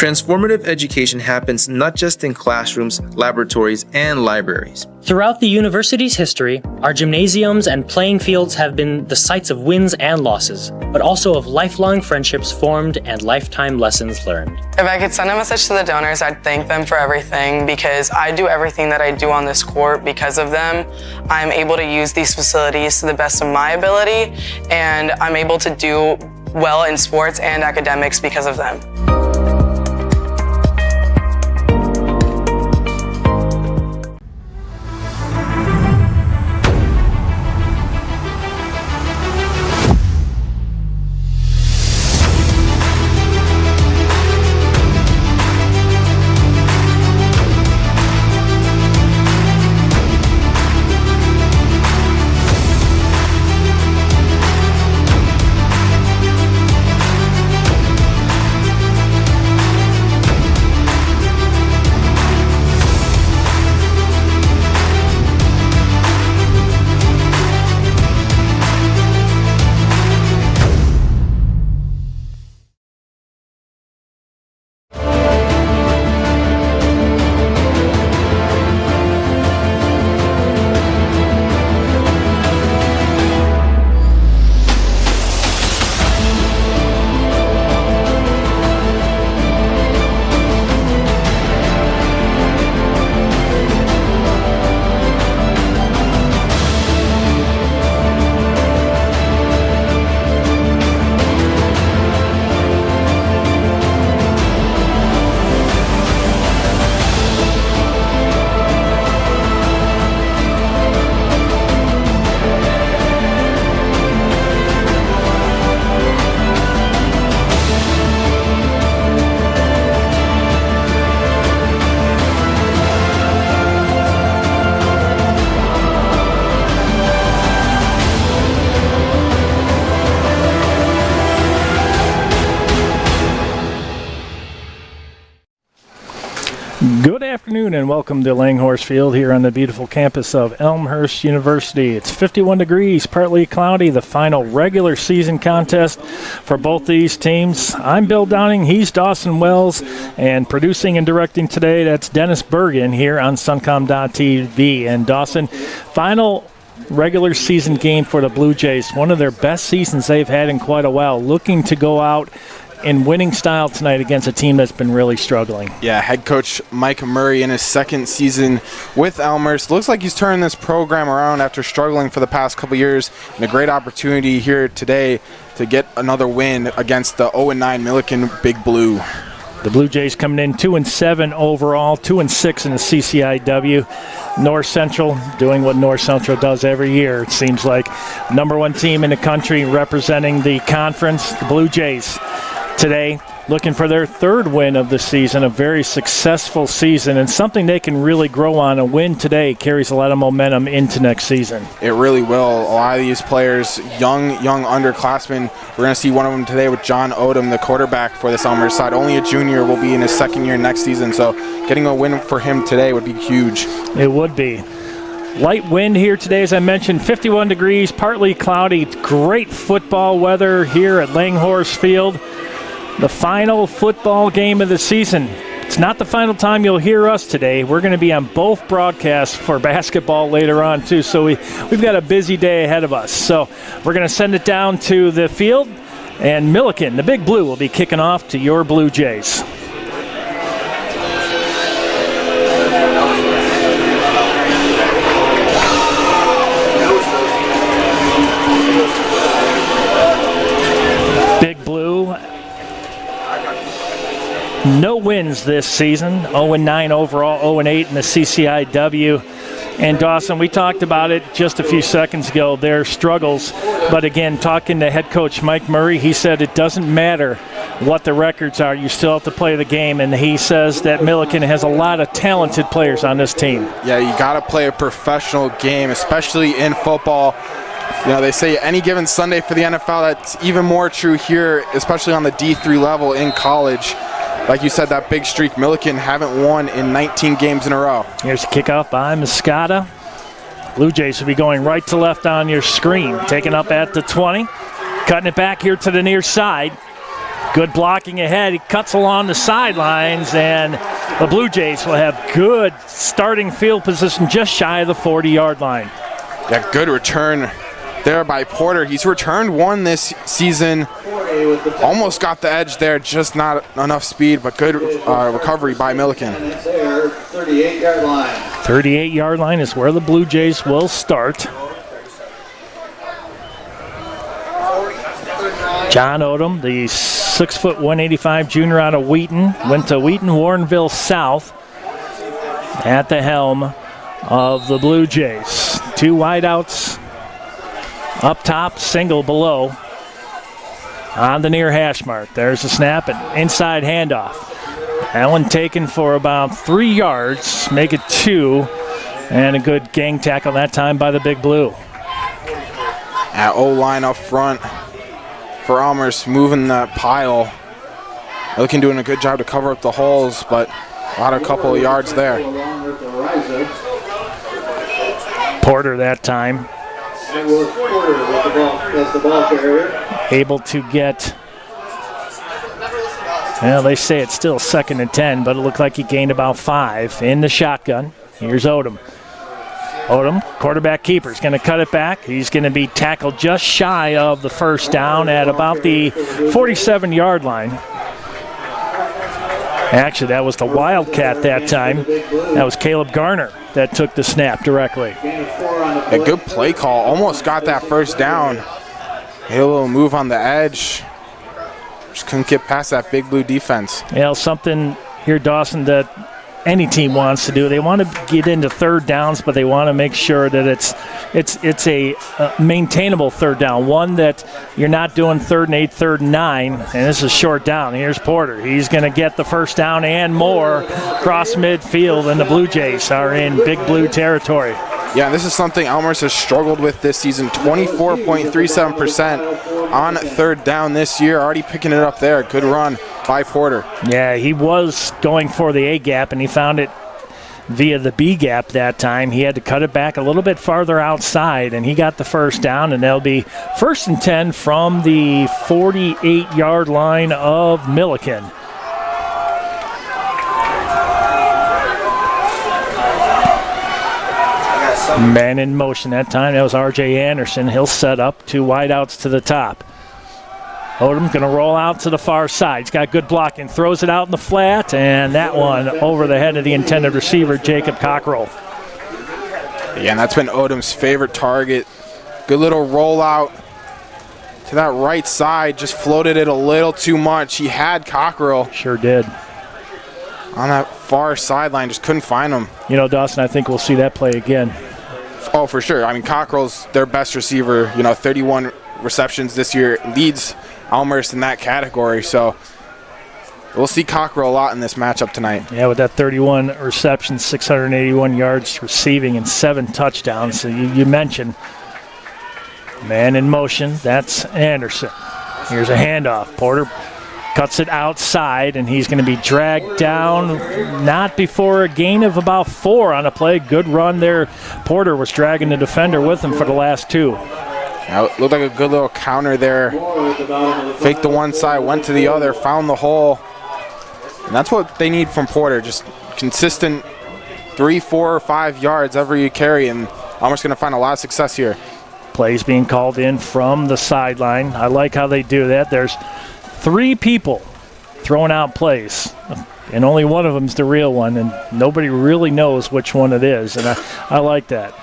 Transformative education happens not just in classrooms, laboratories, and libraries. Throughout the university's history, our gymnasiums and playing fields have been the sites of wins and losses, but also of lifelong friendships formed and lifetime lessons learned. If I could send a message to the donors, I'd thank them for everything, because I do everything that I do on this court because of them. I'm able to use these facilities to the best of my ability, and I'm able to do well in sports and academics because of them. Good afternoon and welcome to Elmhurst Field here on the beautiful campus of Elmhurst University. It's 51 degrees, partly cloudy, the final regular season contest for both these teams. I'm Bill Downing, he's Dawson Wells, and producing and directing today, that's Dennis Bergen here on Suncom.tv. And Dawson, final regular season game for the Blue Jays, one of their best seasons they've had in quite a while, looking to go out in winning style tonight against a team that's been really struggling. Yeah, head coach Mike Murray in his second season with Elmhurst. Looks like he's turned this program around after struggling for the past couple years, and a great opportunity here today to get another win against the 0-9 Millikin Big Blue. The Blue Jays coming in 2-7 overall, 2-6 in the CCIW. North Central doing what North Central does every year, it seems like. Number one team in the country representing the conference, the Blue Jays. Today, looking for their third win of the season, a very successful season, and something they can really grow on. A win today carries a lot of momentum into next season. It really will. A lot of these players, young underclassmen, we're going to see one of them today with John Odom, the quarterback for this Elmhurst side. Only a junior, will be in his second year next season, so getting a win for him today would be huge. It would be. Light wind here today, as I mentioned, 51 degrees, partly cloudy. Great football weather here at Elmhurst Field. The final football game of the season. It's not the final time you'll hear us today. We're going to be on both broadcasts for basketball later on, too. So we've got a busy day ahead of us. So we're going to send it down to the field. And Millikin, the Big Blue, will be kicking off to your Blue Jays. Big Blue. No wins this season, 0-9 overall, 0-8 in the CCIW. And Dawson, we talked about it just a few seconds ago, their struggles. But again, talking to head coach Mike Murray, he said it doesn't matter what the records are, you still have to play the game. And he says that Millikin has a lot of talented players on this team. Yeah, you got to play a professional game, especially in football. You know, they say any given Sunday for the NFL. That's even more true here, especially on the D3 level in college. Like you said, that big streak, Millikin haven't won in 19 games in a row. Here's a kickoff by Muscata. Blue Jays will be going right to left on your screen. Taken up at the 20. Cutting it back here to the near side. Good blocking ahead. He cuts along the sidelines, and the Blue Jays will have good starting field position just shy of the 40-yard line. Yeah, good return there by Porter. He's returned one this season. Almost got the edge there, just not enough speed, but good recovery by Millikin. 38-yard line. 38-yard line is where the Blue Jays will start. John Odom, the 6', 185 junior out of Wheaton, went to Wheaton Warrenville South at the helm of the Blue Jays. Two wideouts up top, single below on the near hash mark. There's the snap and inside handoff. That one taken for about 3 yards, make it 2, and a good gang tackle that time by the Big Blue. At O-line up front for Elmhurst, moving that pile. Millikin doing a good job to cover up the holes, but got a couple of yards there. Porter that time. Able to get, well, they say it's still 2nd and 10, but it looked like he gained about 5 in the shotgun. Here's Odom. Odom, quarterback keeper, is going to cut it back. He's going to be tackled just shy of the first down at about the 47-yard line. Actually, that was the Wildcat that time. That was Caleb Garner that took the snap directly. A good play call. Almost got that first down. Made a little move on the edge. Just couldn't get past that Big Blue defense. You know, something here, Dawson, that any team wants to do. They want to get into third downs, but they want to make sure that it's a maintainable third down, one that you're not doing 3rd and 8, 3rd and 9, and this is short down. Here's Porter. He's going to get the first down and more across midfield, and the Blue Jays are in Big Blue territory. Yeah, this is something Elmhurst has struggled with this season. 24.37% on 3rd down this year. Already picking it up there. Good run by Porter. Yeah, he was going for the A gap, and he found it via the B gap that time. He had to cut it back a little bit farther outside, and he got the first down, and they'll be 1st and 10 from the 48-yard line of Millikin. Man in motion that time. That was R.J. Anderson. He'll set up 2 wideouts to the top. Odom going to roll out to the far side. He's got good blocking. Throws it out in the flat, and that one over the head of the intended receiver, Jacob Cockrell. Yeah, and that's been Odom's favorite target. Good little rollout to that right side. Just floated it a little too much. He had Cockrell. Sure did. On that far sideline, just couldn't find him. You know, Dawson, I think we'll see that play again. Oh, for sure. I mean, Cockrell's their best receiver. 31 receptions this year, leads Elmhurst in that category. So we'll see Cockrell a lot in this matchup tonight. Yeah, with that 31 receptions, 681 yards receiving, and 7 touchdowns. So you mentioned man in motion. That's Anderson. Here's a handoff. Porter cuts it outside, and he's going to be dragged down not before a gain of about 4 on a play. Good run there. Porter was dragging the defender with him for the last 2. Now, it looked like a good little counter there. Faked the one side, went to the other, found the hole. And that's what they need from Porter, just consistent 3, 4, or 5 yards every carry, and Elmhurst going to find a lot of success here. Plays being called in from the sideline. I like how they do that. There's 3 people throwing out plays, and only one of them's the real one, and nobody really knows which one it is, and I like that.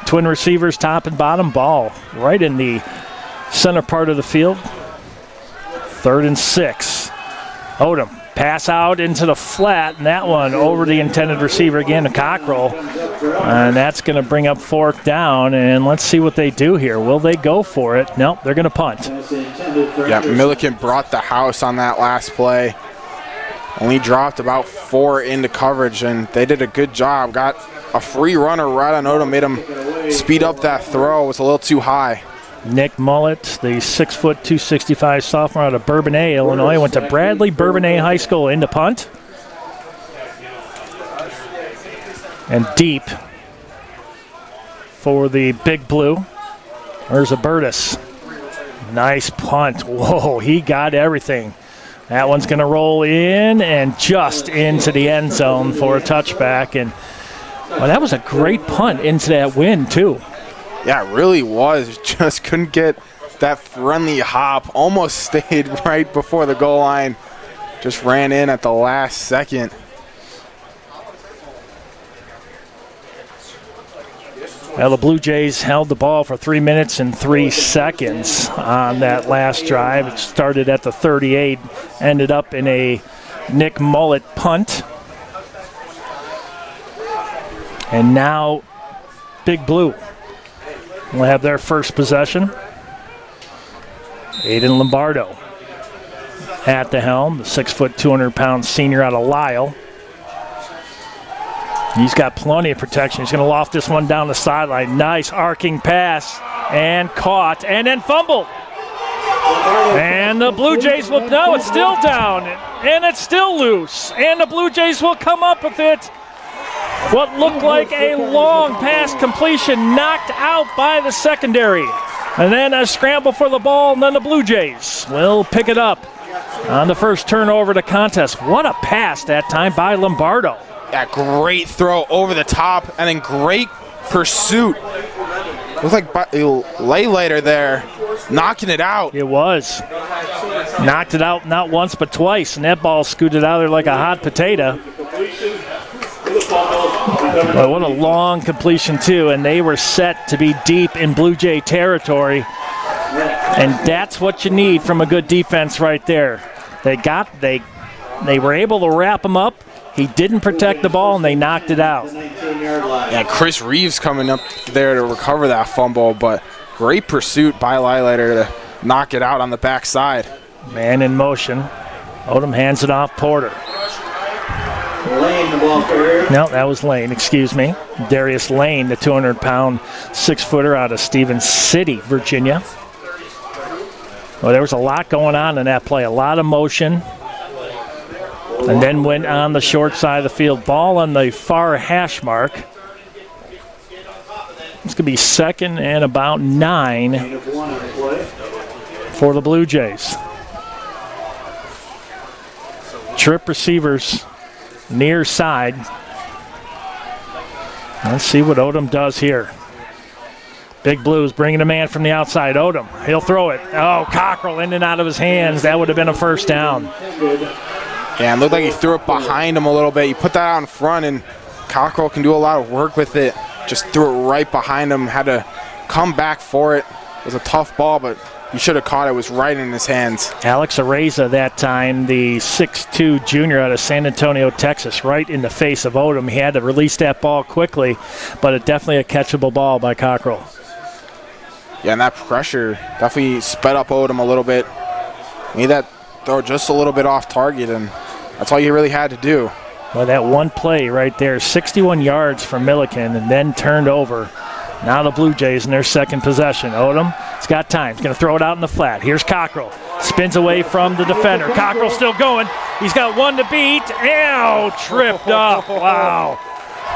Twin receivers, top and bottom, ball right in the center part of the field. 3rd and 6. Odom, pass out into the flat, and that one over the intended receiver again to Cockrell, and that's going to bring up 4th down, and let's see what they do here. Will they go for it? Nope, they're going to punt. Yeah, Millikin brought the house on that last play. Only dropped about 4 into coverage, and they did a good job. Got a free runner right on Odom, made him speed up that throw. It was a little too high. Nick Mullett, the 6', 265 sophomore out of Bourbonnais, Illinois, went to Bradley Bourbonnais High School into punt. And deep for the Big Blue. There's a Burtis. Nice punt. Whoa, he got everything. That one's going to roll in and just into the end zone for a touchback. And well, that was a great punt into that wind, too. Yeah, it really was. Just couldn't get that friendly hop. Almost stayed right before the goal line. Just ran in at the last second. Well, the Blue Jays held the ball for 3 minutes and 3 seconds on that last drive. It started at the 38, ended up in a Nick Mullet punt. And now Big Blue will have their first possession. Aiden Lombardo at the helm, the 6', 200-pound senior out of Lisle. He's got plenty of protection. He's going to loft this one down the sideline. Nice arcing pass and caught and then fumbled. And the Blue Jays will, no, it's still down and it's still loose. And the Blue Jays will come up with it. What looked like a long pass completion knocked out by the secondary. And then a scramble for the ball, and then the Blue Jays will pick it up on the first turnover of the contest. What a pass that time by Lombardo. That great throw over the top and then great pursuit. Looks like Laylater there knocking it out. It was. Knocked it out not once but twice, and that ball scooted out there like a hot potato. But what a long completion, too, and they were set to be deep in Blue Jay territory. And that's what you need from a good defense right there. They were able to wrap him up. He didn't protect the ball, and they knocked it out. Yeah, Chris Reeves coming up there to recover that fumble, but great pursuit by Lilater to knock it out on the backside. Man in motion. Odom hands it off Porter. Lane, the ball carrier. No, that was Lane, excuse me. Darius Lane, the 200-pound 6-footer out of Stevens City, Virginia. Well, there was a lot going on in that play, a lot of motion. And then went on the short side of the field. Ball on the far hash mark. It's going to be second and about 9 for the Blue Jays. Trip receivers near side. Let's see what Odom does here. Big Blues bringing a man from the outside. Odom, he'll throw it. Oh, Cockrell in and out of his hands. That would have been a first down. Yeah, it looked like he threw it behind him a little bit. He put that out in front, and Cockrell can do a lot of work with it. Just threw it right behind him. Had to come back for it. It was a tough ball, but he should have caught it. It was right in his hands. Alex Areza that time, the 6'2 junior out of San Antonio, Texas, right in the face of Odom. He had to release that ball quickly, but it definitely a catchable ball by Cockrell. Yeah, and that pressure definitely sped up Odom a little bit. Made that throw just a little bit off target, and that's all you really had to do. Well, that one play right there, 61 yards from Millikin, and then turned over. Now the Blue Jays in their second possession. Odom, he's got time. He's going to throw it out in the flat. Here's Cockrell. Spins away from the defender. Cockrell still going. He's got one to beat. Ow, tripped up. Wow.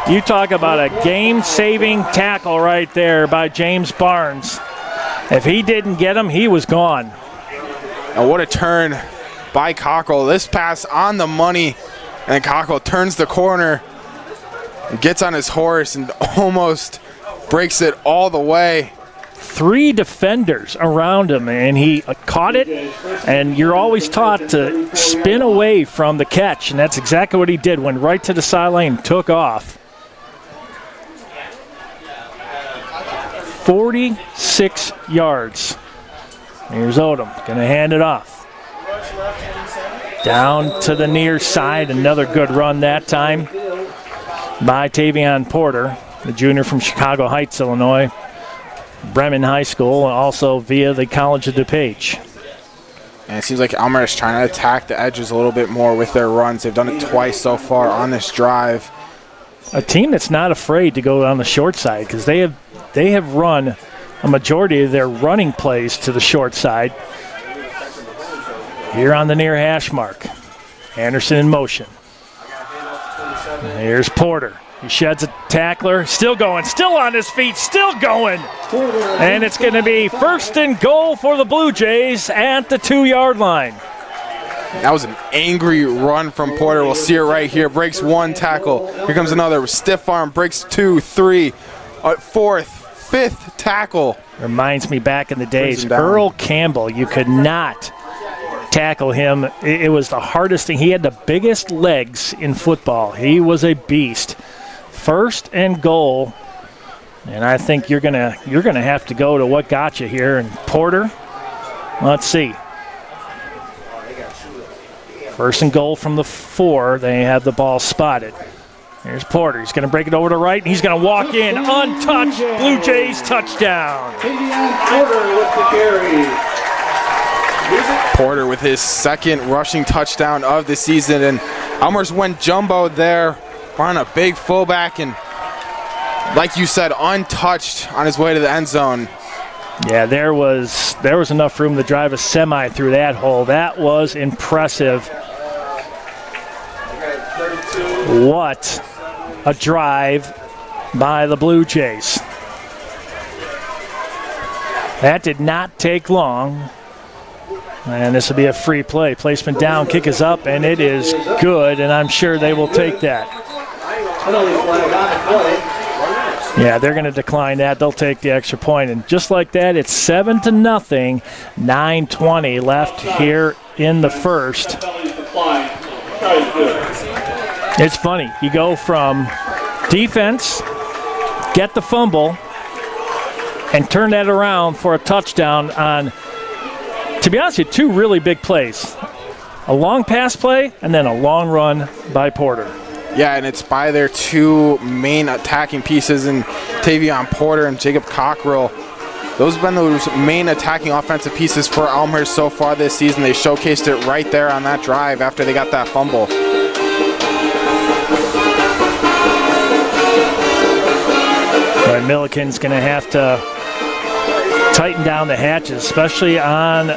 You talk about a game-saving tackle right there by James Barnes. If he didn't get him, he was gone. And what a turn by Cockrell. This pass on the money, and Cockrell turns the corner and gets on his horse and almost breaks it all the way. 3 defenders around him, and he caught it, and you're always taught to spin away from the catch, and that's exactly what he did. Went right to the sideline, took off. 46 yards. Here's Odom, going to hand it off. Down to the near side, another good run that time by Tavion Porter, the junior from Chicago Heights, Illinois, Bremen High School, and also via the College of DuPage. And it seems like Elmhurst is trying to attack the edges a little bit more with their runs. They've done it twice so far on this drive. A team that's not afraid to go on the short side because they have run a majority of their running plays to the short side. Here on the near hash mark. Anderson in motion. Here's Porter. He sheds a tackler. Still going. Still on his feet. Still going. And it's going to be first and goal for the Blue Jays at the 2-yard line. That was an angry run from Porter. We'll see it right here. Breaks one tackle. Here comes another. Stiff arm. Breaks 2, 3, 4th, 5th tackle. Reminds me back in the days, Earl Campbell, you could not tackle him. It was the hardest thing. He had the biggest legs in football. He was a beast. 1st and goal. And I think you're gonna have to go to what got you here. And Porter, let's see. 1st and goal from the 4. They have the ball spotted. Here's Porter. He's going to break it over to right, and he's going to walk in untouched. Blue Jays touchdown. Porter with the carry. Porter with his 2nd rushing touchdown of the season, and Elmhurst went jumbo there. On a big fullback, and like you said, untouched on his way to the end zone. Yeah, there was enough room to drive a semi through that hole. That was impressive. What a drive by the Blue Jays. That did not take long. And this will be a free play. Placement down, kick is up, and it is good, and I'm sure they will take that. Yeah, they're going to decline that. They'll take the extra point. And just like that, it's 7-0, 9:20 left here in the first. It's funny. You go from defense, get the fumble, and turn that around for a touchdown on, to be honest with you, 2 really big plays. A long pass play and then a long run by Porter. Yeah, and it's by their 2 main attacking pieces in Tavion Porter and Jacob Cockrell. Those have been those main attacking offensive pieces for Elmhurst so far this season. They showcased it right there on that drive after they got that fumble. But Millikin's going to have to tighten down the hatches, especially on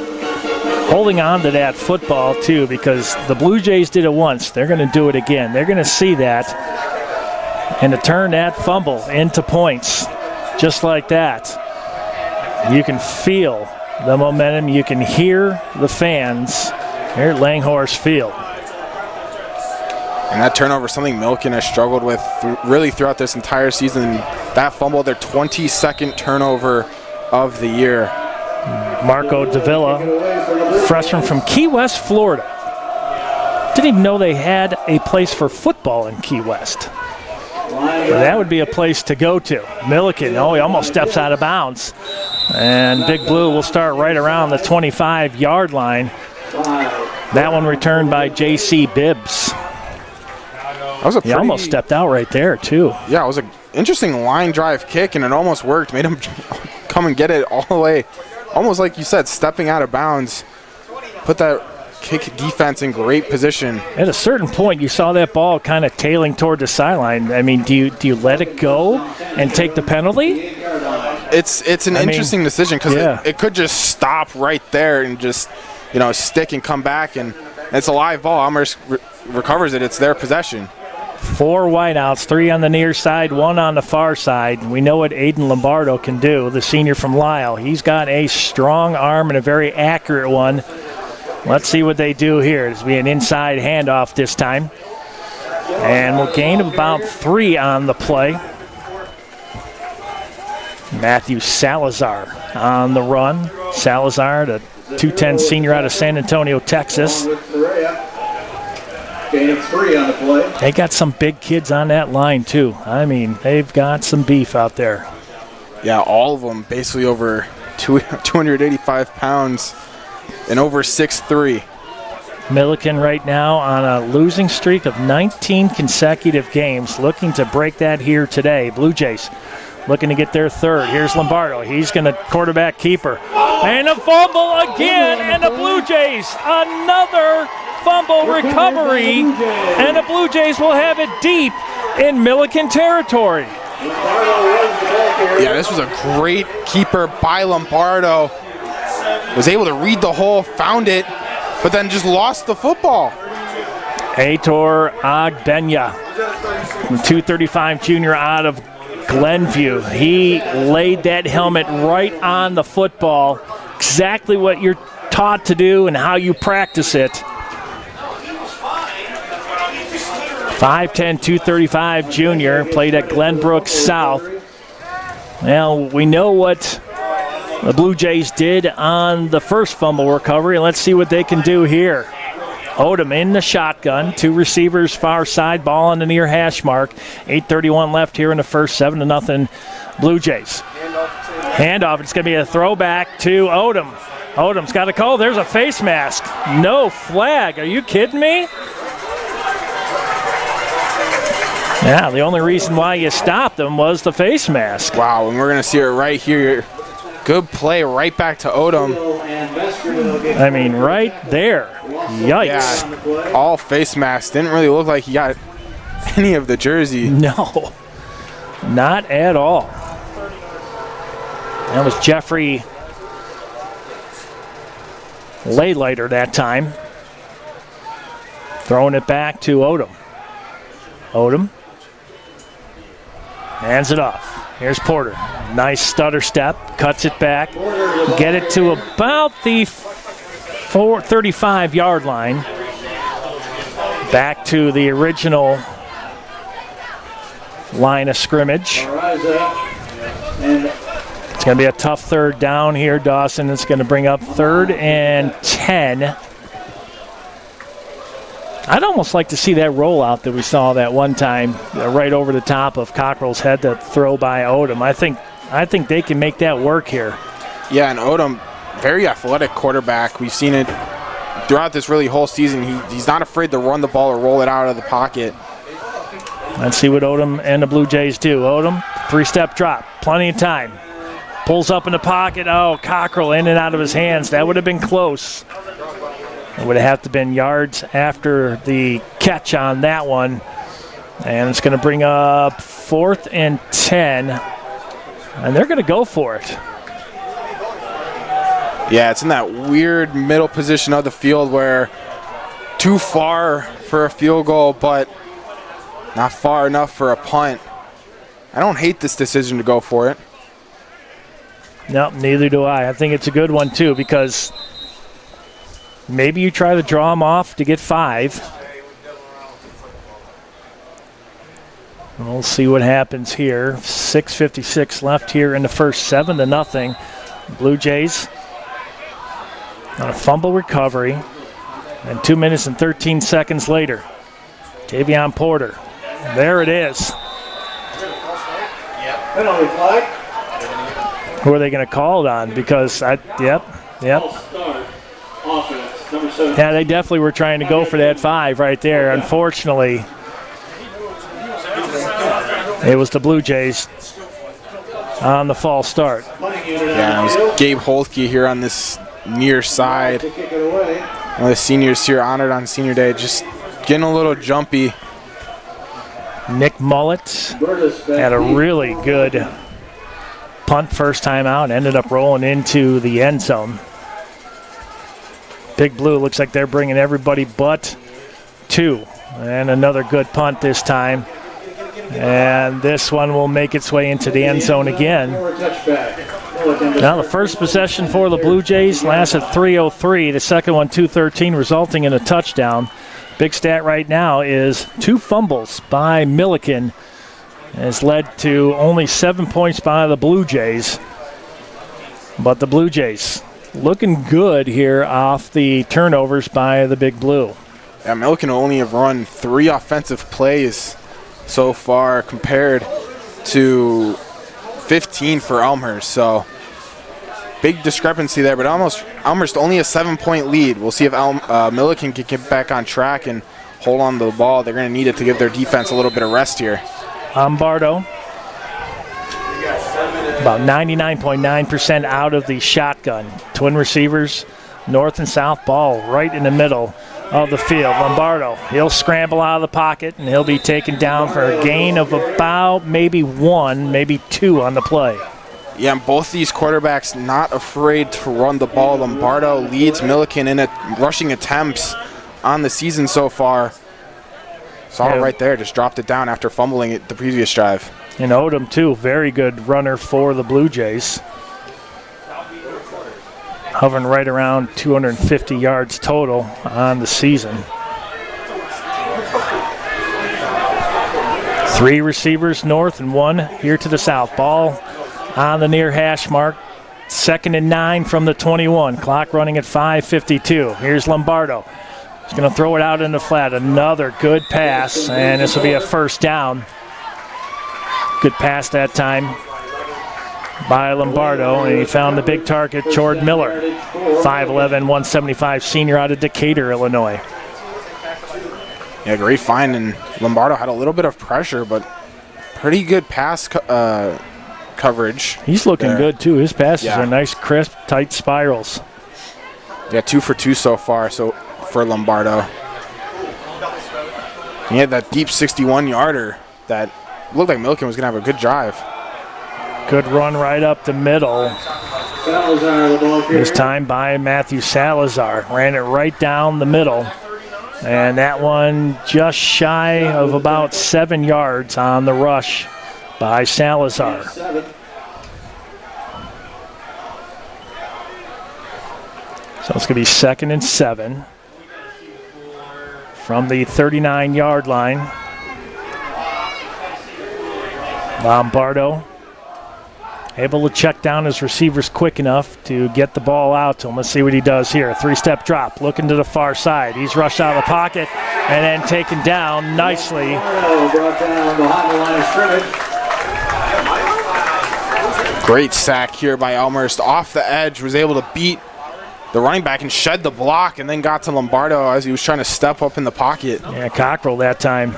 holding on to that football too, because the Blue Jays did it once. They're going to do it again. They're going to see that and to turn that fumble into points just like that. You can feel the momentum. You can hear the fans here at Langhorse Field. And that turnover is something Millikin has struggled with really throughout this entire season. That fumble, their 22nd turnover of the year. Marco Davila, freshman from Key West, Florida. Didn't even know they had a place for football in Key West. But that would be a place to go to. Millikin, he almost steps out of bounds. And Big Blue will start right around the 25-yard line. That one returned by J.C. Bibbs. He almost stepped out right there, too. Yeah, it was an interesting line drive kick, and it almost worked. Made him come and get it all the way. Almost like you said, stepping out of bounds. Put that kick defense in great position. At a certain point, you saw that ball kind of tailing toward the sideline. I mean, do you let it go and take the penalty? It's an interesting decision because it could just stop right there and just stick and come back, and it's a live ball. Elmhurst recovers it. It's their possession. 4 wideouts, 3 on the near side, 1 on the far side. We know what Aiden Lombardo can do, the senior from Lisle. He's got a strong arm and a very accurate one. Let's see what they do here. This will be an inside handoff this time. And we'll gain about 3 on the play. Matthew Salazar on the run. Salazar, the 210 senior out of San Antonio, Texas. Gain of 3 on the play. They got some big kids on that line, too. I mean, they've got some beef out there. Yeah, all of them basically over 285 pounds and over 6'3". Millikin right now on a losing streak of 19 consecutive games, looking to break that here today. Blue Jays looking to get their 3rd. Here's Lombardo. He's going to quarterback keeper. And a fumble again, and the Blue Jays, another fumble recovery, and the Blue Jays will have it deep in Millikin territory. Yeah, this was a great keeper by Lombardo. Was able to read the hole, found it, but then just lost the football. Aitor Agbenya, the 235 junior out of Glenview. He laid that helmet right on the football. Exactly what you're taught to do and how you practice it. 5'10", 235 junior, played at Glenbrook South. Now, we know what the Blue Jays did on the first fumble recovery. Let's see what they can do here. Odom in the shotgun, 2 receivers far side, ball on the near hash mark. 8:31 left here in the first, 7-0 Blue Jays. Handoff, it's going to be a throwback to Odom. Odom's got a call. There's a face mask. No flag. Are you kidding me? Yeah, the only reason why you stopped him was the face mask. Wow, and we're going to see it right here. Good play right back to Odom. I mean, right there. Yikes. Yeah, all face masks. Didn't really look like he got any of the jersey. No, not at all. That was Jeffrey Laylighter that time. Throwing it back to Odom. Odom hands it off. Here's Porter. Nice stutter step. Cuts it back. Get it to about the 35-yard line. Back to the original line of scrimmage. It's going to be a tough third down here, Dawson. It's going to bring up 3rd and 10. I'd almost like to see that rollout that we saw that one time right over the top of Cockrell's head, that throw by Odom. I think they can make that work here. Yeah, and Odom, very athletic quarterback. We've seen it throughout this really whole season. He's not afraid to run the ball or roll it out of the pocket. Let's see what Odom and the Blue Jays do. Odom, 3-step drop, plenty of time. Pulls up in the pocket. Oh, Cockrell in and out of his hands. That would have been close. It would have to been yards after the catch on that one. And it's going to bring up 4th and 10. And they're going to go for it. Yeah, it's in that weird middle position of the field where too far for a field goal, but not far enough for a punt. I don't hate this decision to go for it. No, neither do I. I think it's a good one, too, because maybe you try to draw them off to get 5. We'll see what happens here. 6:56 left here in the first, 7-0. Blue Jays on a fumble recovery. And 2 minutes and 13 seconds later, Tavion Porter. There it is. Penalty flag. Who are they going to call it on? Because yep. Yeah, they definitely were trying to go for that 5 right there. Unfortunately, it was the Blue Jays on the false start. Yeah, it was Gabe Holtke here on this near side. One of the seniors here honored on senior day, just getting a little jumpy. Nick Mullett had a really good punt first time out, ended up rolling into the end zone. Big Blue looks like they're bringing everybody but 2. And another good punt this time. And this one will make its way into the end zone again. Now the first possession for the Blue Jays lasted 3:03. The second one 2:13, resulting in a touchdown. Big stat right now is 2 fumbles by Millikin has led to only 7 points by the Blue Jays. But the Blue Jays looking good here off the turnovers by the Big Blue. Yeah, Millikin only have run 3 offensive plays so far compared to 15 for Elmhurst. So big discrepancy there, but Elmhurst only a 7-point lead. We'll see if Millikin can get back on track and hold on to the ball. They're going to need it to give their defense a little bit of rest here. Lombardo, about 99.9% out of the shotgun. Twin receivers, north and south, ball right in the middle of the field. Lombardo, he'll scramble out of the pocket, and he'll be taken down for a gain of about maybe 1, maybe 2 on the play. Yeah, and both these quarterbacks not afraid to run the ball. Lombardo leads Millikin in rushing attempts on the season so far. Saw it right there, just dropped it down after fumbling it the previous drive. And Odom, too, very good runner for the Blue Jays. Hovering right around 250 yards total on the season. Three receivers north and one here to the south. Ball on the near hash mark. 2nd and 9 from the 21. Clock running at 5:52. Here's Lombardo. He's going to throw it out in the flat. Another good pass, and this will be a first down. Good pass that time by Lombardo, and he found the big target, Jordan Miller. 5'11", 175 senior out of Decatur, Illinois. Yeah, great find, and Lombardo had a little bit of pressure, but pretty good pass coverage. He's looking there. good, too. His passes are nice, crisp, tight spirals. Yeah, 2 for 2 so far for Lombardo. He had that deep 61-yarder that looked like Millikin was going to have a good drive. Good run right up the middle. This time by Matthew Salazar. Ran it right down the middle. And that one just shy of about 7 yards on the rush by Salazar. So it's going to be 2nd and 7 from the 39-yard line. Lombardo able to check down his receivers quick enough to get the ball out to him. Let's see what he does here. 3-step drop, looking to the far side. He's rushed out of the pocket and then taken down nicely. Brought down behind the line of scrimmage. Great sack here by Elmhurst. Off the edge, was able to beat the running back and shed the block, and then got to Lombardo as he was trying to step up in the pocket. Yeah, Cockrell that time.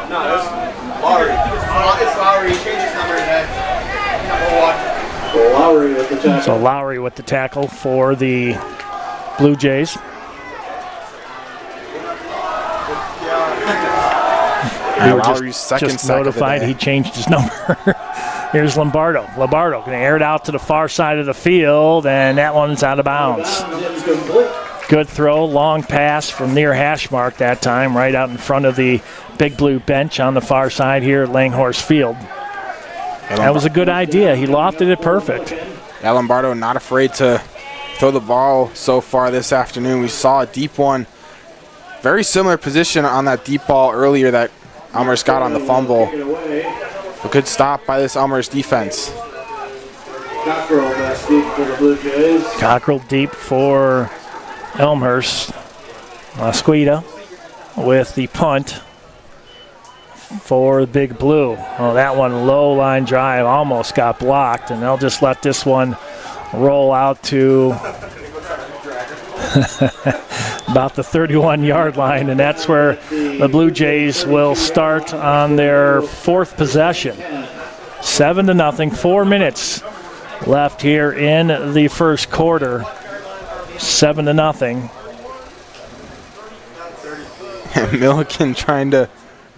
No, it's Lowry. It's Lowry. He changed his number today. Lowry with the tackle. So Lowry with the tackle for the Blue Jays. Lowry's second just sack notified of the day. he changed his number. Here's Lombardo. Lombardo going to air it out to the far side of the field, and that one's out of bounds. Good throw, long pass from near hash mark that time, right out in front of the Big Blue bench on the far side here at Langhorse Field. That was a good idea. He lofted it perfect. Yeah, Lombardo not afraid to throw the ball so far this afternoon. We saw a deep one. Very similar position on that deep ball earlier that Elmhurst got on the fumble. A good stop by this Elmhurst defense. Cockrell that's deep for the Blue Jays. Cockrell deep for Elmhurst. Lasquita with the punt for the Big Blue. Oh, that one low line drive almost got blocked, and they'll just let this one roll out to about the 31-yard line, and that's where the Blue Jays will start on their 4th possession. 7-0, 4 minutes left here in the first quarter. 7-0. Millikin trying to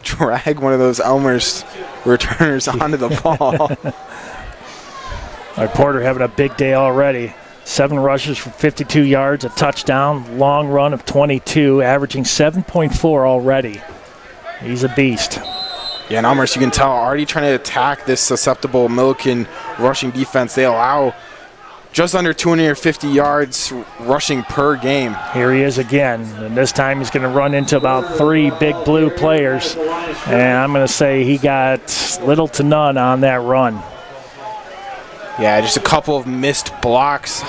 drag one of those Elmhurst returners onto the ball. Porter having a big day already. 7 rushes for 52 yards, a touchdown, long run of 22, averaging 7.4 already. He's a beast. Yeah, and Elmhurst, you can tell, already trying to attack this susceptible Millikin rushing defense. They allow just under 250 yards rushing per game. Here he is again, and this time he's going to run into about 3 Big Blue players, and I'm going to say he got little to none on that run. Yeah, just a couple of missed blocks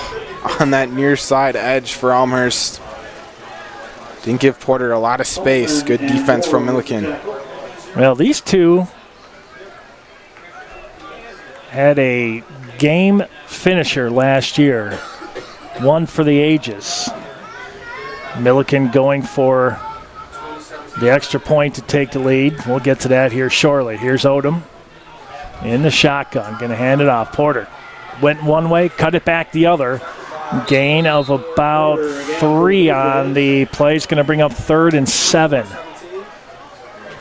on that near side edge for Elmhurst. Didn't give Porter a lot of space. Good defense from Millikin. Well, these two had a game finisher last year. One for the ages. Millikin going for the extra point to take the lead. We'll get to that here shortly. Here's Odom in the shotgun. Going to hand it off. Porter went one way, cut it back the other. Gain of about 3 on the play. It's going to bring up 3rd and 7.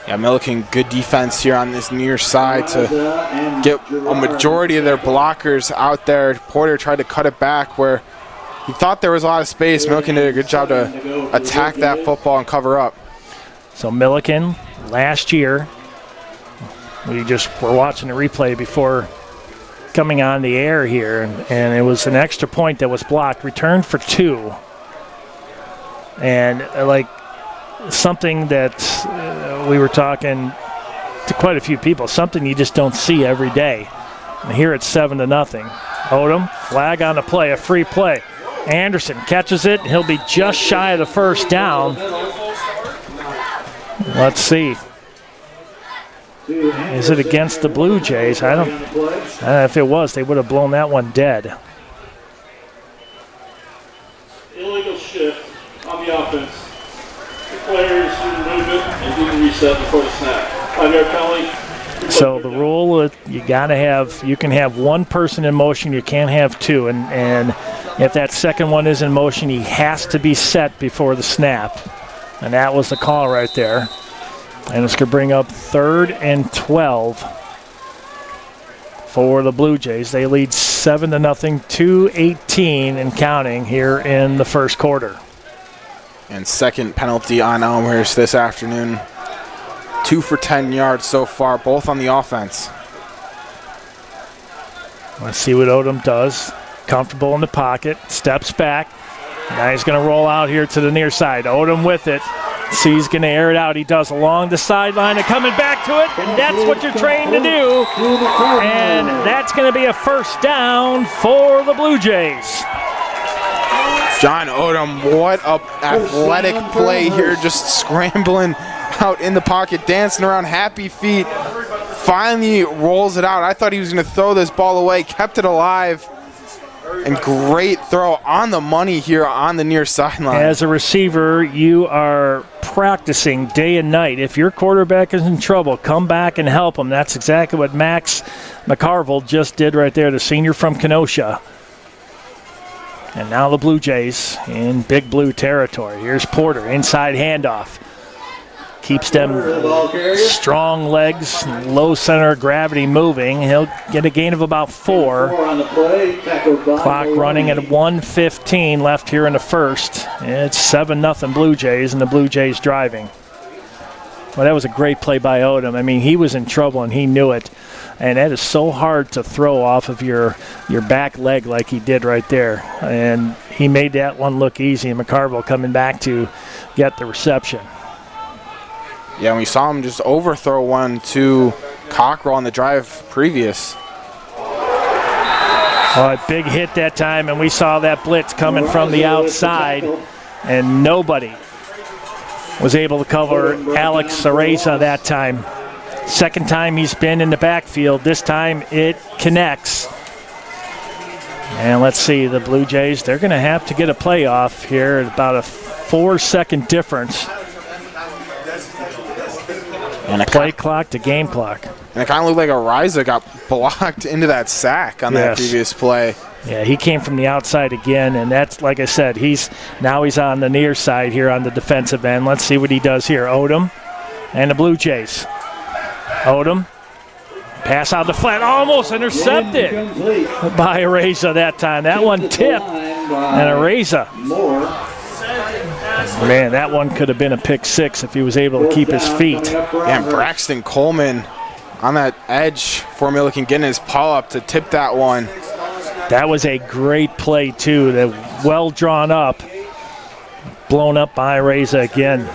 Yeah, Millikin, good defense here on this near side to get a majority of their blockers out there. Porter tried to cut it back where he thought there was a lot of space. Millikin did a good job to attack that football and cover up. So Millikin, last year, we just were watching the replay before coming on the air here, and it was an extra point that was blocked, returned for 2. And like something that we were talking to quite a few people, something you just don't see every day. And here it's 7-0. Odom, flag on the play, a free play. Anderson catches it. He'll be just shy of the first down. Let's see. Is it against the Blue Jays? I don't know if it was, they would have blown that one dead. Illegal shift on the offense. The players do the movement and do the reset before the snap. 5-yard penalty. So the rule, you can have one person in motion, you can't have two, and if that second one is in motion, he has to be set before the snap. And that was the call right there. And it's going to bring up 3rd and 12 for the Blue Jays. They lead 7-0, 2:18 and counting here in the first quarter. And second penalty on Elmhurst this afternoon. 2 for 10 yards so far, both on the offense. Let's see what Odom does. Comfortable in the pocket, steps back. Now he's going to roll out here to the near side. Odom with it. See, he's going to air it out. He does along the sideline and coming back to it, and that's what you're trained to do. And that's going to be a first down for the Blue Jays. John Odom, what a athletic play here, just scrambling out in the pocket, dancing around, happy feet. Finally rolls it out. I thought he was going to throw this ball away, kept it alive. And great throw on the money here on the near sideline. As a receiver, you are practicing day and night. If your quarterback is in trouble, come back and help him. That's exactly what Max McCarville just did right there, the senior from Kenosha. And now the Blue Jays in big blue territory. Here's Porter, inside handoff. Keeps them strong legs, low center of gravity moving. He'll get a gain of about 4. Clock running at 1:15 left here in the first. It's 7-0 Blue Jays, and the Blue Jays driving. Well, that was a great play by Odom. I mean, he was in trouble, and he knew it. And that is so hard to throw off of your back leg like he did right there. And he made that one look easy, and McCarville coming back to get the reception. Yeah, we saw him just overthrow one to Cockrell on the drive previous. Well, a big hit that time, and we saw that blitz coming from the outside, and nobody was able to cover Alex Cereza that time. Second time he's been in the backfield. This time it connects. And let's see, the Blue Jays, they're going to have to get a playoff here at about a 4-second difference. And a play clock to game clock. And it kind of looked like Ariza got blocked into that sack on that previous play. Yeah, he came from the outside again, and that's, like I said, he's on the near side here on the defensive end. Let's see what he does here. Odom and the Blue Jays. Odom, pass out the flat, almost intercepted by Ariza that time. That one tipped, and Ariza. Man, that one could have been a pick six if he was able to keep his feet. Yeah, and Braxton Coleman on that edge for Millikin getting his paw up to tip that one. That was a great play, too. That well drawn up. Blown up by Reza again.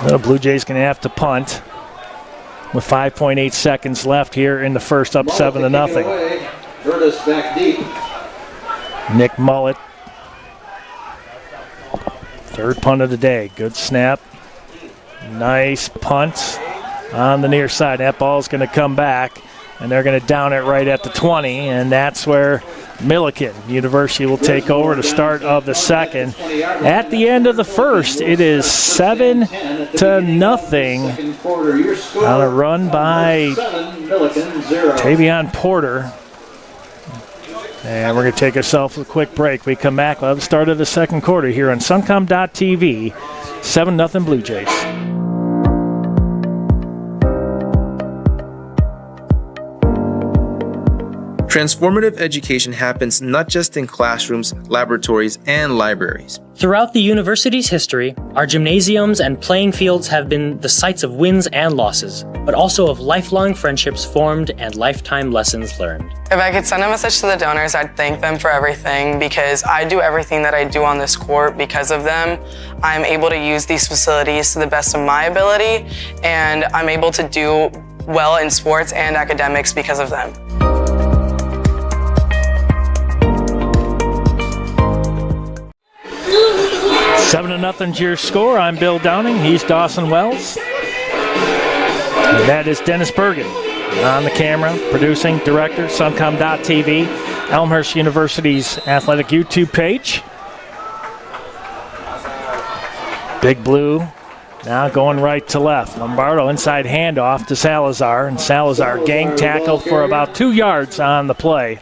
The Blue Jays going to have to punt with 5.8 seconds left here in the first, up 7-0. Curtis back deep. Nick Mullet. Third punt of the day. Good snap. Nice punt on the near side. That ball's going to come back, and they're going to down it right at the 20, and that's where Millikin University will take over the start of the second. At the end of the first, it is 7-0 on a run by Tavion Porter. And we're going to take ourselves a quick break. We come back. We'll have the start of the second quarter here on Suncom.tv. 7-0 Blue Jays. Transformative education happens not just in classrooms, laboratories, and libraries. Throughout the university's history, our gymnasiums and playing fields have been the sites of wins and losses, but also of lifelong friendships formed and lifetime lessons learned. If I could send a message to the donors, I'd thank them for everything because I do everything that I do on this court because of them. I'm able to use these facilities to the best of my ability, and I'm able to do well in sports and academics because of them. 7-0's your score. I'm Bill Downing. He's Dawson Wells. And that is Dennis Bergen on the camera, producing, director, Suncom.tv, Elmhurst University's athletic YouTube page. Big Blue now going right to left. Lombardo inside handoff to Salazar, and Salazar gang tackled for about 2 yards on the play.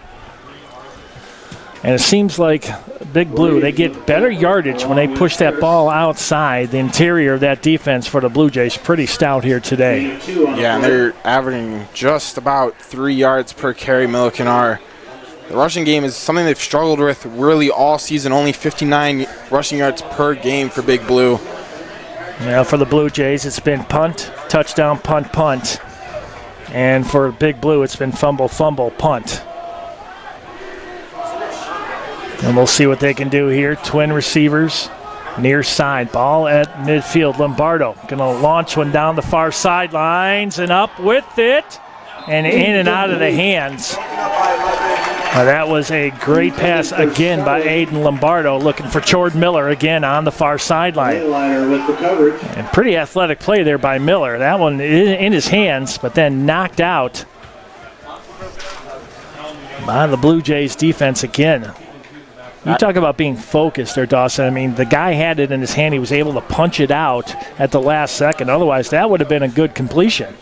And it seems like Big Blue, they get better yardage when they push that ball outside. The interior of that defense for the Blue Jays pretty stout here today. Yeah, and they're averaging just about 3 yards per carry, Millikin are. The rushing game is something they've struggled with really all season, only 59 rushing yards per game for Big Blue. Now for the Blue Jays, it's been punt, touchdown, punt, punt. And for Big Blue, it's been fumble, fumble, punt. And we'll see what they can do here. Twin receivers, near side. Ball at midfield. Lombardo going to launch one down the far sidelines and up with it. And in and out of the hands. That was a great pass again by Aiden Lombardo, looking for Jordan Miller again on the far sideline. And pretty athletic play there by Miller. That one in his hands, but then knocked out by the Blue Jays defense again. You talk about being focused there, Dawson. I mean, the guy had it in his hand. He was able to punch it out at the last second. Otherwise, that would have been a good completion.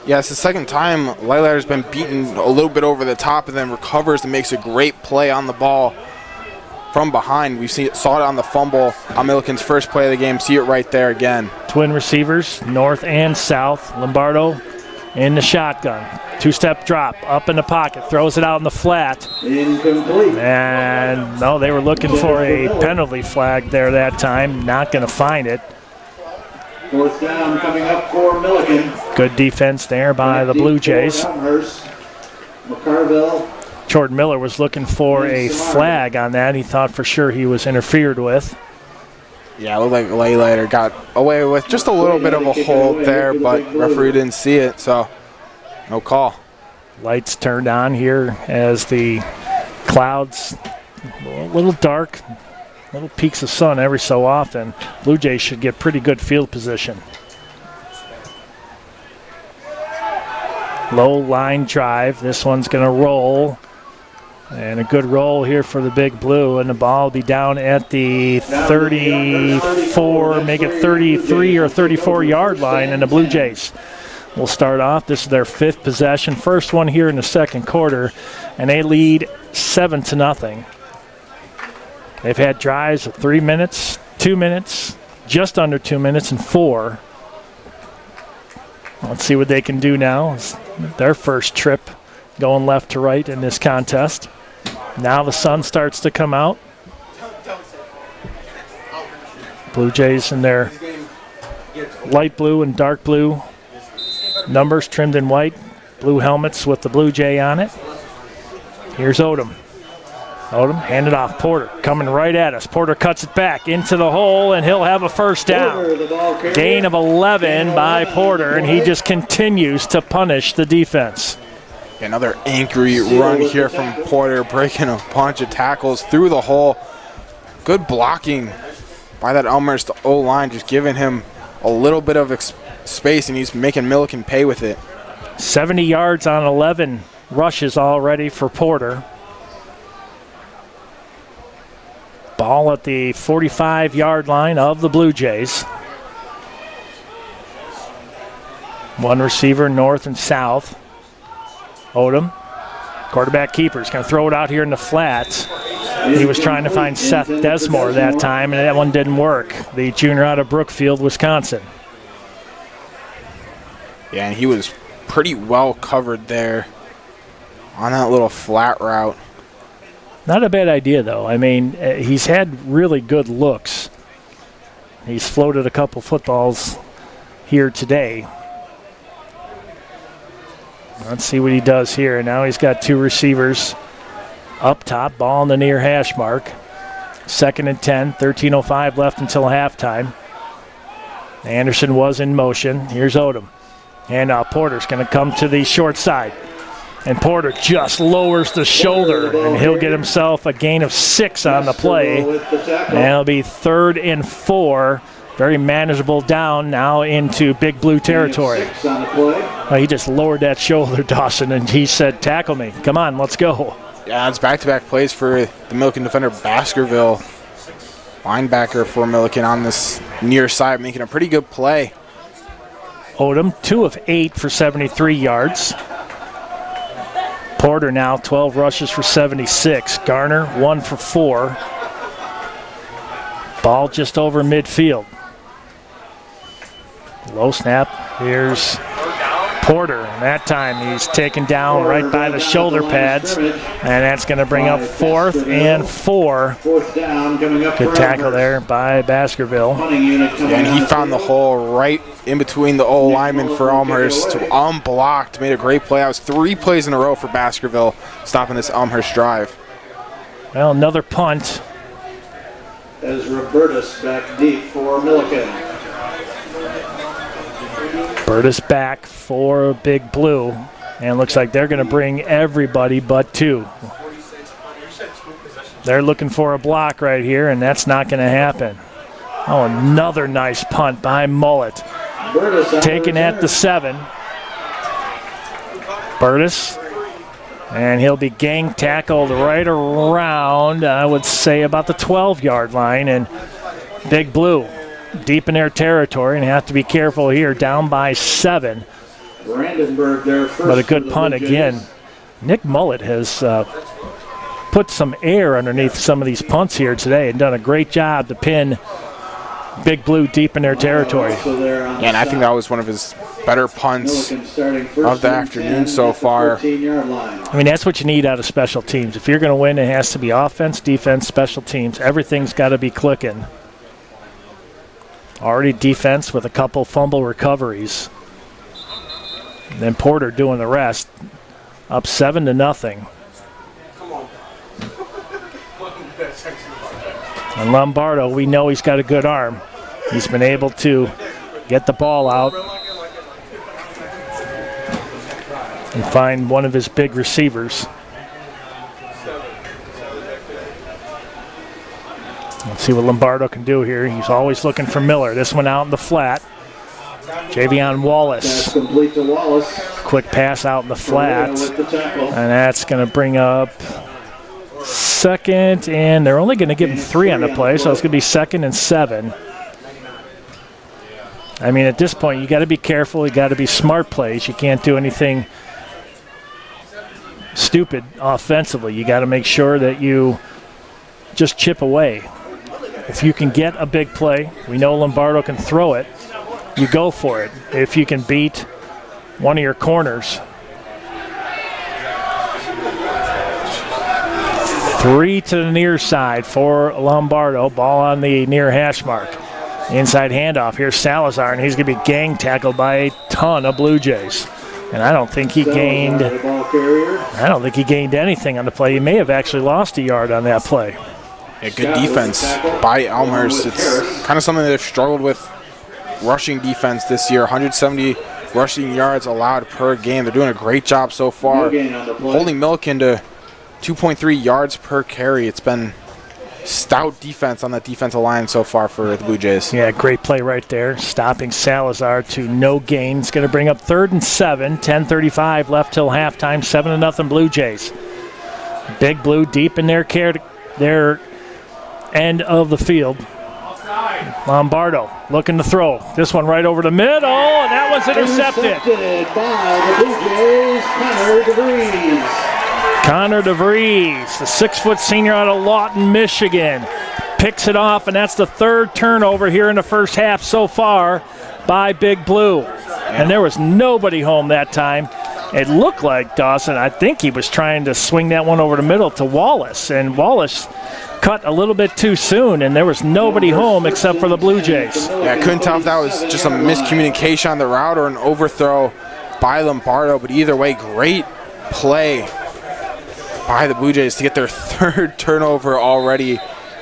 Yeah, it's the second time Lighlighter's been beaten a little bit over the top and then recovers and makes a great play on the ball from behind. We saw it on the fumble on Millikin's first play of the game. See it right there again. Twin receivers, north and south. Lombardo in the shotgun. Two-step drop, up in the pocket, throws it out in the flat. Incomplete. And no, they were looking for a penalty flag there that time. Not going to find it. Fourth down coming up for Millikin. Good defense there by the Blue Jays. Elmhurst. McCarville. Jordan Miller was looking for a flag on that. He thought for sure he was interfered with. Yeah, it looked like Lighlighter got away with just a little bit of a hold there, but referee didn't see it, so no call. Lights turned on here as the clouds a little dark, little peaks of sun every so often. Blue Jays should get pretty good field position. Low line drive. This one's going to roll. And a good roll here for the Big Blue, and the ball will be down at the 34, make it 33 or 34-yard line, and the Blue Jays will start off. This is their fifth possession, first one here in the second quarter, and they lead 7-0. They've had drives of 3 minutes, 2 minutes, just under 2 minutes, and 4. Let's see what they can do now. It's their first trip going left to right in this contest. Now the sun starts to come out. Blue Jays in their light blue and dark blue numbers trimmed in white. Blue helmets with the Blue Jay on it. Here's Odom. Odom, hand it off. Porter coming right at us. Porter cuts it back into the hole, and he'll have a first down. Gain of 11 by Porter, and he just continues to punish the defense. Another angry run here from Porter, breaking a bunch of tackles through the hole. Good blocking by that Elmhurst O-line, just giving him a little bit of space, and he's making Millikin pay with it. 70 yards on 11 rushes already for Porter. Ball at the 45-yard line of the Blue Jays. One receiver north and south. Odom, quarterback keeper, is going to throw it out here in the flats. He was trying to find Seth Desmore that time, and that one didn't work. The junior out of Brookfield, Wisconsin. Yeah, and he was pretty well covered there on that little flat route. Not a bad idea, though. I mean, he's had really good looks. He's floated a couple footballs here today. Let's see what he does here. Now he's got 2 receivers up top, ball on the near hash mark. 2nd and 10, 13:05 left until halftime. Anderson was in motion. Here's Odom. And now Porter's going to come to the short side. And Porter just lowers the shoulder, and he'll get himself a gain of 6 on the play. And it'll be 3rd and 4. Very manageable down now into Big Blue territory. Well, he just lowered that shoulder, Dawson, and he said, tackle me. Come on, let's go. Yeah, it's back-to-back plays for the Millikin defender, Baskerville. Linebacker for Millikin on this near side, making a pretty good play. Odom, 2 of 8 for 73 yards. Porter now 12 rushes for 76. Garner 1 for 4. Ball just over midfield. Low snap. Here's Porter, and that time he's taken down right by the shoulder pads, and that's going to bring up 4th and 4. Good tackle there by Baskerville. Yeah, and he found the hole right in between the O lineman for Elmhurst, unblocked, made a great play. That was 3 plays in a row for Baskerville, stopping this Elmhurst drive. Well, another punt. As Robertus back deep for Millikin. Burtis back for Big Blue, and looks like they're going to bring everybody but 2. They're looking for a block right here, and that's not going to happen. Oh, another nice punt by Mullet. Taken at the 7. Burtis, and he'll be gang tackled right around, I would say, about the 12-yard line, and Big Blue deep in their territory and have to be careful here, down by 7. Brandenburg there first. But a good punt again. Nick Mullet has put some air underneath some of these punts here today and done a great job to pin Big Blue deep in their territory. Yeah, and I think that was one of his better punts of the afternoon so far. I mean, that's what you need out of special teams. If you're going to win, it has to be offense, defense, special teams. Everything's got to be clicking. Already defense with a couple fumble recoveries. And then Porter doing the rest. Up 7-0. And Lombardo, we know he's got a good arm. He's been able to get the ball out and find one of his big receivers. Let's see what Lombardo can do here. He's always looking for Miller. This one out in the flat. Javion Wallace. That's complete to Wallace. Quick pass out in the flat. And that's going to bring up 2nd, and they're only going to give him 3 on the play, so it's going to be 2nd and 7. I mean, at this point, you got to be careful. You got to be smart plays. You can't do anything stupid offensively. You got to make sure that you just chip away. If you can get a big play, we know Lombardo can throw it, you go for it. If you can beat one of your corners. 3 to the near side for Lombardo. Ball on the near hash mark. Inside handoff. Here's Salazar, and he's going to be gang tackled by a ton of Blue Jays. And I don't think he gained anything on the play. He may have actually lost a yard on that play. Yeah, good defense by Elmhurst. It's kind of something they've struggled with, rushing defense this year. 170 rushing yards allowed per game. They're doing a great job so far, holding Millikin to 2.3 yards per carry. It's been stout defense on that defensive line so far for the Blue Jays. Yeah, great play right there, stopping Salazar to no gain. It's going to bring up 3rd and 7, 10:35 left till halftime, 7-0 Blue Jays. Big Blue deep in their end of the field. Lombardo looking to throw. This one right over the middle, and that one's intercepted. By the Blue Jays, Connor DeVries, the 6-foot senior out of Lawton, Michigan, picks it off, and that's the 3rd turnover here in the first half so far by Big Blue. And there was nobody home that time. it looked like Dawson, I think he was trying to swing that one over the middle to Wallace, and Wallace cut a little bit too soon, and there was nobody home except for the Blue Jays. Yeah, I couldn't tell if that was just a miscommunication on the route or an overthrow by Lombardo, but either way, great play by the Blue Jays to get their third turnover already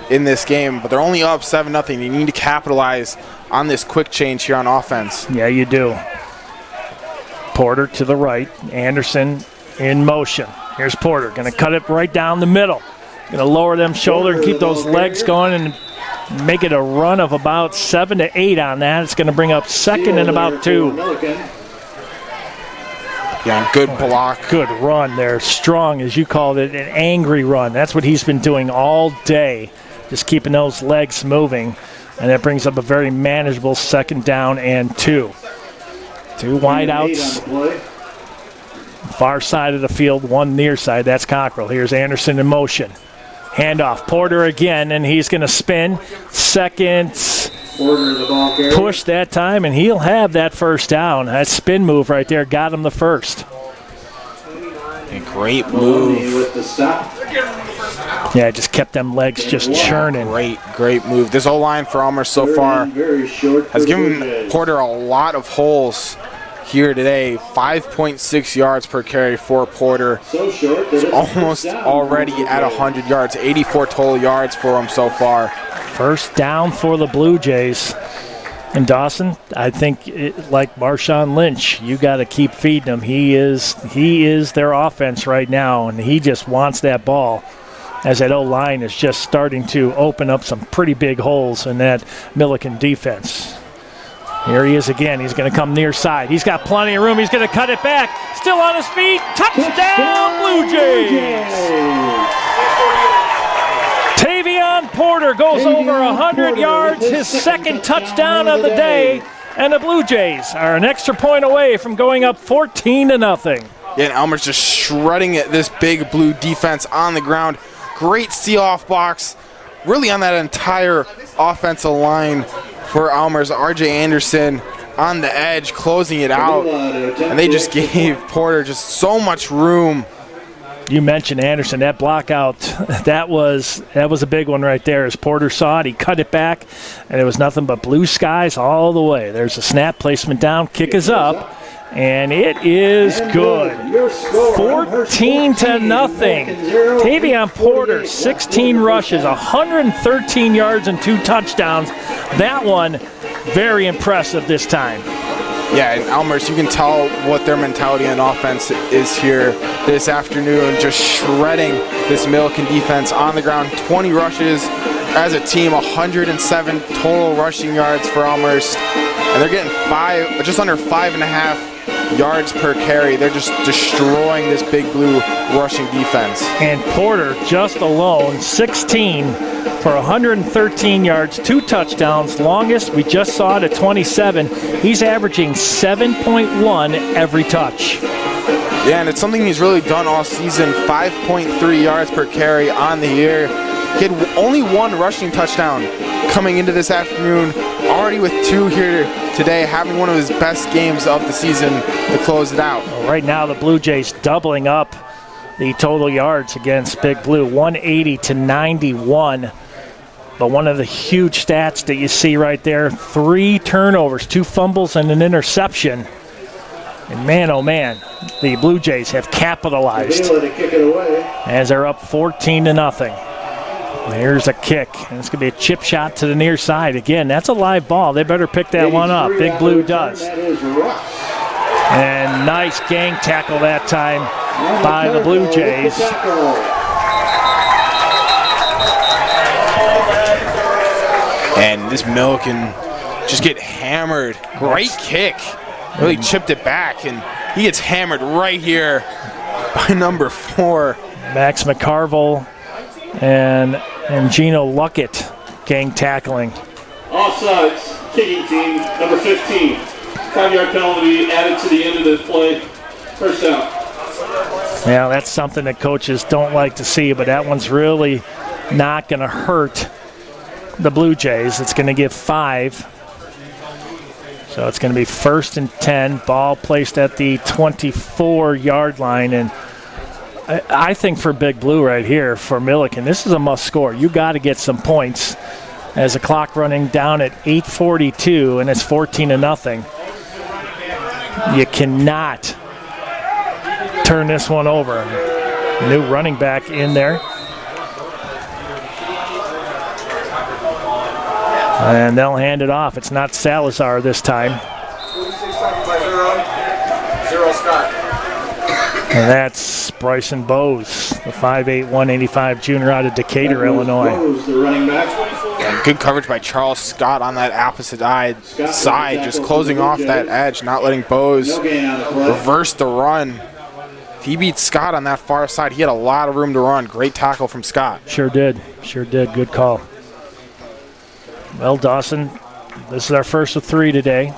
in this game, but they're only up 7-0. You need to capitalize on this quick change here on offense. Yeah, you do. Porter to the right, Anderson in motion. Here's Porter, going to cut it right down the middle. Going to lower them shoulder and keep those legs going and make it a run of about 7 to 8 on that. It's going to bring up second and about 2. Yeah, good block. Good run there. Strong, as you called it, an angry run. That's what he's been doing all day, just keeping those legs moving. And that brings up a very manageable 2nd down and 2. 2 wideouts. Far side of the field, 1 near side. That's Cockrell. Here's Anderson in motion. Handoff. Porter again, and he's going to spin. Second push that time, and he'll have that 1st down. That spin move right there got him the 1st. A great move. Yeah, just kept them legs just churning. Great move. This O-line for Elmhurst so far has given Porter a lot of holes here today. 5.6 yards per carry for Porter. He's almost already at 100 yards. 84 total yards for him so far. 1st down for the Blue Jays. And Dawson, I think like Marshawn Lynch, you got to keep feeding him. He is their offense right now, and he just wants that ball, as that O-line is just starting to open up some pretty big holes in that Millikin defense. Here he is again. He's going to come near side. He's got plenty of room. He's going to cut it back. Still on his feet. Touchdown, Blue Jays! Tavion Porter goes over 100 yards, his 2nd touchdown of the day, and the Blue Jays are an extra point away from going up 14-0. Yeah, and Elmer's just shredding it, this big Blue defense on the ground. Great seal-off box, really on that entire offensive line for Elmhurst. R.J. Anderson on the edge, closing it out, and they just gave Porter just so much room. You mentioned Anderson, that block out, that was a big one right there. As Porter saw it, he cut it back, and it was nothing but blue skies all the way. There's a snap, placement down, kick is up, and it is good. 14-0. Tavion Porter, 16 rushes, 113 yards and 2 touchdowns. That one, very impressive this time. Yeah, and Elmhurst, you can tell what their mentality on offense is here this afternoon, just shredding this Millikin defense on the ground. 20 rushes as a team, 107 total rushing yards for Elmhurst, and they're getting just under 5.5 yards per carry. They're just destroying this big Blue rushing defense. And Porter just alone, 16 for 113 yards, 2 touchdowns. Longest, we just saw it at 27. He's averaging 7.1 every touch. Yeah, and it's something he's really done all season. 5.3 yards per carry on the year. He had only 1 rushing touchdown coming into this afternoon, already with 2 here today, having one of his best games of the season to close it out. Well, right now the Blue Jays doubling up the total yards against Big Blue, 180 to 91. But one of the huge stats that you see right there, 3 turnovers, 2 fumbles, and an interception. And man, oh man, the Blue Jays have capitalized as they're up 14-0. Here's a kick, and it's going to be a chip shot to the near side. Again, that's a live ball. They better pick that one up. Big Blue does. And nice gang tackle that time by the Blue Jays. And this Millikin just get hammered. Great kick. Really chipped it back, and he gets hammered right here by number 4. Max McCarville and Gino Luckett gang tackling. Offsides, kicking team, number 15. 5-yard penalty added to the end of the play. 1st down. Yeah, that's something that coaches don't like to see, but that one's really not going to hurt the Blue Jays. It's going to give 5. So it's going to be 1st and 10, ball placed at the 24-yard line. And I think for Big Blue right here, for Millikin, this is a must score. You got to get some points as the clock running down at 8:42 and it's 14-0. You cannot turn this one over. New running back in there. And they'll hand it off. It's not Salazar this time. 0 Scott. And that's Bryson Bowes, the 5'8", 185 junior out of Decatur, Illinois. The running back. And good coverage by Charles Scott on that opposite side, just closing off that edge, not letting Bowes reverse the run. If he beats Scott on that far side, he had a lot of room to run. Great tackle from Scott. Sure did. Good call. Well, Dawson, this is our first of 3 today.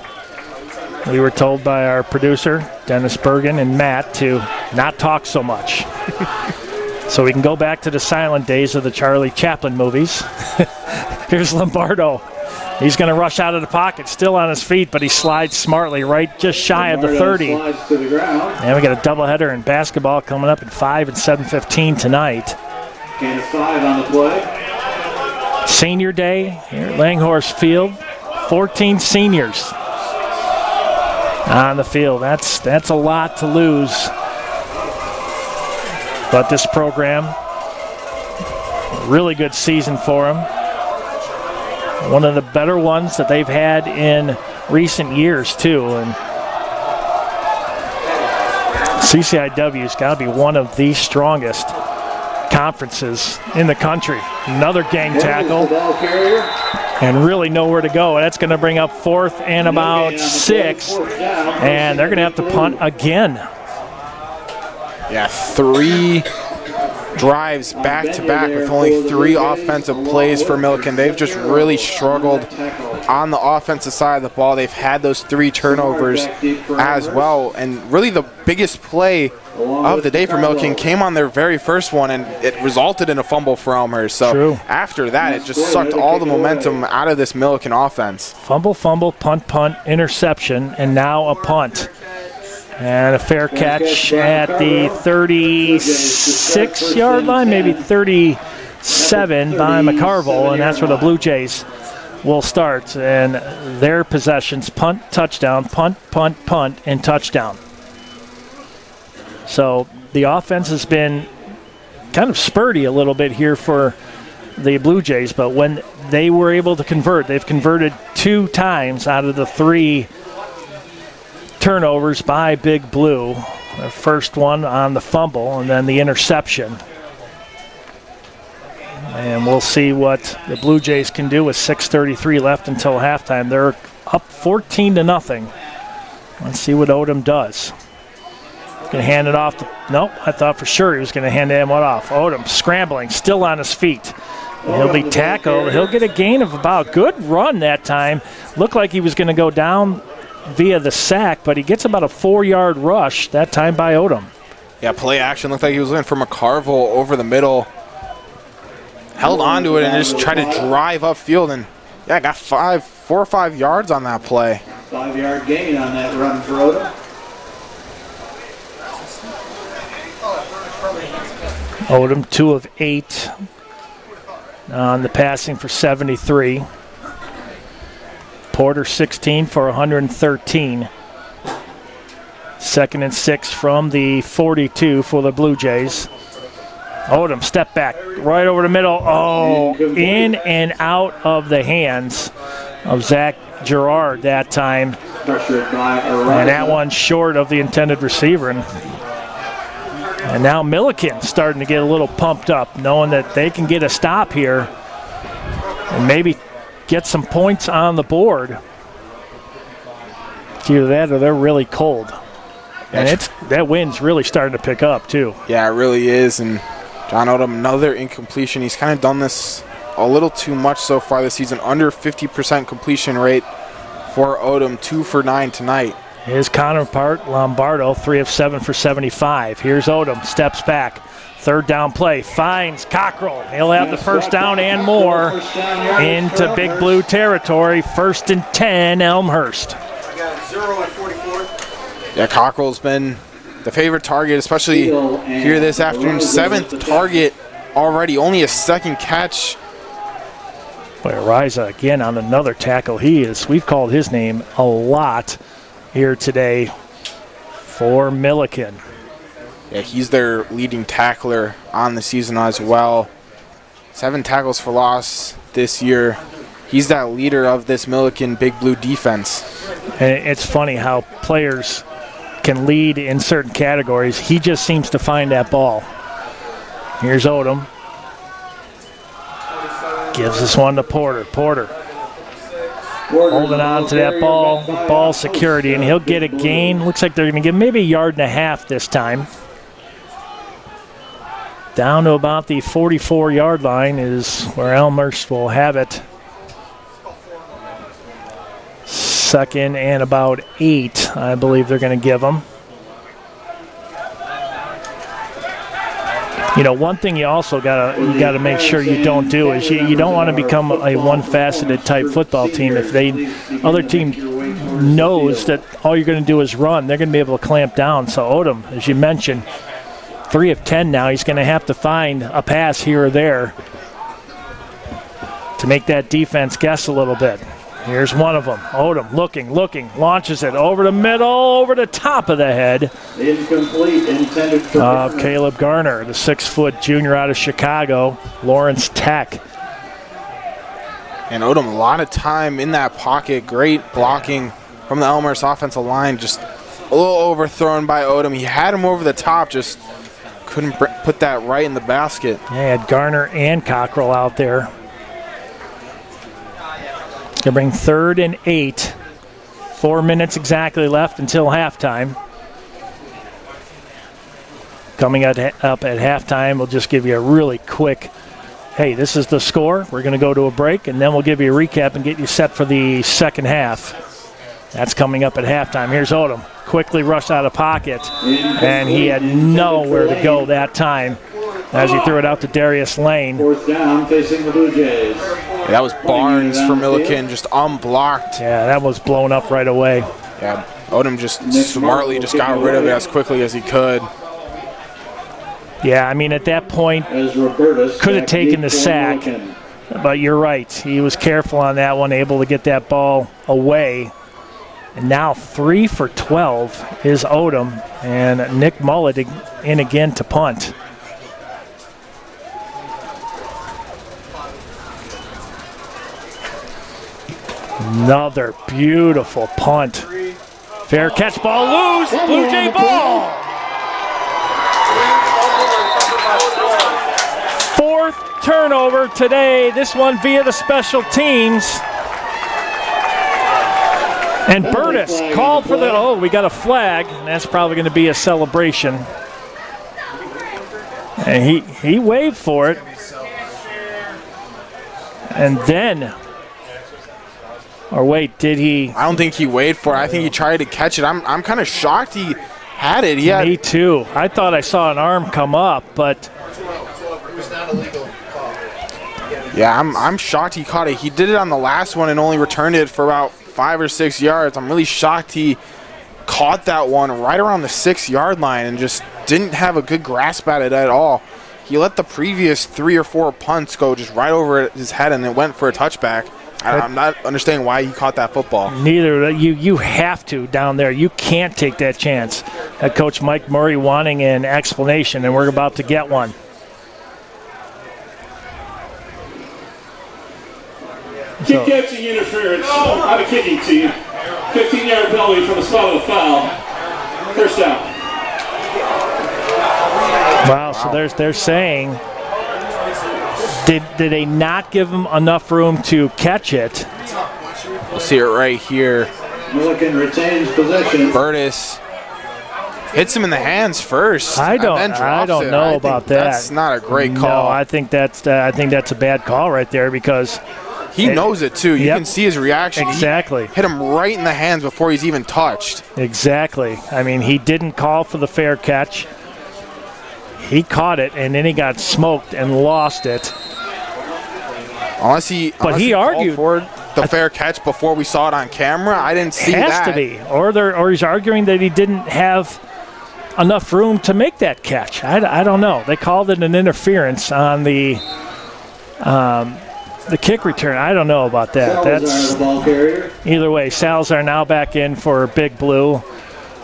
We were told by our producer, Dennis Bergen and Matt, to not talk so much. So we can go back to the silent days of the Charlie Chaplin movies. Here's Lombardo. He's going to rush out of the pocket, still on his feet, but he slides smartly right just shy of the 30. And we got a doubleheader in basketball coming up at 5 and 7:15 tonight. Gain of 5 on the play. Senior day here at Langhorse Field. 14 seniors on the field. That's a lot to lose. But this program, really good season for them. One of the better ones that they've had in recent years, too. And CCIW's got to be one of the strongest conferences in the country. Another gang tackle. And really nowhere to go. That's going to bring up 4th and about 6. And they're going to have to punt again. Yeah, 3 drives back-to-back with only 3 offensive plays for Millikin. They've just really struggled on the offensive side of the ball. They've had those 3 turnovers as well. And really the biggest play of the day for Millikin came on their very first one, and it resulted in a fumble for Elmhurst. So after that, it just sucked all the momentum out of this Millikin offense. Fumble, punt, interception, and now a punt. And a fair catch at the 36-yard line, maybe 37 by McCarville, and that's where the Blue Jays will start. And their possessions, punt, touchdown, punt, and touchdown. So the offense has been kind of spurty a little bit here for the Blue Jays, but when they were able to convert, they've converted 2 times out of the 3 turnovers by Big Blue. The first one on the fumble and then the interception. And we'll see what the Blue Jays can do with 6:33 left until halftime. They're up 14-0. Let's see what Odom does. Going to hand it off to, nope, I thought for sure he was going to hand him off. Odom scrambling, still on his feet. He'll be tackled. He'll get a gain of about, good run that time. Looked like he was going to go down via the sack, but he gets about a 4-yard rush that time by Odom. Yeah, play action. Looked like he was looking for McCarville over the middle. Held onto it and just tried to drive upfield, and yeah, got 4 or 5 yards on that play. 5-yard gain on that run for Odom. Odom 2 of 8 on the passing for 73. Porter 16 for 113. 2nd and 6 from the 42 for the Blue Jays. Odom, step back, right over the middle. Oh, in and out of the hands of Zach Gerard that time. And that one short of the intended receiver. And now Millikin starting to get a little pumped up, knowing that they can get a stop here and maybe get some points on the board. It's either that or they're really cold. And that wind's really starting to pick up, too. Yeah, it really is. And John Odom, another incompletion. He's kind of done this a little too much so far this season. Under 50% completion rate for Odom, 2 for 9 tonight. His counterpart, Lombardo, 3 of 7 for 75. Here's Odom, steps back. 3rd down play, finds Cockrell. He'll have the first down and more into Big Blue territory. 1st and 10, Elmhurst. 0 and 44. Yeah, Cockrell's been the favorite target, especially here this afternoon. 7th target already, only a 2nd catch. Boy, Ariza again on another tackle. We've called his name a lot here today for Millikin. Yeah, he's their leading tackler on the season as well. 7 tackles for loss this year. He's that leader of this Millikin Big Blue defense. And it's funny how players can lead in certain categories. He just seems to find that ball. Here's Odom. Gives this one to Porter. Porter holding on to that ball security, and he'll get a gain. Looks like they're going to give maybe 1.5 yards this time. Down to about the 44-yard line is where Elmhurst will have it. 2nd and about 8, I believe they're going to give them. You know, one thing you also gotta make sure you don't do is you don't want to become a one-faceted type football team. If other team knows that all you're going to do is run, they're going to be able to clamp down. So Odom, as you mentioned, 3 of 10 now. He's going to have to find a pass here or there to make that defense guess a little bit. Here's one of them. Odom looking, launches it over the middle, over the top of the head Incomplete, intended for of Caleb Garner, the 6-foot junior out of Chicago, Lawrence Tech. And Odom, a lot of time in that pocket. Great blocking from the Elmhurst offensive line. Just a little overthrown by Odom. He had him over the top, just couldn't put that right in the basket. They had Garner and Cockrell out there. They bring 3rd and 8. 4 minutes exactly left until halftime. Coming up at halftime, we'll just give you a really quick, hey, this is the score. We're going to go to a break, and then we'll give you a recap and get you set for the second half. That's coming up at halftime. Here's Odom. Quickly rushed out of pocket, and he had nowhere to go that time as he threw it out to Darius Lane. 4th down facing the Blue Jays. Yeah, that was Barnes for Millikin, just unblocked. Yeah, that was blown up right away. Yeah, Odom just smartly just got rid of it as quickly as he could. Yeah, I mean, at that point, could have taken the sack, but you're right. He was careful on that one, able to get that ball away. And now 3 for 12 is Odom, and Nick Mullet in again to punt. Another beautiful punt. Fair catch, ball loose, Blue Jay ball. 4th turnover today, this one via the special teams. And Burtis called for we got a flag, and that's probably going to be a celebration. And he waved for it. And then, or wait, did he? I don't think he waited for it. I think he tried to catch it. I'm kind of shocked he had it. Me too. I thought I saw an arm come up, but yeah, I'm shocked he caught it. He did it on the last one and only returned it for about 5 or 6 yards. I'm really shocked he caught that one right around the 6-yard line and just didn't have a good grasp at it at all. He let the previous 3 or 4 punts go just right over his head, and it went for a touchback. I'm not understanding why he caught that football. Neither. You have to down there. You can't take that chance. Coach Mike Murray wanting an explanation, and we're about to get one. Kick catching interference on a kicking team. 15-yard penalty for the spot of the foul. 1st down. Wow, so they're saying, did they not give him enough room to catch it? We'll see it right here. Millikin retains possession. Burtis hits him in the hands first. I don't know about that. That's not a great call. No, I think that's a bad call right there because he knows it too. You can see his reaction. Exactly. He hit him right in the hands before he's even touched. Exactly. I mean, he didn't call for the fair catch. He caught it, and then he got smoked and lost it. Unless he argued for it. the fair catch before we saw it on camera? I didn't see that. Has to be. Or he's arguing that he didn't have enough room to make that catch. I don't know. They called it an interference on the kick return. I don't know about that. That's either way. Salazar now back in for Big Blue.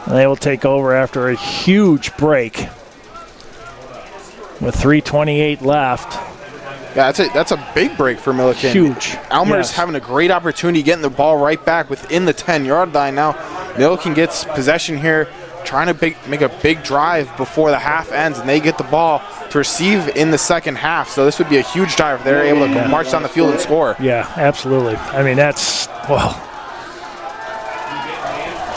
They will take over after a huge break with 3:28 left. Yeah, that's a big break for Millikin. Huge. Elmhurst having a great opportunity getting the ball right back within the 10-yard line. Now Millikin gets possession here, trying to make a big drive before the half ends, and they get the ball to receive in the second half. So this would be a huge drive if they're able to march down the field and score. Yeah, absolutely. I mean, that's, well.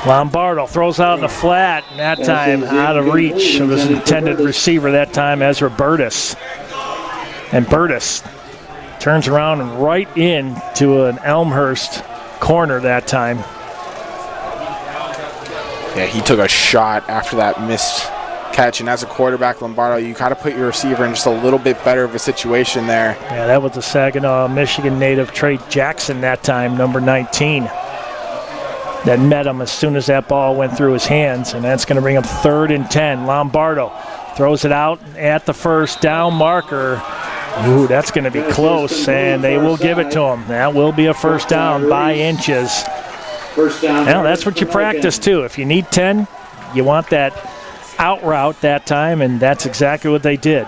Lombardo throws out in the flat, and that time out of reach of his intended receiver that time, Ezra Burtis. And Burtis turns around and right into an Elmhurst corner that time. Yeah, he took a shot after that missed catch, and as a quarterback, Lombardo, you got to put your receiver in just a little bit better of a situation there. Yeah, that was the Saginaw, Michigan native Trey Jackson that time, number 19. That met him as soon as that ball went through his hands, and that's going to bring up 3rd and 10. Lombardo throws it out at the first down marker. Ooh, that's going to be close, and they will give it to him. That will be a first down by inches. First down. Well, that's what you practice, too. If you need 10, you want that out route that time, and that's exactly what they did.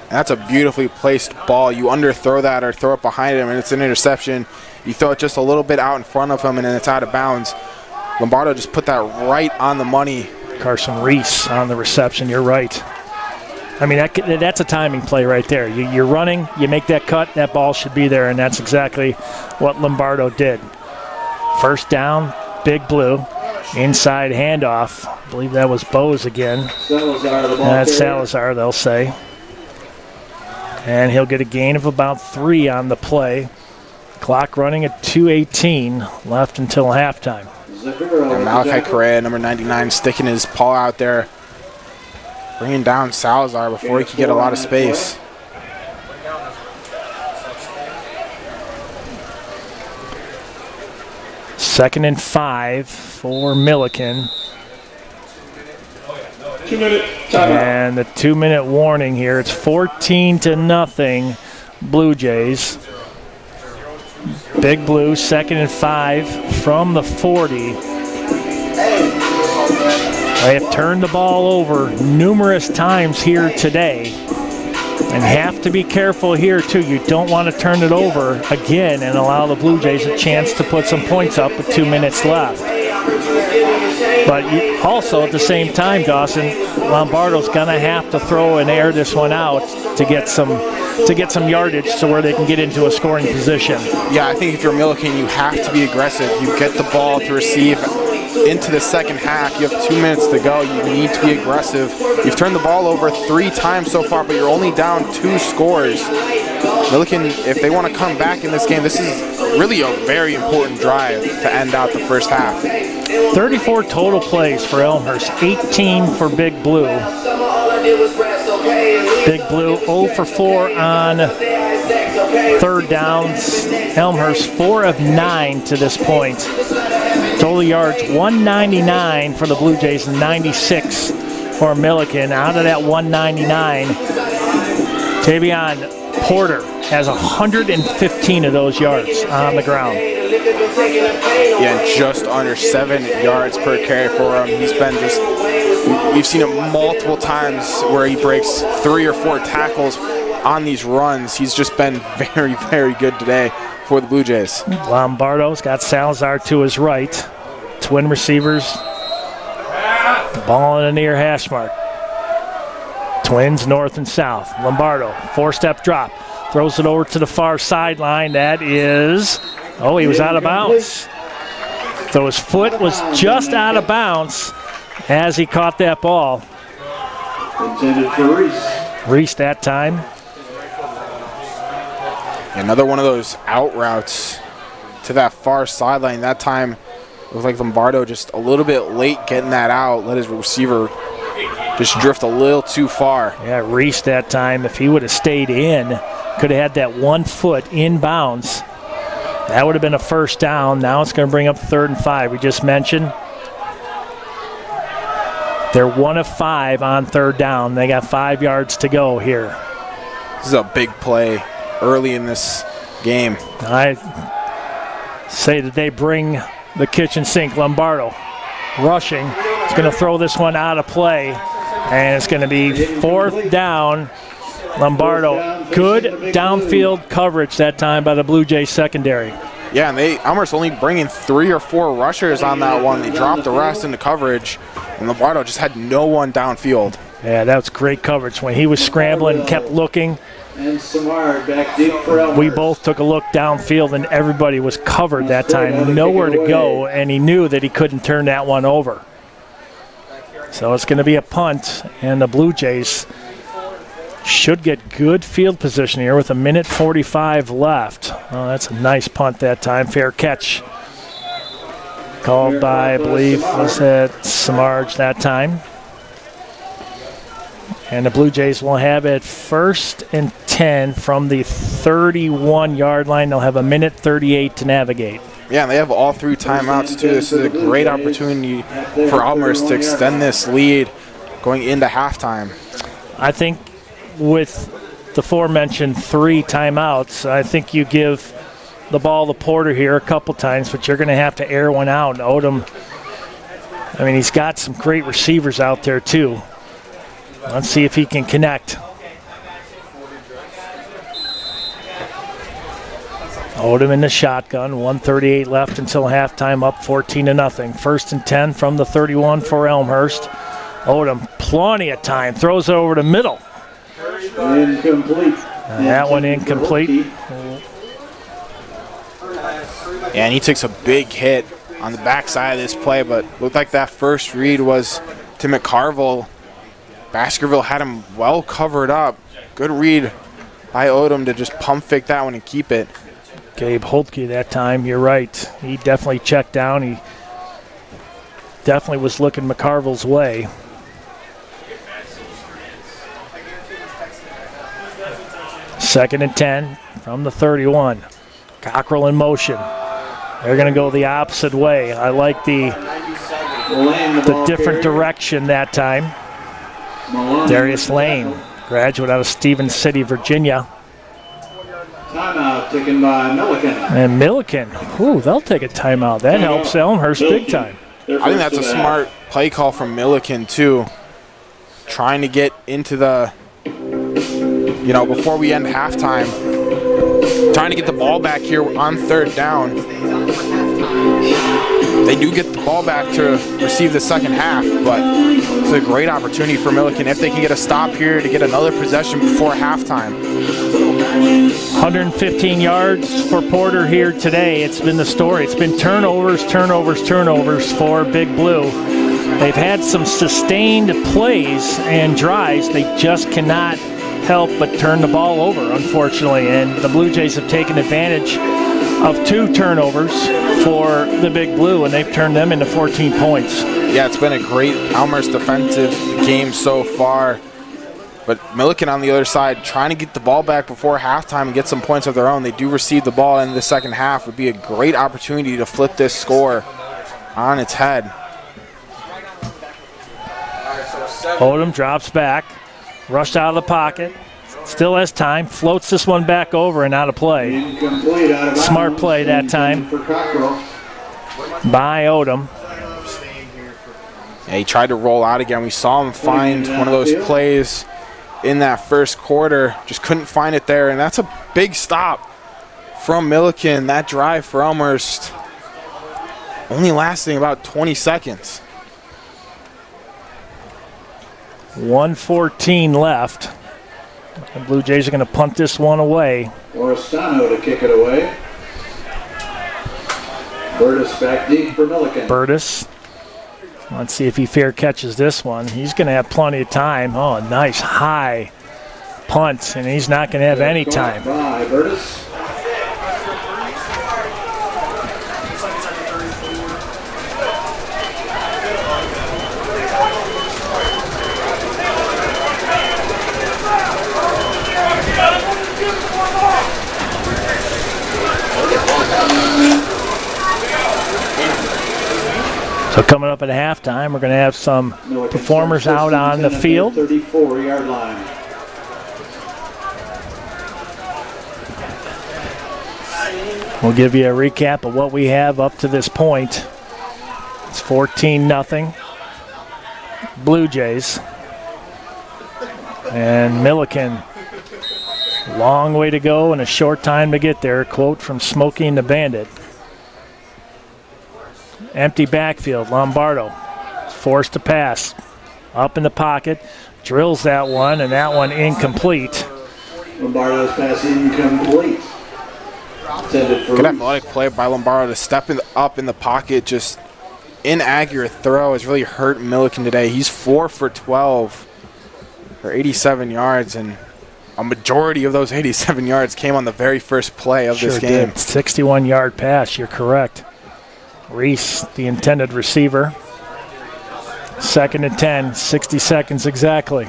That's a beautifully placed ball. You underthrow that or throw it behind him, and it's an interception. You throw it just a little bit out in front of him, and then it's out of bounds. Lombardo just put that right on the money. Carson Reese on the reception. You're right. I mean, that's a timing play right there. You're running, you make that cut, that ball should be there, and that's exactly what Lombardo did. First down, Big Blue. Inside handoff. I believe that was Bose again. That's Salazar, they'll say. And he'll get a gain of about 3 on the play. Clock running at 2:18 left until halftime. And Malachi Correa, number 99, sticking his paw out there, bringing down Salazar before he could get a lot of space. Second and 5 for Millikin. 2-minute timeout. And the 2-minute warning here. It's 14-0 Blue Jays. Big Blue, 2nd and 5 from the 40. They have turned the ball over numerous times here today and have to be careful here too. You don't want to turn it over again and allow the Blue Jays a chance to put some points up with 2 minutes left. But also at the same time, Dawson, Lombardo's gonna have to throw and air this one out to get some yardage to where they can get into a scoring position. Yeah, I think if you're Millikin, you have to be aggressive. You get the ball to receive into the second half. You have 2 minutes to go. You need to be aggressive. You've turned the ball over 3 times so far, but you're only down 2 scores. Millikin, if they want to come back in this game, this is really a very important drive to end out the first half. 34 total plays for Elmhurst, 18 for Big Blue. Big Blue 0 for 4 on 3rd downs. Elmhurst 4 of 9 to this point. Total yards 199 for the Blue Jays, 96 for Millikin. Out of that 199, Tavion Porter has 115 of those yards on the ground. Yeah, just under 7 yards per carry for him. He's been just, we've seen it multiple times where he breaks 3 or 4 tackles on these runs. He's just been very, very good today for the Blue Jays. Lombardo's got Salazar to his right. Twin receivers. Ball in the near hash mark. Twins north and south. Lombardo, 4-step drop. Throws it over to the far sideline. That is, oh, he was out of bounds. So his foot was just out of bounds as he caught that ball. Intended for Reese. Reese that time. Another one of those out routes to that far sideline. That time it looked like Lombardo just a little bit late getting that out. Let his receiver just drift a little too far. Yeah, Reese that time, if he would have stayed in, could have had that 1 foot in bounds That would have been a first down. Now it's going to bring up 3rd and 5. We just mentioned they're 1 of 5 on 3rd down. They got 5 yards to go here. This is a big play early in this game. I say that they bring the kitchen sink. Lombardo rushing. He's going to throw this one out of play, and it's going to be 4th down. Lombardo, good downfield coverage that time by the Blue Jays secondary. Yeah, and Elmhurst only bringing 3 or 4 rushers on that one. They dropped the rest into coverage, and Lombardo just had no one downfield. Yeah, that was great coverage. When he was scrambling and kept looking, And Samard back deep for Elmhurst. we both took a look downfield, and everybody was covered that time. Nowhere to go, and he knew that he couldn't turn that one over. So it's going to be a punt, and the Blue Jays should get good field position here with 1:45 left. Oh, that's a nice punt that time. Fair catch. Called by, I believe, was it Samarge that time. And the Blue Jays will have it 1st and 10 from the 31-yard line. They'll have 1:38 to navigate. Yeah, and they have all 3 timeouts, too. This is a great opportunity for Elmhurst to extend this lead going into halftime. I think with the aforementioned 3 timeouts, I think you give the ball to Porter here a couple times, but you're going to have to air one out. Odom, I mean, he's got some great receivers out there, too. Let's see if he can connect. Odom in the shotgun, 1:38 left until halftime, up 14-0. 1st and 10 from the 31 for Elmhurst. Odom, plenty of time, throws it over the middle. Incomplete. That one incomplete. Yeah, and he takes a big hit on the backside of this play, but looked like that first read was to McCarville. Baskerville had him well covered up. Good read by Odom to just pump fake that one and keep it. Gabe Holtke that time, you're right. He definitely checked down. He definitely was looking McCarville's way. Second and 10 from the 31. Cockrell in motion. They're going to go the opposite way. I like the different direction that time. Darius Lane, graduate out of Stevens City, Virginia. Timeout taken by Millikin. And Millikin, ooh, they'll take a timeout. That helps Elmhurst big time. I think that's a smart play call from Millikin, too. Trying to get into the, before we end halftime, trying to get the ball back here on 3rd down. They do get the ball back to receive the second half, but it's a great opportunity for Millikin if they can get a stop here to get another possession before halftime. 115 yards for Porter here today. It's been the story. It's been turnovers for Big Blue. They've had some sustained plays and drives. They just cannot help but turn the ball over, unfortunately. And the Blue Jays have taken advantage of 2 turnovers for the Big Blue, and they've turned them into 14 points. Yeah, it's been a great Elmhurst defensive game so far. But Millikin on the other side trying to get the ball back before halftime and get some points of their own. They do receive the ball in the second half. Would be a great opportunity to flip this score on its head. Odom drops back, rushed out of the pocket, still has time, floats this one back over and out of play. Incomplete out of Smart bounds. play that time For Cockrell. by Odom. Yeah, he tried to roll out again. We saw him find one of those plays in that first quarter. Just couldn't find it there, and that's a big stop from Millikin. That drive for Elmhurst only lasting about 20 seconds. 1:14 left. The Blue Jays are going to punt this one away. Oristano to kick it away. Burtis back deep for Millikin. Burtis. Let's see if he fair catches this one. He's going to have plenty of time. Oh, a nice high punt, and he's not going to have any time. By Burtis. up at halftime. We're going to have some Millikin performers starts out on the at field. 34-yard line. We'll give you a recap of what we have up to this point. It's 14-0 Blue Jays. And Millikin, long way to go and a short time to get there. Quote from Smokey and the Bandit. Empty backfield, Lombardo forced to pass. Up in the pocket, drills that one, and that one incomplete. Lombardo's pass incomplete. Good athletic play by Lombardo to step up in the pocket. Just inaccurate throw has really hurt Millikin today. He's 4 for 12 for 87 yards, and a majority of those 87 yards came on the very first play of this game. 61-yard pass, you're correct. Reese, the intended receiver. 2nd and 10, 60 seconds exactly.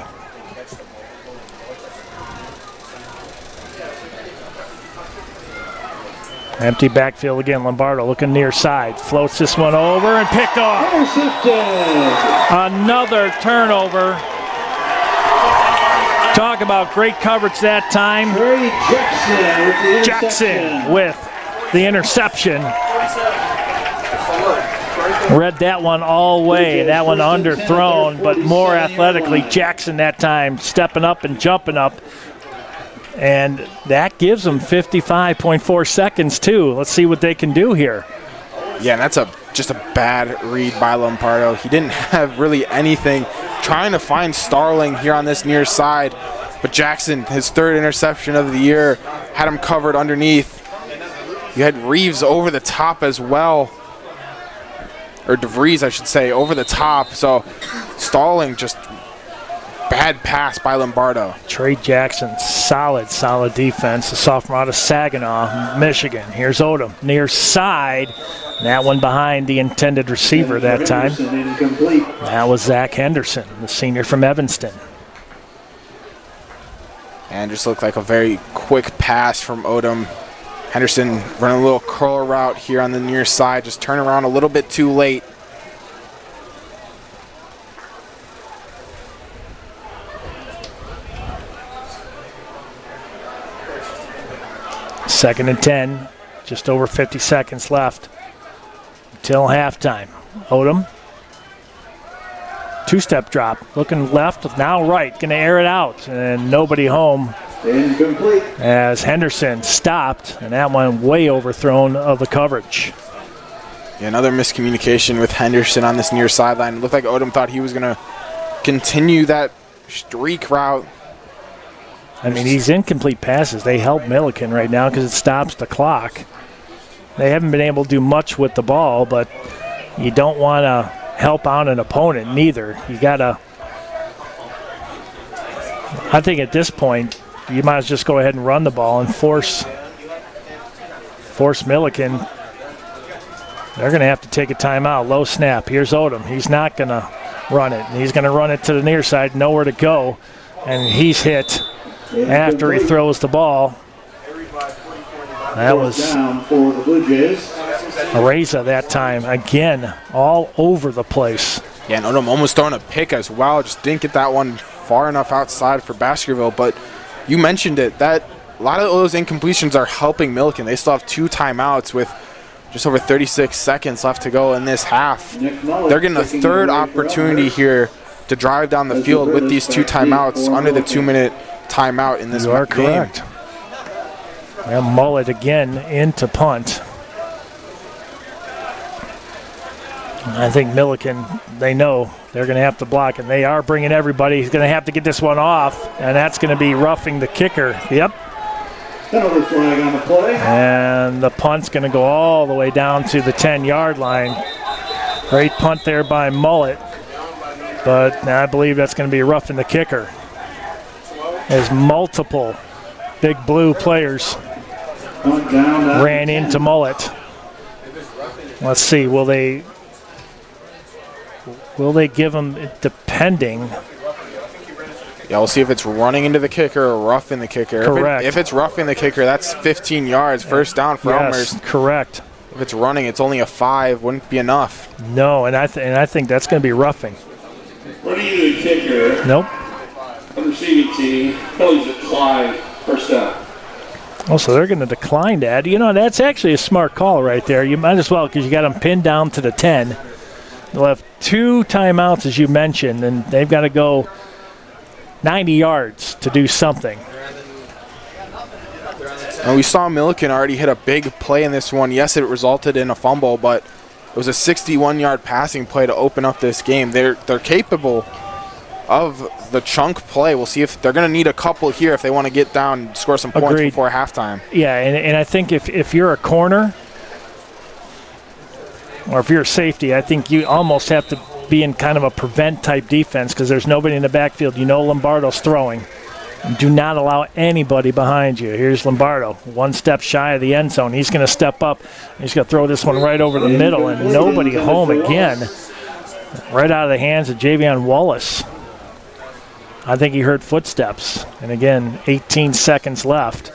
Empty backfield again. Lombardo looking near side. Floats this one over and picked off. Intercepted. Another turnover. Talk about great coverage that time. Ray Jackson with the interception. Read that one all way. That one underthrown, but more athletically. Jackson that time stepping up and jumping up. And that gives them 55.4 seconds, too. Let's see what they can do here. Yeah, and that's just a bad read by Lombardo. He didn't have really anything. Trying to find Starling here on this near side, but Jackson, his 3rd interception of the year, had him covered underneath. You had Reeves over the top as well, or DeVries, I should say, over the top. So Starling, just bad pass by Lombardo. Trey Jackson, solid defense. The sophomore out of Saginaw, Michigan. Here's Odom, near side. That one behind the intended receiver that time. That was Zach Henderson, the senior from Evanston. And just looked like a very quick pass from Odom. Henderson running a little curl route here on the near side, just turn around a little bit too late. Second and 10, just over 50 seconds left until halftime. Odom, 2-step drop, looking left, now right, going to air it out, and nobody home. Incomplete. As Henderson stopped, and that one way overthrown of the coverage. Yeah, another miscommunication with Henderson on this near sideline. It looked like Odom thought he was going to continue that streak route. I mean, these incomplete passes, they help Millikin right now because it stops the clock. They haven't been able to do much with the ball, but you don't want to help out an opponent neither. You got to, I think at this point, you might as well just go ahead and run the ball and force Millikin. They're going to have to take a timeout. Low snap. Here's Odom. He's not going to run it. He's going to run it to the near side, nowhere to go, and he's hit after he throws the ball. That was down for the Blue Jays. Areza that time. Again, all over the place. Yeah, and Odom almost throwing a pick as well. Just didn't get that one far enough outside for Baskerville. But you mentioned it, that a lot of those incompletions are helping Millikin. They still have 2 timeouts with just over 36 seconds left to go in this half. They're getting a 3rd opportunity here to drive down the field with these 2 timeouts under the 2-minute timeout in this game. You are correct. And Mullet again into punt. I think Millikin, they know they're going to have to block, and they are bringing everybody. He's going to have to get this one off, and that's going to be roughing the kicker. Yep. Penalty flag on the play. And the punt's going to go all the way down to the 10-yard line. Great punt there by Mullet, but I believe that's going to be roughing the kicker. As multiple Big Blue players ran into Mullet. Let's see, will they give him, depending. Yeah, we'll see if it's running into the kicker or roughing the kicker. Correct. If it's roughing the kicker, that's 15 yards, first down for Elmhurst. Correct. If if it's running, it's only a 5. Wouldn't be enough. No, and I think that's going to be roughing. Running into the kicker. Nope. On the receiving team, penalties decline, first down. Oh, so they're going to decline that. You know, that's actually a smart call right there. You might as well, because you got them pinned down to the 10. They'll have 2 timeouts, as you mentioned, and they've got to go 90 yards to do something. And we saw Millikin already hit a big play in this one. Yes, it resulted in a fumble, but it was a 61-yard passing play to open up this game. They're capable of the chunk play. We'll see if they're going to need a couple here if they want to get down and score some points Agreed. before halftime. Yeah, and I think if you're a corner or if you're a safety, I think you almost have to be in kind of a prevent-type defense because there's nobody in the backfield. You know Lombardo's throwing. Do not allow anybody behind you. Here's Lombardo, 1 step shy of the end zone. He's going to step up. He's going to throw this one right over the middle, and nobody home again. Right out of the hands of Javion Wallace. I think he heard footsteps. And again, 18 seconds left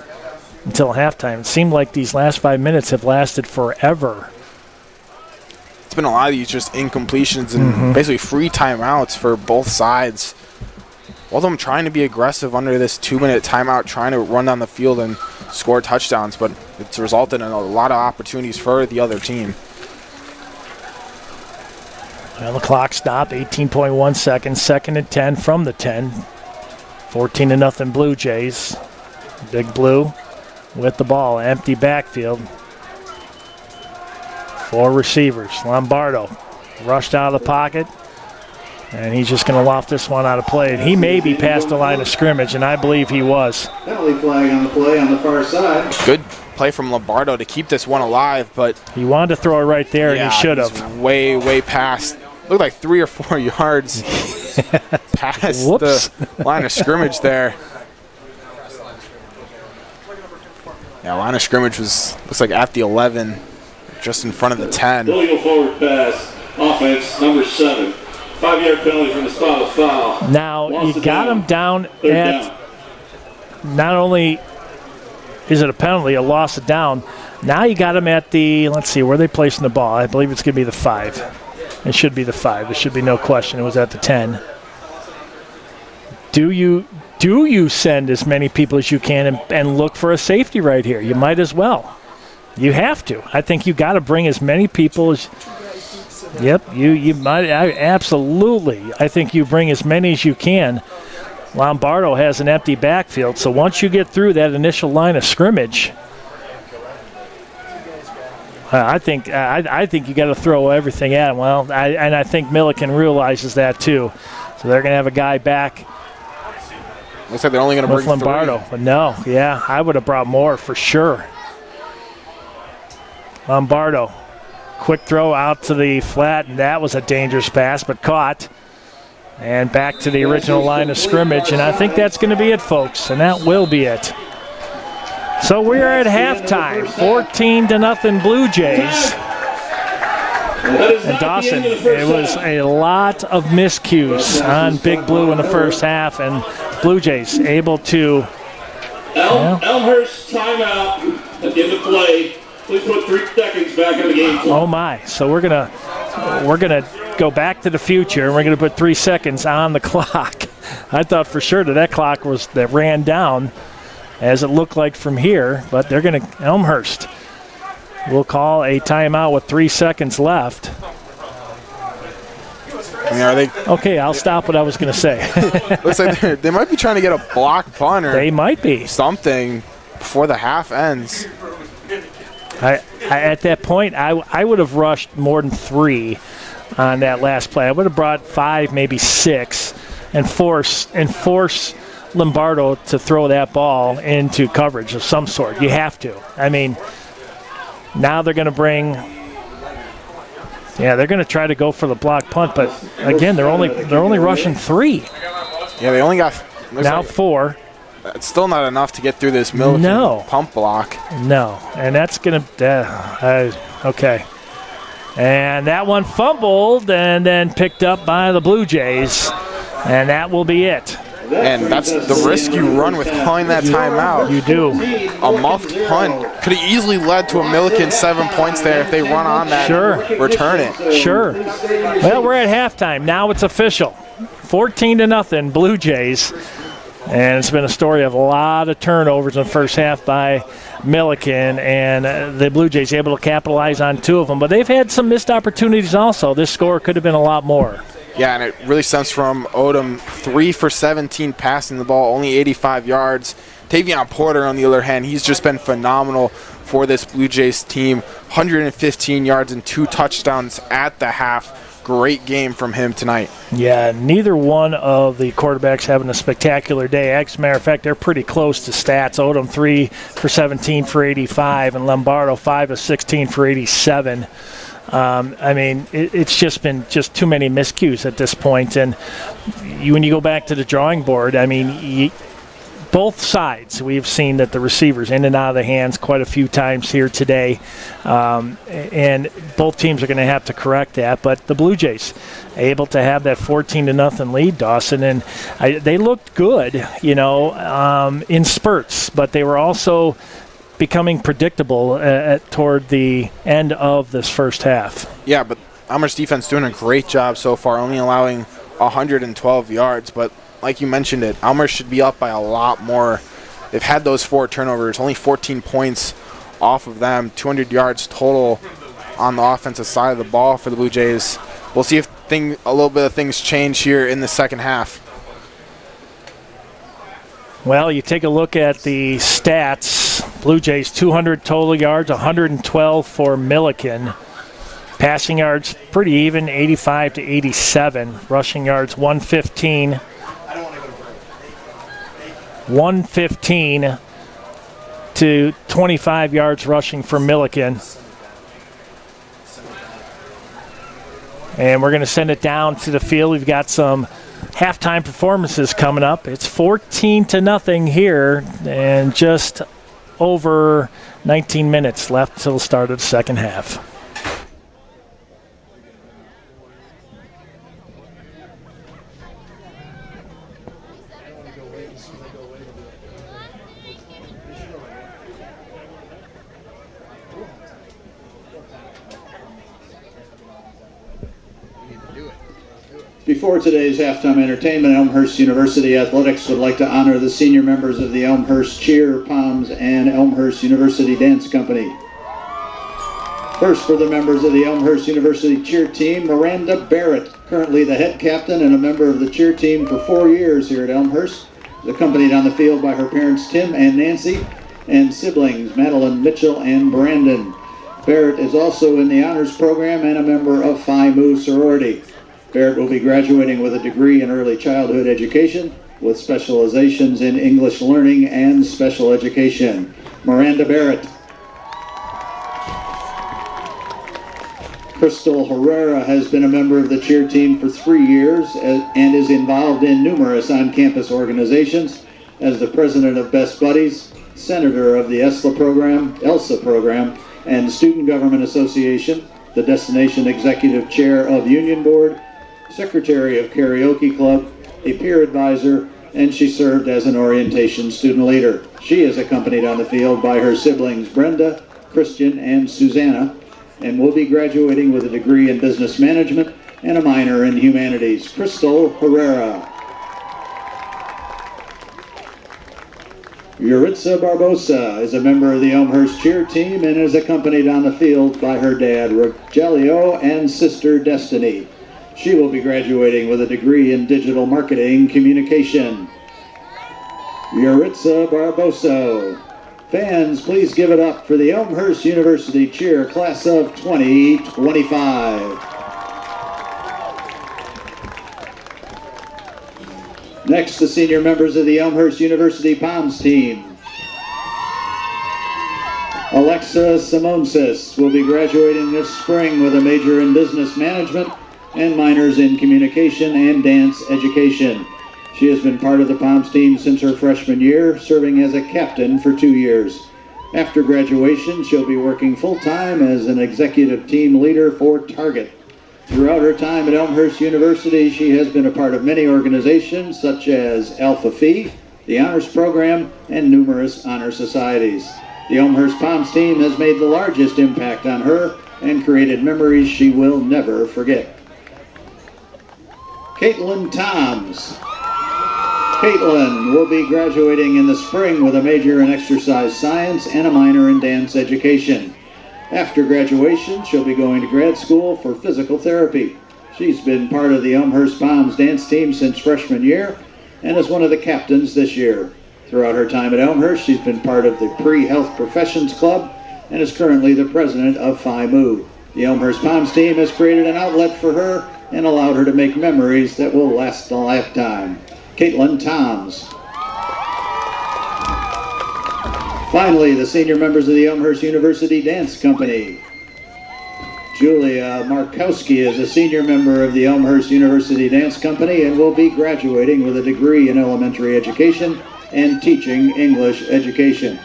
until halftime. It seemed like these last 5 minutes have lasted forever. It's been a lot of these just incompletions and basically free timeouts for both sides. Both of them trying to be aggressive under this 2-minute timeout, trying to run down the field and score touchdowns, but it's resulted in a lot of opportunities for the other team. Well, the clock stopped, 18.1 seconds, 2nd and 10 from the 10. 14-0 Blue Jays. Big Blue with the ball, empty backfield. 4 receivers. Lombardo rushed out of the pocket. And he's just going to loft this one out of play. And he may be past the line of scrimmage, and I believe he was. Penalty flag on the play on the far side. Good play from Lombardo to keep this one alive, but he wanted to throw it right there, and he should have. Way past. Looked like 3 or 4 yards past the line of scrimmage there. Yeah, line of scrimmage looks like at the 11, just in front of the 10. Illegal forward pass, offense, number 7. 5-yard penalty from the spot of foul. Now, you got him down at, not only is it a penalty, a loss of down, now you got him at the, let's see, where are they placing the ball? I believe it's going to be the 5. It should be the 5. There should be no question. It was at the 10. Do you send as many people as you can and look for a safety right here? You might as well. You have to. I think you got to bring as many people as. Yep, you might. Absolutely. I think you bring as many as you can. Lombardo has an empty backfield, so once you get through that initial line of scrimmage, I think you got to throw everything at him. Well, I think Millikin realizes that too. So they're going to have a guy back. Looks like they're only going to bring Lombardo. 3. But no, yeah, I would have brought more for sure. Lombardo. Quick throw out to the flat, and that was a dangerous pass, but caught. And back to the original line of scrimmage, and I think that's going to be it, folks, and that will be it. So we're at halftime, 14-0 Blue Jays. And Dawson, it was a lot of miscues on Big Blue in the first half, and Blue Jays able to. Elmhurst timeout at the end of play. Please put 3 seconds back in the game. Oh my! So we're gonna go back to the future, and we're gonna put 3 seconds on the clock. I thought for sure that clock that ran down, as it looked like from here, but they're gonna Elmhurst will call a timeout with 3 seconds left. I mean, are they? Okay, I'll stop what I was gonna say. Looks like they might be trying to get a block punt or they might be something before the half ends. At that point, I would have rushed more than 3 on that last play. I would have brought 5, maybe 6, and force Lombardo to throw that ball into coverage of some sort. You have to. I mean, now they're going to bring. Yeah, they're going to try to go for the block punt, but again, they're only rushing 3. Yeah, they only got now 4. It's still not enough to get through this Millikin pump block. No, and that's going to okay. And that one fumbled and then picked up by the Blue Jays, and that will be it. And that's the risk you run with calling that timeout. You do. A muffed punt could have easily led to a Millikin 7 points there if they run on that and return it. Sure. Well, we're at halftime. Now it's official. 14-0 Blue Jays. And it's been a story of a lot of turnovers in the first half by Millikin, and the Blue Jays able to capitalize on 2 of them. But they've had some missed opportunities also. This score could have been a lot more. Yeah, and it really stems from Odom, 3 for 17 passing the ball, only 85 yards. Tavion Porter, on the other hand, he's just been phenomenal for this Blue Jays team. 115 yards and 2 touchdowns at the half. Great game from him tonight. Yeah, neither one of the quarterbacks having a spectacular day. As a matter of fact, they're pretty close to stats. Odom 3 for 17 for 85, and Lombardo 5 of 16 for 87. I mean, it's just been too many miscues at this point. And when you go back to the drawing board, I mean, both sides, we've seen that the receivers in and out of the hands quite a few times here today. And both teams are going to have to correct that. But the Blue Jays able to have that 14-0 lead, Dawson. And they looked good, in spurts. But they were also becoming predictable toward the end of this first half. Yeah, but Elmhurst defense doing a great job so far, only allowing 112 yards. But like you mentioned it, Elmhurst should be up by a lot more. They've had those 4 turnovers, only 14 points off of them, 200 yards total on the offensive side of the ball for the Blue Jays. We'll see if a little bit of things change here in the second half. Well, you take a look at the stats. Blue Jays 200 total yards, 112 for Millikin. Passing yards pretty even, 85 to 87. Rushing yards 115 to 25 yards rushing for Millikin. And we're going to send it down to the field. We've got some halftime performances coming up. It's 14-0 here, and just over 19 minutes left till the start of the second half. Before today's halftime entertainment, Elmhurst University Athletics would like to honor the senior members of the Elmhurst Cheer, Poms, and Elmhurst University Dance Company. First, for the members of the Elmhurst University cheer team, Miranda Barrett, currently the head captain and a member of the cheer team for 4 years here at Elmhurst, is accompanied on the field by her parents Tim and Nancy, and siblings Madeline, Mitchell, and Brandon. Barrett is also in the honors program and a member of Phi Mu sorority. Barrett will be graduating with a degree in early childhood education with specializations in English learning and special education. Miranda Barrett. Crystal Herrera has been a member of the cheer team for 3 years and is involved in numerous on-campus organizations as the president of Best Buddies, senator of the ELSA program, and Student Government Association, the destination executive chair of Union Board, secretary of Karaoke Club, a peer advisor, and she served as an orientation student leader. She is accompanied on the field by her siblings Brenda, Christian, and Susanna, and will be graduating with a degree in business management and a minor in humanities. Crystal Herrera. Yuritsa Barbosa is a member of the Elmhurst cheer team and is accompanied on the field by her dad Rogelio and sister Destiny. She will be graduating with a degree in digital marketing communication. Yuritsa Barbosa. Fans, please give it up for the Elmhurst University cheer class of 2025. Next, the senior members of the Elmhurst University Poms team. Alexa Simonsis will be graduating this spring with a major in business management and minors in communication and dance education. She has been part of the Poms team since her freshman year, serving as a captain for 2 years. After graduation, she'll be working full-time as an executive team leader for Target. Throughout her time at Elmhurst University, she has been a part of many organizations such as Alpha Phi, the Honors Program, and numerous honor societies. The Elmhurst Palms team has made the largest impact on her and created memories she will never forget. Caitlin Toms. Caitlin will be graduating in the spring with a major in exercise science and a minor in dance education. After graduation, she'll be going to grad school for physical therapy. She's been part of the Elmhurst Palms dance team since freshman year and is one of the captains this year. Throughout her time at Elmhurst, she's been part of the Pre-Health Professions Club and is currently the president of Phi Mu. The Elmhurst Palms team has created an outlet for her and allowed her to make memories that will last a lifetime. Caitlin Toms. Finally, the senior members of the Elmhurst University Dance Company. Julia Markowski is a senior member of the Elmhurst University Dance Company and will be graduating with a degree in elementary education and teaching English education.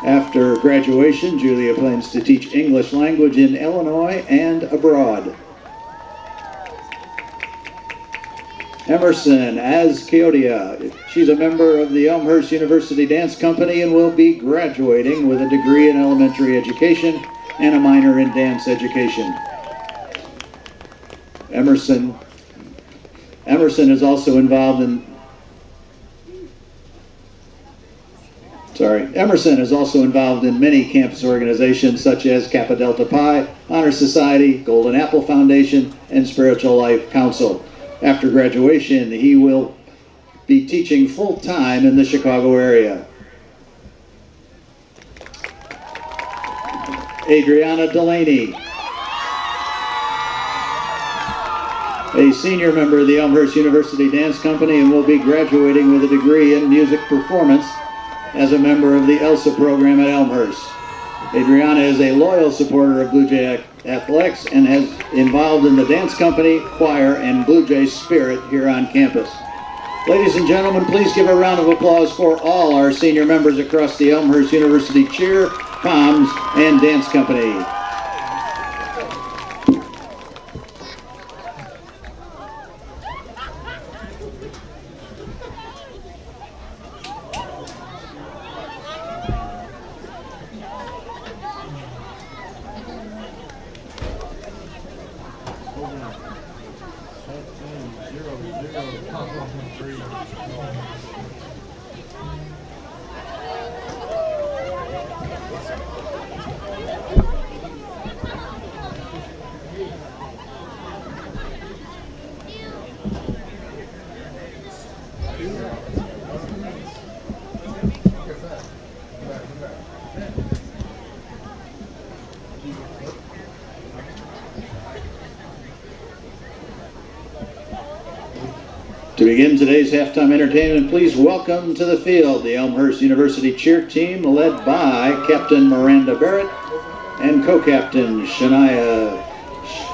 After graduation, Julia plans to teach English language in Illinois and abroad. Emerson Azkeodia. She's a member of the Elmhurst University Dance Company and will be graduating with a degree in elementary education and a minor in dance education. Emerson is also involved in many campus organizations such as Kappa Delta Pi, Honor Society, Golden Apple Foundation, and Spiritual Life Council. After graduation, he will be teaching full-time in the Chicago area. Adriana Delaney, a senior member of the Elmhurst University Dance Company and will be graduating with a degree in music performance as a member of the ELSA program at Elmhurst. Adriana is a loyal supporter of Blue Jay Athletics and has involved in the dance company, choir, and Blue Jay spirit here on campus. Ladies and gentlemen, please give a round of applause for all our senior members across the Elmhurst University Cheer, Palms, and Dance Company. To begin today's halftime entertainment, please welcome to the field the Elmhurst University cheer team led by Captain Miranda Barrett and co-captain Shania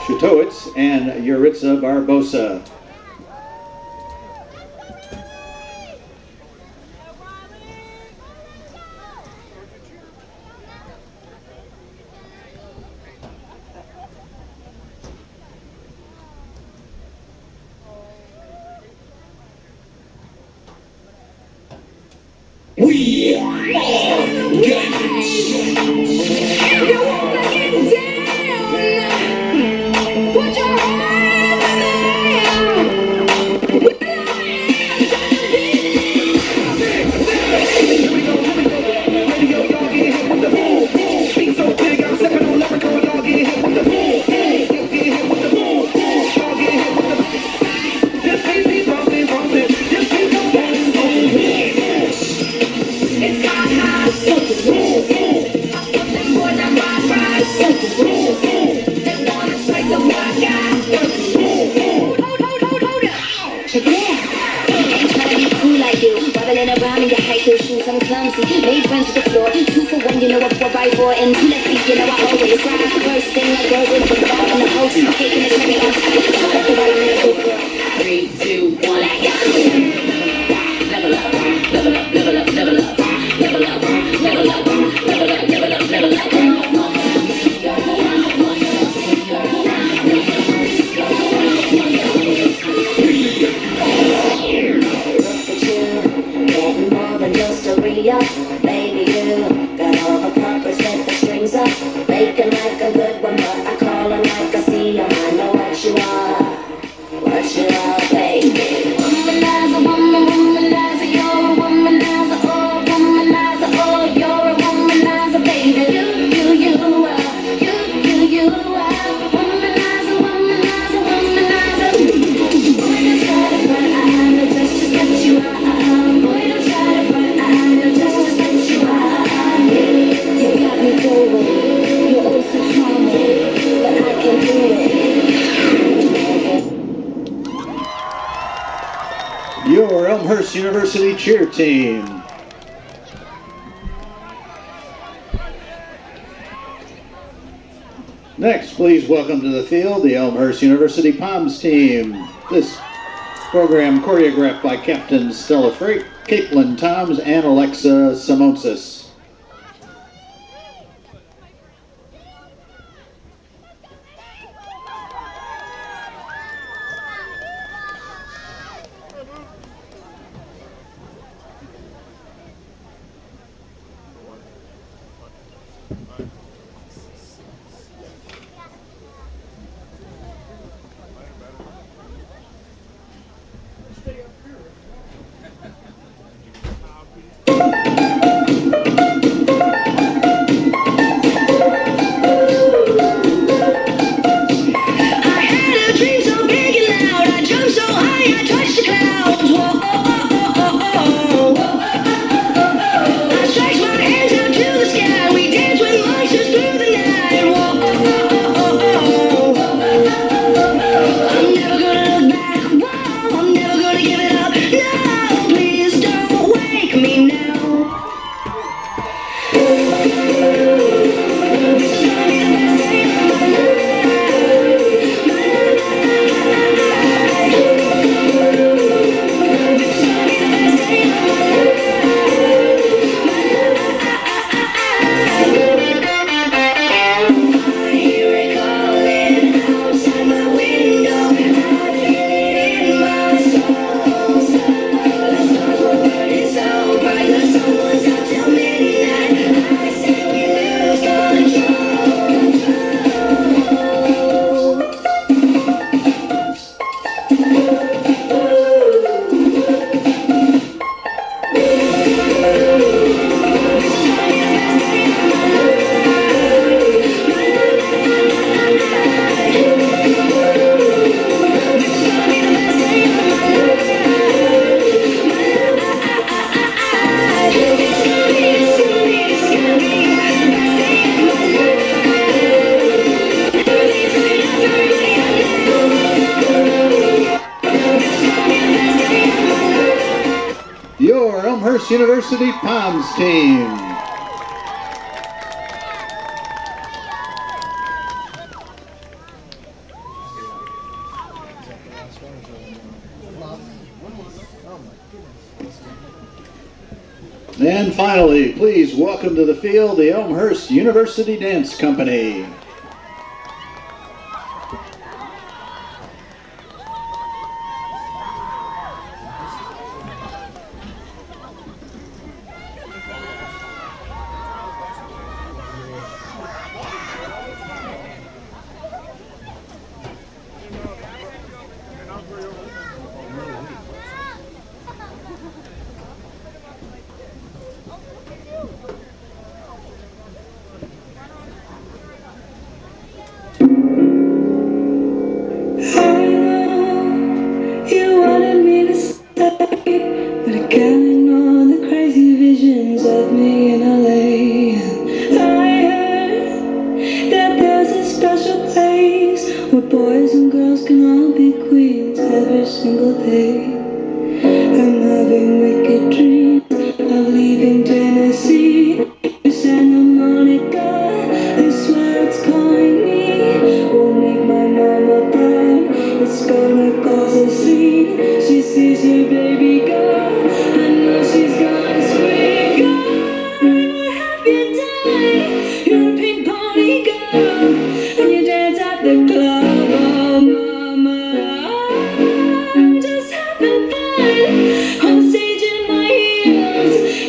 Shutowitz and Yuritsa Barbosa. We are guns. If you wanna get down, put your hands in the air. With your hands here we go, radio, y'all get hit with the boom, boom. Beat so big, I'm stepping on leprechaun, y'all get hit with the boom, boom. Y'all get hit with the boom, boom. Y'all get hit with the this beat be bumping, bumping. This beat go bumping, bumping. It's high, something rules. Them boys I ride, something rules. They wanna fight the white guy, hold up. Check it out. Ain't tryna be cool like you. Wobbling around in your high heel shoes, I'm clumsy. Made friends with the floor. 2 for 1, you know what 4 by 4. And 2 left feet, you know I always ride. First thing I go with the ball in the host. Taking the cherry on top. That's the bottom of the good girl. 3, 2, 1, level up, level up, level up, level up. Level up, level up, level up, level up, level up. me up, baby, you got all the puppers with the strings up, making like a good one, but I call her like I see her. I know what you are, baby. Womanizer, womanizer, you're a womanizer, oh, womanizer, oh, you're a womanizer, baby. You are, you are, womanizer, womanizer, womanizer. Boy, don't try to front, I know just what you are. Boy, don't try to front, I know just what you are. You got me going, you're oh so charming, but I can't do it. Your Elmhurst University cheer team. Next, please welcome to the field the Elmhurst University Palms team. This program choreographed by Captain Stella Freight, Caitlin Toms, and Alexa Simonsis. Your Elmhurst University Palms team. And finally, please welcome to the field the Elmhurst University Dance Company.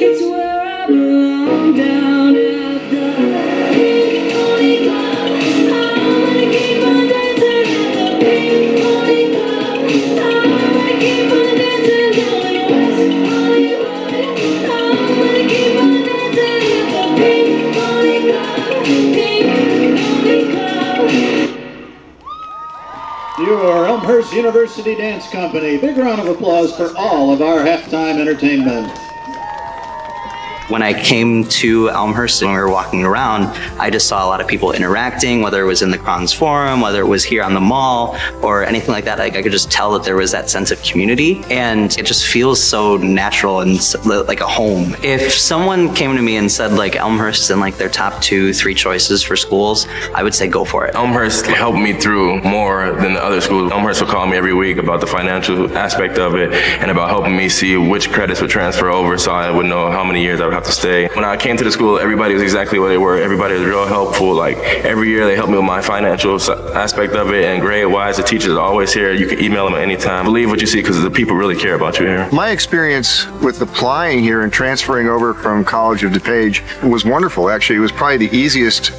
It's where University Dance Company. Big round of applause for all of our halftime entertainment. When I came to Elmhurst and we were walking around, I just saw a lot of people interacting, whether it was in the Crons Forum, whether it was here on the mall, or anything like that. I could just tell that there was that sense of community, and it just feels so natural and like a home. If someone came to me and said like Elmhurst in like their top 2-3 choices for schools, I would say go for it. Elmhurst helped me through more than the other schools. Elmhurst would call me every week about the financial aspect of it and about helping me see which credits would transfer over so I would know how many years I would have to stay. When I came to the school, everybody was exactly what they were. Everybody was real helpful. Like every year they helped me with my financial aspect of it, and grade-wise, the teachers are always here. You can email them at any time. Believe what you see because the people really care about you here. My experience with applying here and transferring over from College of DuPage was wonderful. Actually, it was probably the easiest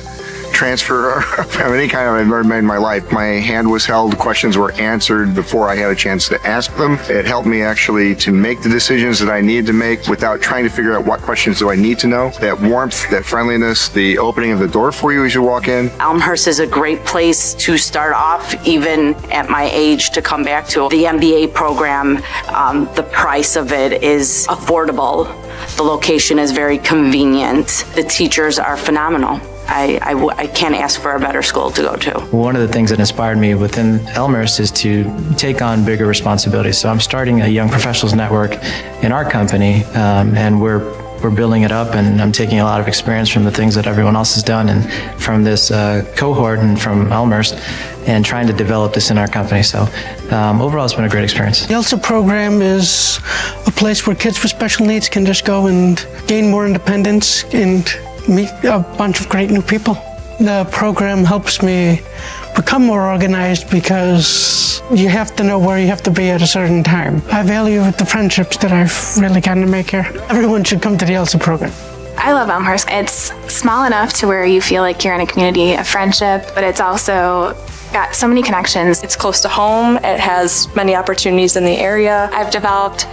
transfer of any kind I've ever made in my life. My hand was held, questions were answered before I had a chance to ask them. It helped me actually to make the decisions that I needed to make without trying to figure out what questions do I need to know. That warmth, that friendliness, the opening of the door for you as you walk in. Elmhurst is a great place to start off, even at my age, to come back to. The MBA program, the price of it is affordable. The location is very convenient. The teachers are phenomenal. I can't ask for a better school to go to. One of the things that inspired me within Elmhurst is to take on bigger responsibilities. So I'm starting a young professionals network in our company, and we're building it up, and I'm taking a lot of experience from the things that everyone else has done and from this cohort and from Elmhurst, and trying to develop this in our company. So overall, it's been a great experience. The ELSA program is a place where kids with special needs can just go and gain more independence and meet a bunch of great new people. The program helps me become more organized because you have to know where you have to be at a certain time. I value the friendships that I've really gotten to make here. Everyone should come to the ELSA program. I love Elmhurst. It's small enough to where you feel like you're in a community of friendship, but it's also got so many connections. It's close to home. It has many opportunities in the area. I've developed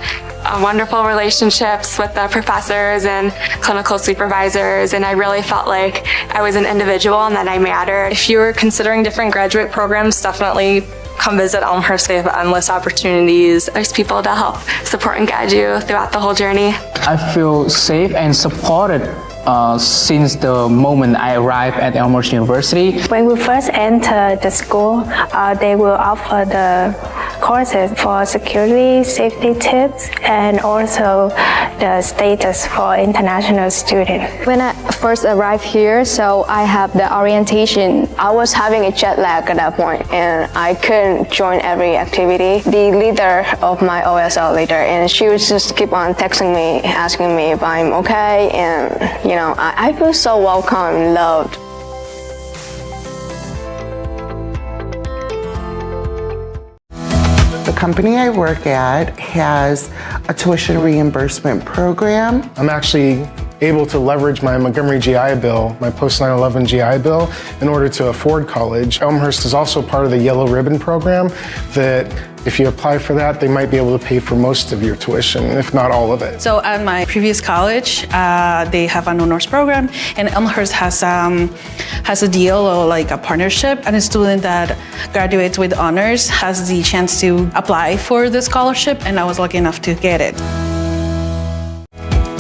wonderful relationships with the professors and clinical supervisors, and I really felt like I was an individual and that I mattered. If you're considering different graduate programs, definitely come visit Elmhurst. They have endless opportunities. There's people to help support and guide you throughout the whole journey. I feel safe and supported since the moment I arrived at Elmhurst University. When we first enter the school, they will offer the courses for security, safety tips, and also the status for international students. When I first arrived here, so I have the orientation. I was having a jet lag at that point, and I couldn't join every activity. The leader of my OSL leader, and she would just keep on texting me, asking me if I'm okay, and you know, I feel so welcome and loved. The company I work at has a tuition reimbursement program. I'm actually able to leverage my Montgomery GI Bill, my post 9/11 GI Bill, in order to afford college. Elmhurst is also part of the Yellow Ribbon program that if you apply for that, they might be able to pay for most of your tuition, if not all of it. So at my previous college, they have an honors program, and Elmhurst has a deal or like a partnership, and a student that graduates with honors has the chance to apply for the scholarship, and I was lucky enough to get it.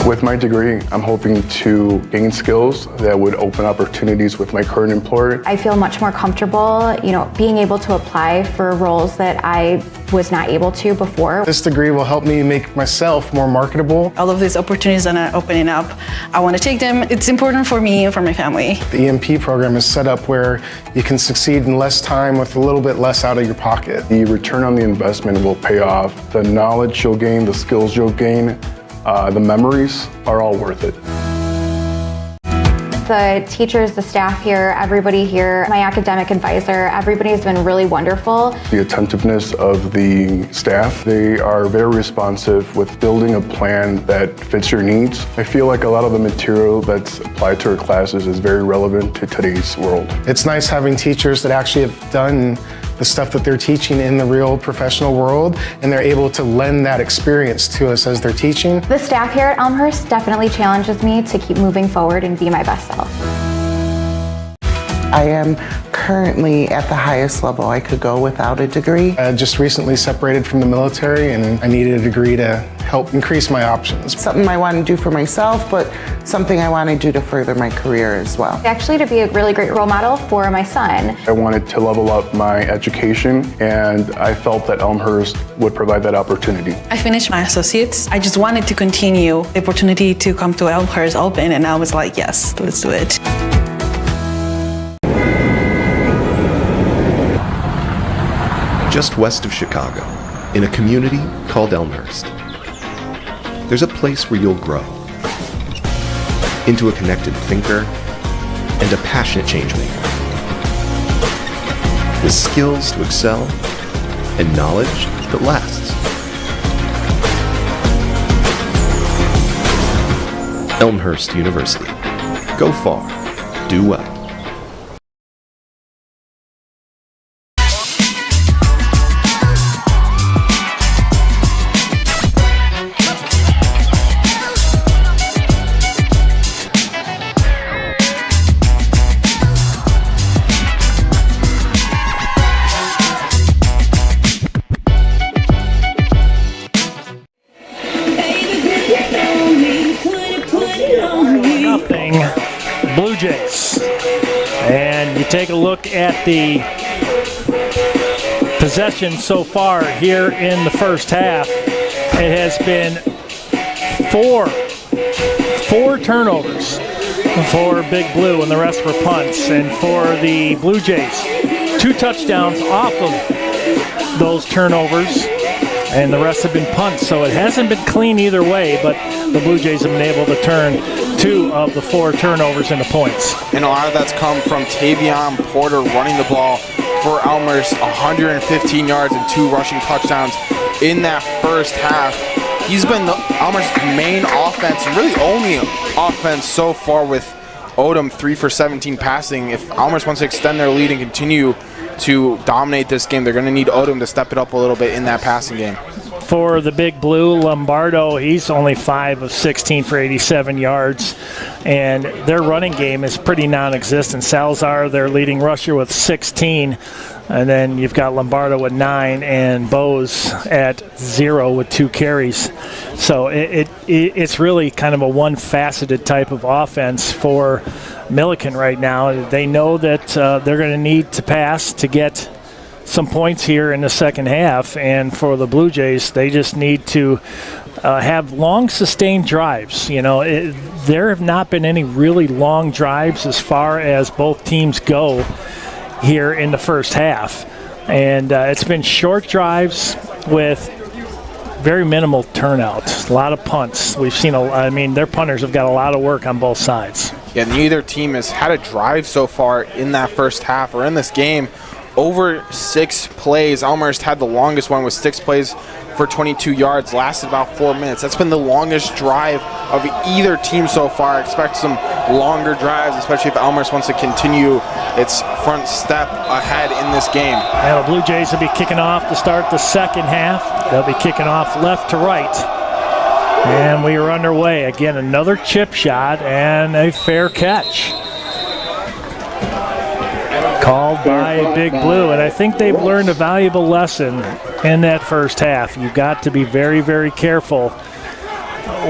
With my degree, I'm hoping to gain skills that would open opportunities with my current employer. I feel much more comfortable, being able to apply for roles that I was not able to before. This degree will help me make myself more marketable. All of these opportunities that are opening up, I want to take them. It's important for me and for my family. The EMP program is set up where you can succeed in less time with a little bit less out of your pocket. The return on the investment will pay off. The knowledge you'll gain, the skills you'll gain, the memories are all worth it. The teachers, the staff here, everybody here, my academic advisor, everybody has been really wonderful. The attentiveness of the staff, they are very responsive with building a plan that fits your needs. I feel like a lot of the material that's applied to our classes is very relevant to today's world. It's nice having teachers that actually have done the stuff that they're teaching in the real professional world, and they're able to lend that experience to us as they're teaching. The staff here at Elmhurst definitely challenges me to keep moving forward and be my best self. I am currently at the highest level I could go without a degree. I just recently separated from the military and I needed a degree to help increase my options. Something I want to do for myself, but something I want to do to further my career as well. Actually, to be a really great role model for my son. I wanted to level up my education, and I felt that Elmhurst would provide that opportunity. I finished my associates. I just wanted to continue. The opportunity to come to Elmhurst open, and I was like, yes, let's do it. Just west of Chicago, in a community called Elmhurst, there's a place where you'll grow into a connected thinker and a passionate changemaker, with skills to excel and knowledge that lasts. Elmhurst University. Go far, do well. Blue Jays. And you take a look at the possession so far here in the first half. It has been four turnovers for Big Blue, and the rest were punts. And for the Blue Jays, 2 touchdowns off of those turnovers, and the rest have been punts. So it hasn't been clean either way, but the Blue Jays have been able to turn 2 of the 4 turnovers into points. And a lot of that's come from Tavion Porter running the ball for Elmhurst, 115 yards and 2 rushing touchdowns in that first half. He's been Elmhurst's main offense, and really only offense so far, with Odom 3 for 17 passing. If Elmhurst wants to extend their lead and continue to dominate this game, they're going to need Odom to step it up a little bit in that passing game. For the Big Blue, Lombardo, he's only 5 of 16 for 87 yards, and their running game is pretty non-existent. Salazar, their leading rusher, with 16, and then you've got Lombardo with 9 and Bose at 0 with 2 carries. So it's really kind of a one-faceted type of offense for Millikin right now. They know that they're going to need to pass to get some points here in the second half, and for the Blue Jays, they just need to have long sustained drives. You know, there have not been any really long drives as far as both teams go here in the first half, and it's been short drives with very minimal turnout, a lot of punts. We've seen their punters have got a lot of work on both sides. Yeah, neither team has had a drive so far in that first half or in this game over 6 plays. Elmhurst had the longest one with 6 plays for 22 yards, lasted about 4 minutes. That's been the longest drive of either team so far. I expect some longer drives, especially if Elmhurst wants to continue its front step ahead in this game. Now the Blue Jays will be kicking off to start the second half. They'll be kicking off left to right. And we are underway. Again, another chip shot and a fair catch called by Big Blue, and I think they've learned a valuable lesson in that first half. You've got to be very, very careful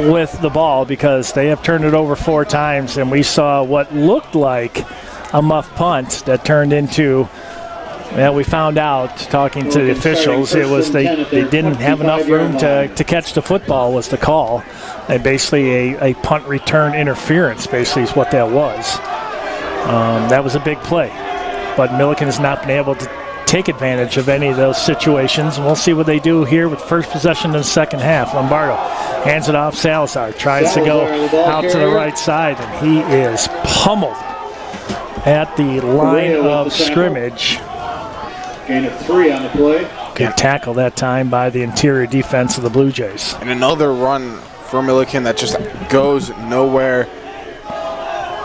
with the ball because they have turned it over 4 times, and we saw what looked like a muff punt that turned into, well, we found out talking to the officials, it was they didn't have enough room to catch the football was the call. And basically a punt return interference basically is what that was. That was a big play. But Millikin has not been able to take advantage of any of those situations. And we'll see what they do here with first possession in the second half. Lombardo hands it off. Salazar tries to go out to the right side, and he is pummeled at the line of scrimmage. Gain of 3 on the play. Good tackle that time by the interior defense of the Blue Jays. And another run for Millikin that just goes nowhere.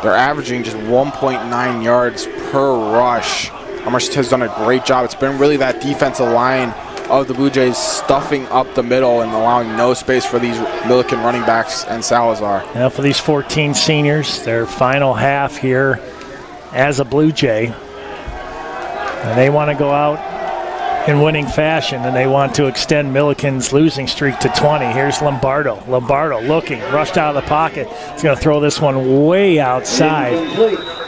They're averaging just 1.9 yards per rush. Elmhurst has done a great job. It's been really that defensive line of the Blue Jays stuffing up the middle and allowing no space for these Millikin running backs and Salazar. Now for these 14 seniors, their final half here as a Blue Jay. And they want to go out in winning fashion, and they want to extend Millikin's losing streak to 20. Here's Lombardo. Lombardo looking, rushed out of the pocket. He's going to throw this one way outside.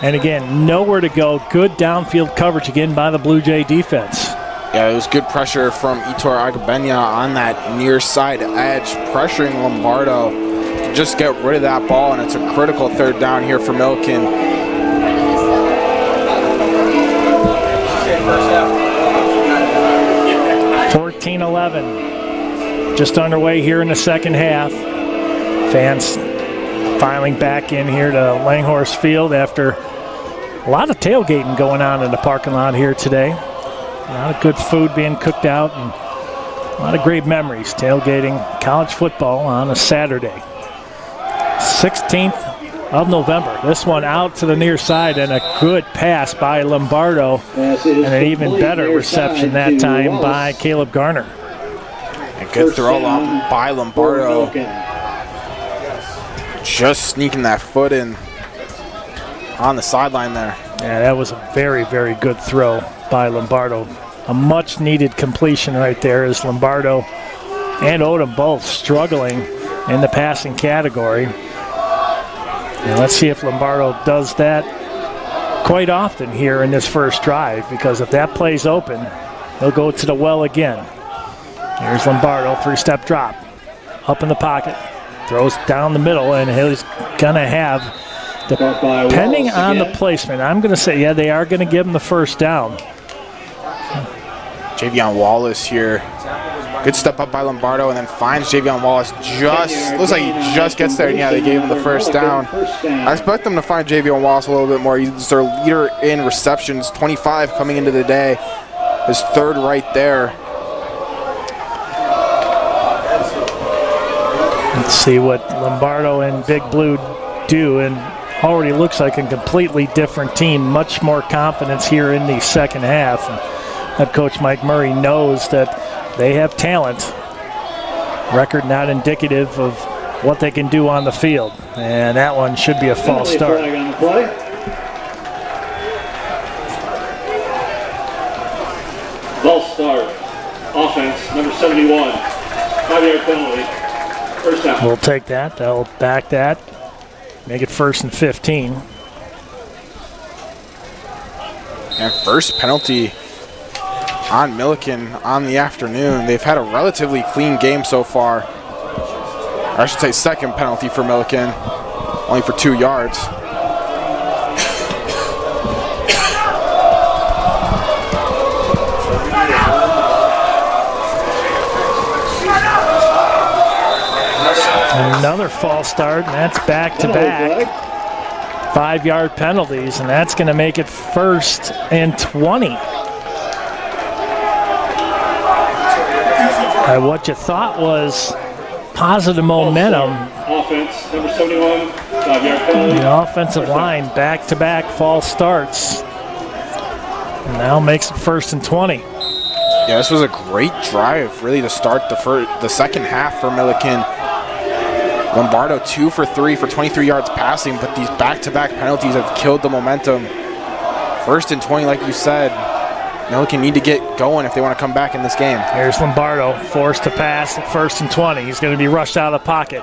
And again, nowhere to go. Good downfield coverage again by the Blue Jay defense. Yeah, it was good pressure from Itor Agabenya on that near side edge, pressuring Lombardo to just get rid of that ball, and it's a critical third down here for Millikin. 14-11, just underway here in the second half. Fans filing back in here to Langhorse Field after a lot of tailgating going on in the parking lot here today. A lot of good food being cooked out and a lot of great memories tailgating college football on a Saturday. 16th of November. This one out to the near side, and a good pass by Lombardo, and an even better reception that time by Caleb Garner. A good throw by Lombardo. Just sneaking that foot in on the sideline there. Yeah, that was a very, very good throw by Lombardo. A much needed completion right there as Lombardo and Odom both struggling in the passing category. And let's see if Lombardo does that quite often here in this first drive, because if that play's open, he'll go to the well again. Here's Lombardo, three-step drop. Up in the pocket, throws down the middle, and he's going to have, depending on the placement, I'm going to say, yeah, they are going to give him the first down. Javion Wallace here. Good step up by Lombardo, and then finds Javion Wallace. Looks like he just gets there, and yeah, they gave him the first down. I expect them to find Javion Wallace a little bit more. He's their leader in receptions, 25 coming into the day. His third right there. Let's see what Lombardo and Big Blue do, and already looks like a completely different team. Much more confidence here in the second half. And head coach Mike Murray knows that they have talent. Record not indicative of what they can do on the field. And that one should be a false start. False start. Offense, number 71. 5-yard penalty. First down. We'll take that. They'll back that. Make it 1st and 15. And first penalty on Millikin on the afternoon. They've had a relatively clean game so far. Or I should say second penalty for Millikin, only for 2 yards. Another false start, and that's back-to-back 5-yard penalties, and that's going to make it 1st and 20. What you thought was positive momentum. Offense, number 71, 5-yard penalty. The offensive line, back-to-back false starts. Now makes it 1st and 20. Yeah, this was a great drive, really, to start the second half for Millikin. Lombardo 2 for 3 for 23 yards passing, but these back-to-back penalties have killed the momentum. 1st and 20, like you said. Millikin need to get going if they want to come back in this game. Here's Lombardo, forced to pass at 1st and 20. He's going to be rushed out of the pocket.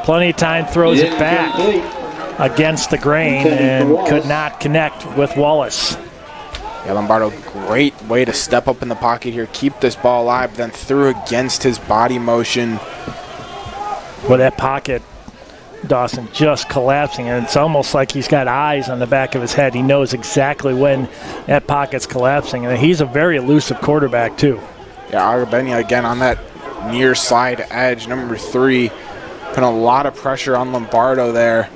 Plenty of time, throws it back against the grain and could not connect with Wallace. Yeah, Lombardo, great way to step up in the pocket here, keep this ball alive, then threw against his body motion. Well, that pocket, Dawson, just collapsing, and it's almost like he's got eyes on the back of his head. He knows exactly when that pocket's collapsing, and he's a very elusive quarterback too. Yeah, Agabenya again on that near side edge, number 3, putting a lot of pressure on Lombardo there.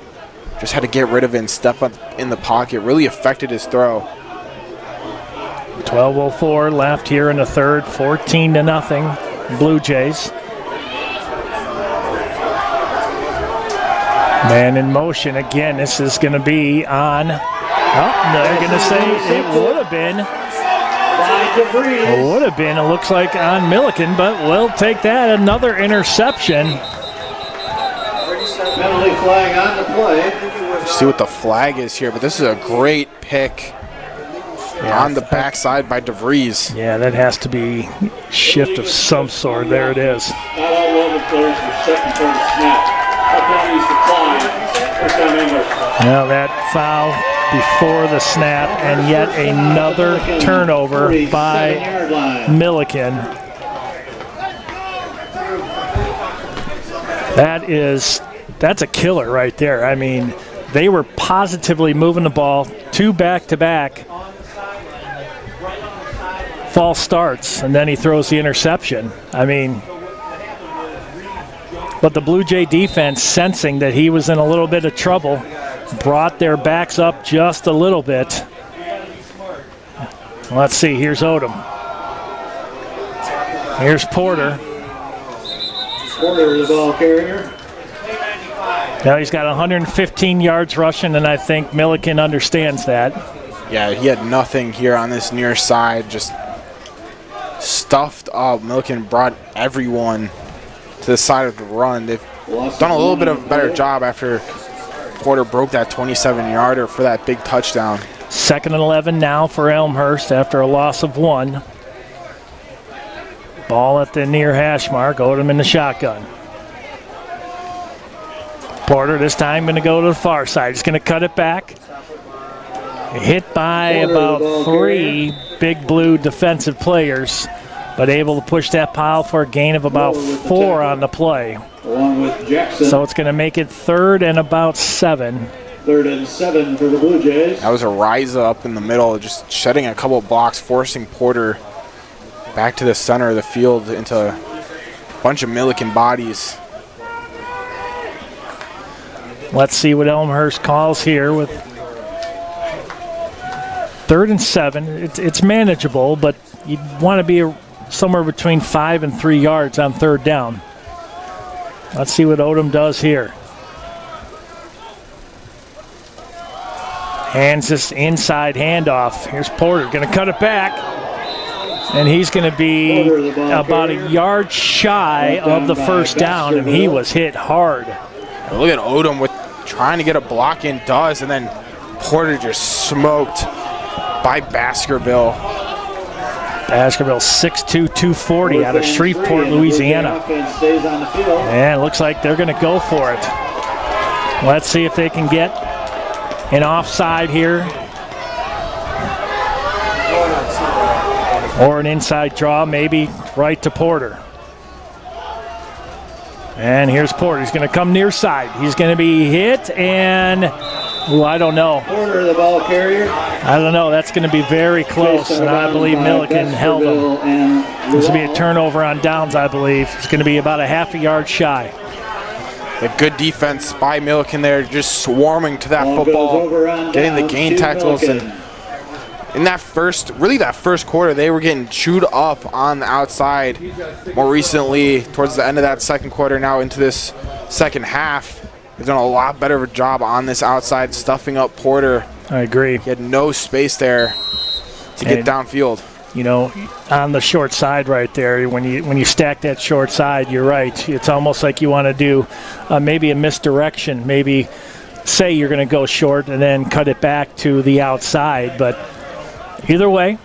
Just had to get rid of it and step up in the pocket. Really affected his throw. 12:04 left here in the third, 14-0 Blue Jays. Man in motion again. This is going to be on. Oh, they're going to say it would have been. It would have been. It looks like on Millikin, but we'll take that. Another interception. Penalty flag on the play. See what the flag is here, but this is a great pick on the backside by DeVries. Yeah, that has to be shift of some sort. There it is. Not all 11 players were set before the snap. That penalty's declined. First down Elmhurst. Now that foul before the snap, and yet another turnover by Millikin. That's a killer right there. I mean, they were positively moving the ball, 2 back-to-back false starts, and then he throws the interception. I mean, but the Blue Jay defense, sensing that he was in a little bit of trouble, brought their backs up just a little bit. Let's see, here's Odom. Here's Porter. Porter, the ball carrier. Now he's got 115 yards rushing, and I think Millikin understands that. Yeah, he had nothing here on this near side, just stuffed up. Millikin brought everyone to the side of the run. They've done a little bit of a better job after Porter broke that 27-yarder for that big touchdown. 2nd and 11 now for Elmhurst after a loss of 1. Ball at the near hash mark. Odom in the shotgun. Porter this time going to go to the far side. He's going to cut it back. Hit by about 3 big blue defensive players, but able to push that pile for a gain of about 4 on the play. Along with Jackson. So it's going to make it 3rd and about 7. 3rd and 7 for the Blue Jays. That was a rise up in the middle, just shedding a couple of blocks, forcing Porter back to the center of the field into a bunch of Millikin bodies. Let's see what Elmhurst calls here with 3rd and 7. It's manageable, but you want to be somewhere between 5 and 3 yards on 3rd down. Let's see what Odom does here. Hands this inside handoff. Here's Porter, going to cut it back. And he's going to be about a yard shy of the first down, and he was hit hard. Look at Odom with trying to get a block in, and then Porter just smoked by Baskerville. Baskerville 6'2", 240 out of Shreveport, Louisiana. And it looks like they're going to go for it. Let's see if they can get an offside here. Or an inside draw, maybe right to Porter. And here's Porter. He's going to come near side. He's going to be hit, and I don't know. Porter, the ball carrier. I don't know. That's going to be very close, and I believe Millikin held him. This will be a turnover on downs, I believe. It's going to be about a half a yard shy. A good defense by Millikin there, just swarming to that football, getting the gain tackles, and in that first quarter, they were getting chewed up on the outside. More recently, towards the end of that second quarter, now into this second half, they've done a lot better of a job on this outside, stuffing up Porter. I agree. He had no space there to get downfield. You know, on the short side right there, when you stack that short side, you're right. It's almost like you want to do maybe a misdirection. Maybe say you're going to go short and then cut it back to the outside, but either way,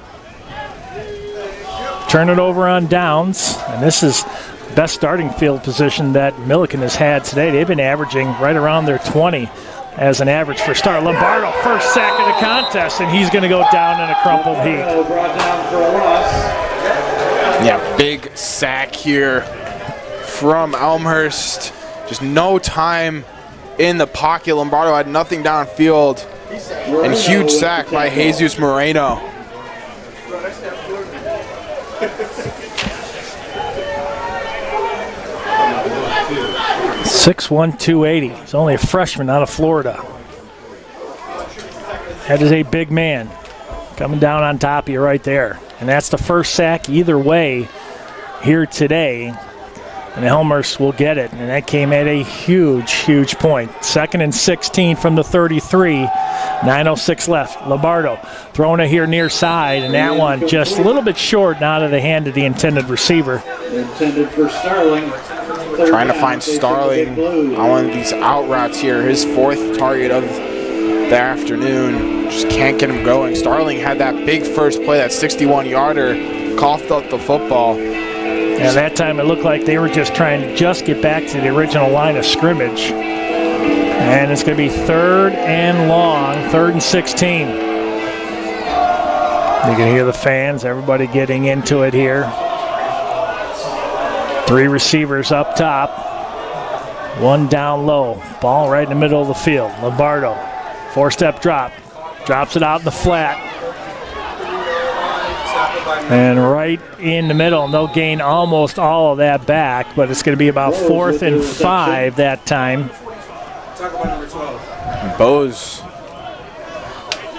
turn it over on downs, and this is best starting field position that Millikin has had today. They've been averaging right around their 20 as an average for start. Lombardo, first sack of the contest, and he's going to go down in a crumpled heap. Brought down for a loss. Yeah, big sack here from Elmhurst. Just no time in the pocket. Lombardo had nothing downfield. And huge sack by Jesus Moreno. .6'1", 280. He's only a freshman out of Florida. That is a big man coming down on top of you right there. And that's the first sack either way here today. And Elmhurst will get it. And that came at a huge, huge point. 2nd and 16 from the 33. 9:06 left. Lombardo throwing it here near side. And that one just a little bit short and out of the hand of the intended receiver. Intended for Starling. Trying to find Starling on one of these out routes here. His 4th target of the afternoon. Just can't get him going. Starling had that big first play, that 61-yarder, coughed up the football. Yeah, that time it looked like they were just trying to just get back to the original line of scrimmage. And it's going to be 3rd and long, 3rd and 16. You can hear the fans, everybody getting into it here. 3 receivers up top, 1 down low. Ball right in the middle of the field. Lombardo, 4-step drop, drops it out in the flat. And right in the middle, and they'll gain almost all of that back, but it's going to be about 4th and 5 that time. Talk about number 12. Bose.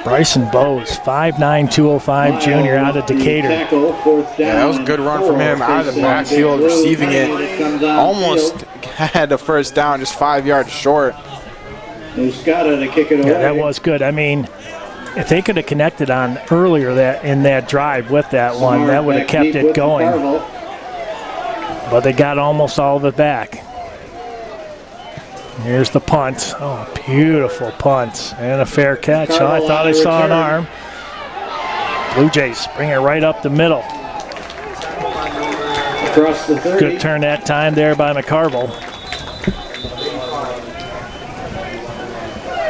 Bryson Bose, 5'9", 205 junior out of Decatur. Yeah, that was a good run from him out of the backfield, receiving it. Almost had a first down, just 5 yards short. Muscata to kick it away. Yeah, that was good. I mean, if they could have connected on earlier in that drive with that one, that would have kept it going. But they got almost all of it back. Here's the punt. Oh, beautiful punt. And a fair catch. Oh, I thought I saw an arm. Blue Jays bring it right up the middle. Across the 30. Good turn that time there by McCarville.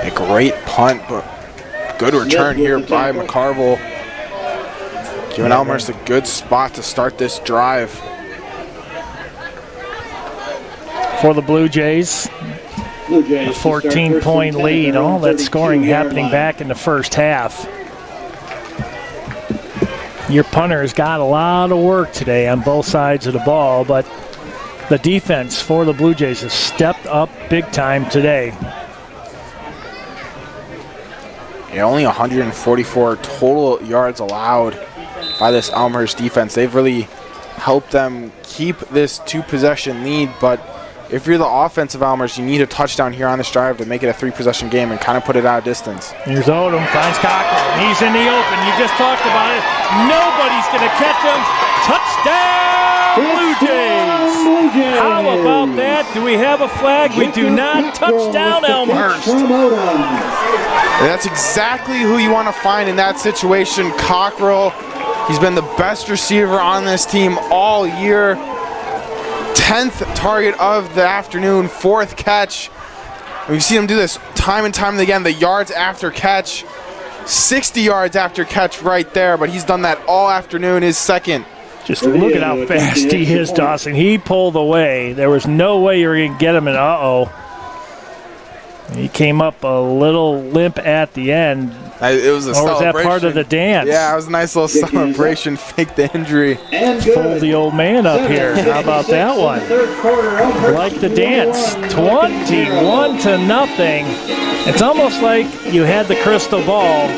A great punt, but good return here by McCarville. Giving Elmhurst a good spot to start this drive. For the Blue Jays. A 14-point lead. All that scoring happening back in the first half. Your punter's got a lot of work today on both sides of the ball, but the defense for the Blue Jays has stepped up big time today. Yeah, only 144 total yards allowed by this Elmhurst defense. They've really helped them keep this 2-possession lead, but if you're the offensive Elmhurst, you need a touchdown here on this drive to make it a 3-possession game and kind of put it out of distance. Here's Odom, finds Cochran. He's in the open. You just talked about it. Nobody's going to catch him. Touchdown, Blue Jays. How about that? Do we have a flag? We do not. Touchdown, Elmhurst. That's exactly who you want to find in that situation. Cockrell, he's been the best receiver on this team all year. 10th target of the afternoon, 4th catch. We've seen him do this time and time again. The yards after catch, 60 yards after catch right there, but he's done that all afternoon, his second. Just look at how fast he is, Dawson. He pulled away. There was no way you were going to get him, and uh-oh. He came up a little limp at the end. It was a celebration. Or was that part of the dance? Yeah, it was a nice little celebration, fake the injury. Pulled the old man up here. How about that one? Like the dance. 21-0. It's almost like you had the crystal ball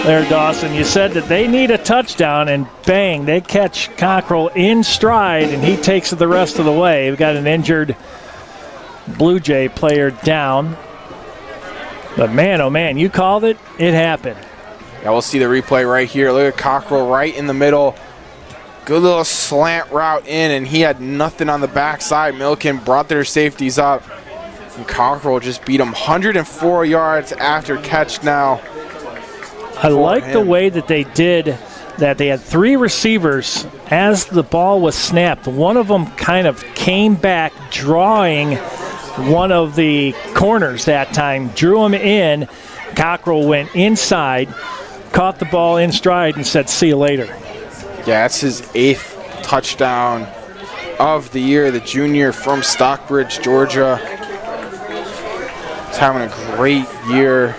there, Dawson. You said that they need a touchdown, and bang, they catch Cockrell in stride, and he takes it the rest of the way. We've got an injured Blue Jay player down. But man, oh man, you called it. It happened. Yeah, we'll see the replay right here. Look at Cockrell right in the middle. Good little slant route in, and he had nothing on the backside. Millikin brought their safeties up, and Cockrell just beat him 104 yards after catch now. I like the way that they did that. They had 3 receivers as the ball was snapped. One of them kind of came back, drawing one of the corners that time, drew him in. Cockrell went inside, caught the ball in stride, and said, see you later. Yeah, that's his 8th touchdown of the year, the junior from Stockbridge, Georgia. He's having a great year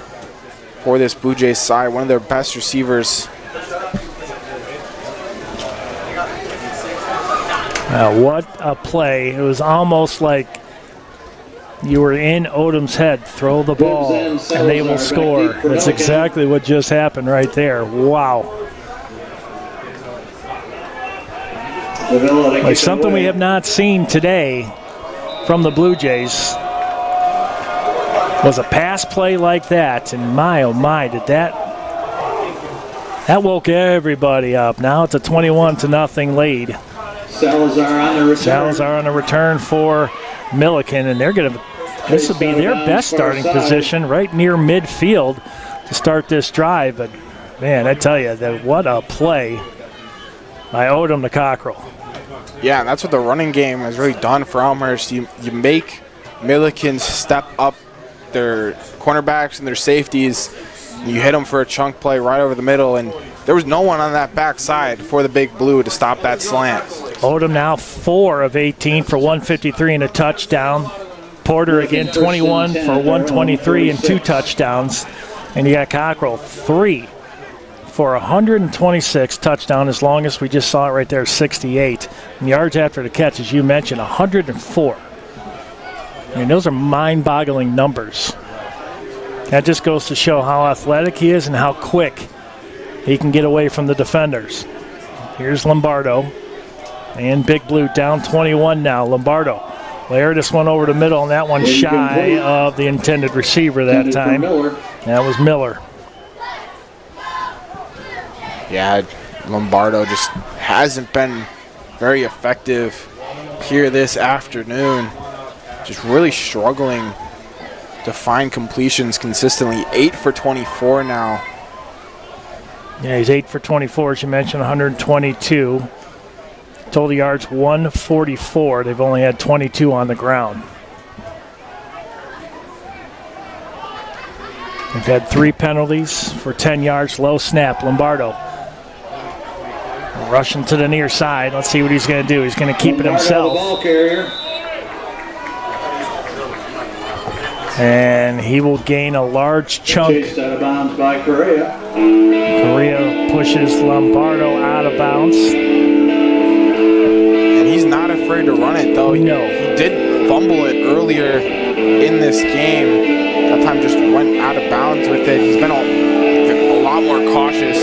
for this Blue Jays side, one of their best receivers. What a play. It was almost like you were in Odom's head. Throw the ball, and they will score. That's exactly what just happened right there. Wow. Like something we have not seen today from the Blue Jays was a pass play like that. And my, oh my, did that woke everybody up. Now it's a 21-0 lead. Salazar on the return. Salazar on the return for Millikin, and they're going to This would be their best starting position, right near midfield to start this drive. But, man, I tell you, what a play by Odom to Cockrell. Yeah, and that's what the running game has really done for Elmhurst. You make Millikin step up their cornerbacks and their safeties. You hit them for a chunk play right over the middle, and there was no one on that backside for the Big Blue to stop that slant. Odom now 4 of 18 for 153 and a touchdown. Porter again 21 for 123 and 2 touchdowns. And you got Cockrell 3 for 126 touchdown. As long as we just saw it right there, 68. And yards after the catch, as you mentioned, 104. I mean, those are mind-boggling numbers. That just goes to show how athletic he is and how quick he can get away from the defenders. Here's Lombardo. And Big Blue down 21 now. Lombardo. Layer this one over the middle, and that one shy of the intended receiver that time. That was Miller. Yeah, Lombardo just hasn't been very effective here this afternoon. Just really struggling to find completions consistently. 8 for 24 now. Yeah, he's 8 for 24, as you mentioned, 122. Total yards 144. They've only had 22 on the ground. They've had 3 penalties for 10 yards. Low snap. Lombardo rushing to the near side. Let's see what he's going to do. He's going to keep it himself. Ball carrier. And he will gain a large chunk. Chased out of bounds by Correa. Correa pushes Lombardo out of bounds. And he's not afraid to run it, though. No. He did fumble it earlier in this game. That time just went out of bounds with it. He's been a lot more cautious.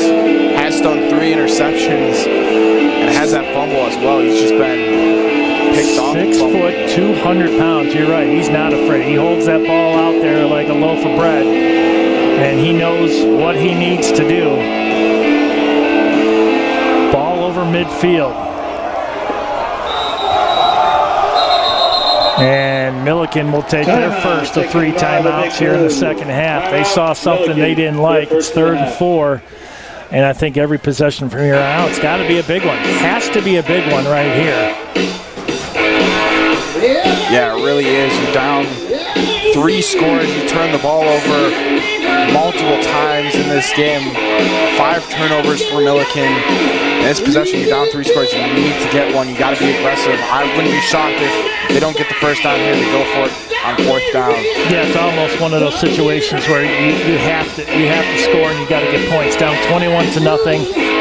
Has thrown 3 interceptions and has that fumble as well. He's just been picked off. 6 foot, 200 pounds. You're right. He's not afraid. He holds that ball out there like a loaf of bread, and he knows what he needs to do. Ball over midfield. And Millikin will take their first of 3 timeouts here in the second half. They saw something they didn't like. It's 3rd and 4. And I think every possession from here on out, it's got to be a big one. Has to be a big one right here. Yeah, it really is. You're down 3 scores. You turn the ball over multiple times in this game. 5 turnovers for Millikin. In this possession, you're down 3 scores. You need to get one. You got to be aggressive. I wouldn't be shocked if they don't get the first down here. They go for it on 4th down. Yeah, it's almost one of those situations where you have to score and you got to get points. Down 21-0.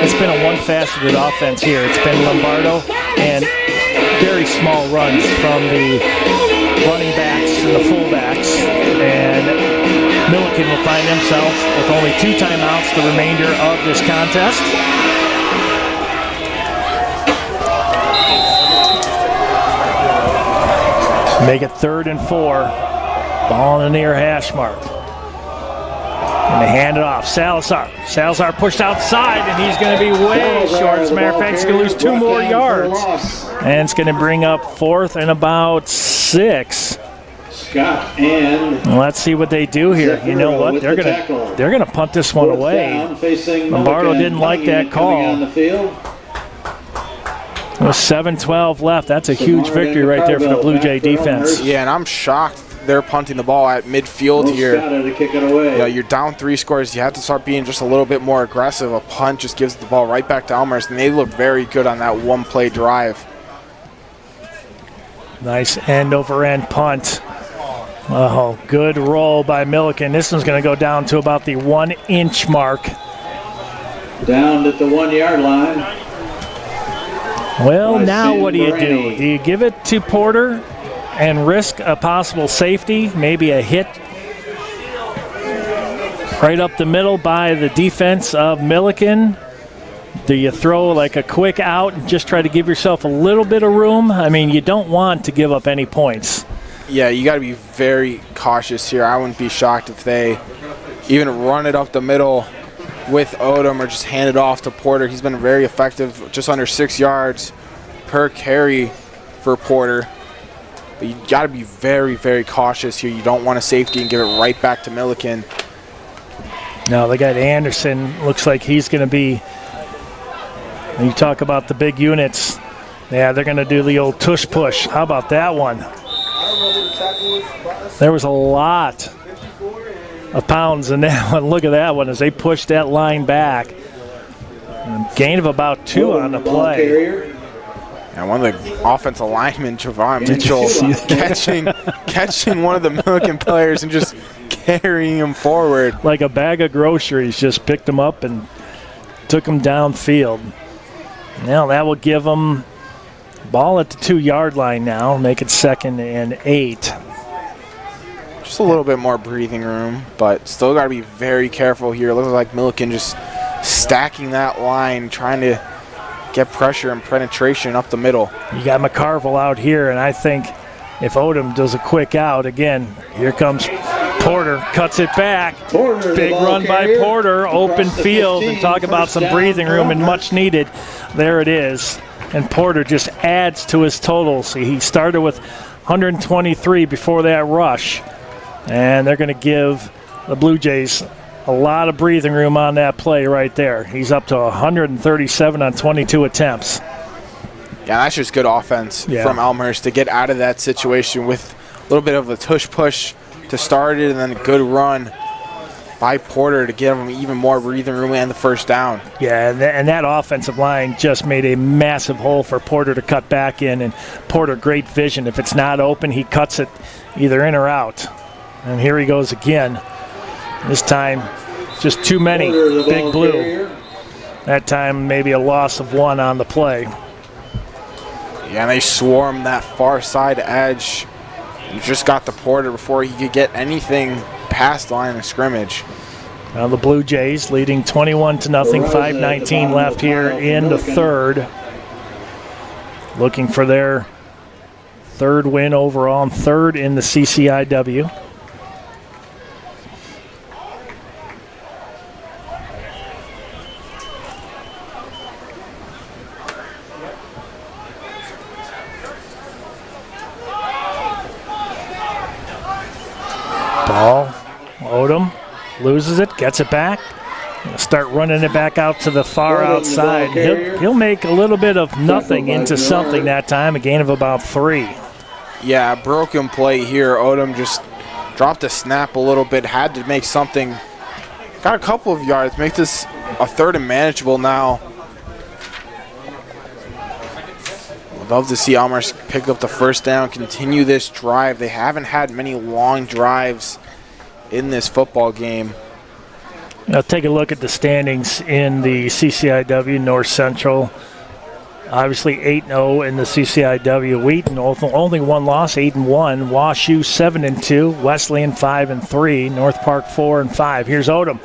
It's been a one-faceted offense here. It's been Lombardo and very small runs from the running backs and the fullbacks. And Millikin will find himself with only 2 timeouts the remainder of this contest. Make it 3rd and 4. Ball in the near hash mark. And they hand it off. Salazar pushed outside, and he's going to be way short. As a matter of fact, he's going to lose 2 more yards. And it's going to bring up 4th and about 6. Scott and let's see what they do here. You know what? They're going to punt this one away. Lombardo didn't like that call. With 7:12 left, that's a huge victory right there for the Blue Jay defense. Yeah, and I'm shocked they're punting the ball at midfield here. To kick it away. Yeah, you're down 3 scores. You have to start being just a little bit more aggressive. A punt just gives the ball right back to Elmhurst, and they looked very good on that 1-play drive. Nice end-over-end punt. Oh, good roll by Millikin. This one's going to go down to about the 1-inch mark. Down at the 1-yard line. Well, now what do you do? Do you give it to Porter and risk a possible safety, maybe a hit right up the middle by the defense of Millikin? Do you throw like a quick out and just try to give yourself a little bit of room? I mean, you don't want to give up any points. Yeah, you got to be very cautious here. I wouldn't be shocked if they even run it up the middle with Odom or just hand it off to Porter. He's been very effective, just under 6 yards per carry for Porter. But you got to be very, very cautious here. You don't want a safety and give it right back to Millikin. Now they got Anderson. Looks like he's going to be, when you talk about the big units, yeah, they're going to do the old tush push. How about that one? There was a lot of pounds in that one. Look at that one as they pushed that line back. Gain of about 2 on the play. And one of the offensive linemen, Javon Mitchell, catching one of the Millikin players and just carrying him forward. Like a bag of groceries, just picked him up and took him downfield. Now that will give them ball at the 2-yard line now, make it 2nd and 8. Just a little bit more breathing room, but still got to be very careful here. It looks like Millikin just stacking that line, trying to get pressure and penetration up the middle. You got McCarville out here, and I think if Odom does a quick out, again, here comes Porter, cuts it back. Porter, big run by Porter, open field, and talk about some breathing room and much needed. There it is. And Porter just adds to his totals. He started with 123 before that rush, and they're going to give the Blue Jays a lot of breathing room on that play right there. He's up to 137 on 22 attempts. Yeah, that's just good offense from Elmhurst to get out of that situation with a little bit of a tush push to start it, and then a good run by Porter to give him even more breathing room and the first down. Yeah, and that offensive line just made a massive hole for Porter to cut back in, and Porter, great vision. If it's not open, he cuts it either in or out. And here he goes again. This time, just too many. Big Blue. That time, maybe a loss of 1 on the play. Yeah, and they swarm that far side edge. You just got the Porter before he could get anything past the line of scrimmage. Now the Blue Jays leading 21-0, 5:19 left here in the 3rd. Looking for their 3rd win overall and 3rd in the CCIW. Ball, Odom loses it, gets it back. Start running it back out to the far outside. He'll make a little bit of nothing into something that time, a gain of about 3. Yeah, broken play here. Odom just dropped a snap a little bit, had to make something. Got a couple of yards, make this a 3rd and manageable now. Would love to see Elmhurst pick up the first down, continue this drive. They haven't had many long drives in this football game. Now take a look at the standings in the CCIW North Central. Obviously 8-0 in the CCIW. Wheaton only 1 loss, 8-1. WashU 7-2. Wesleyan 5-3. North Park 4-5. Here's Odom.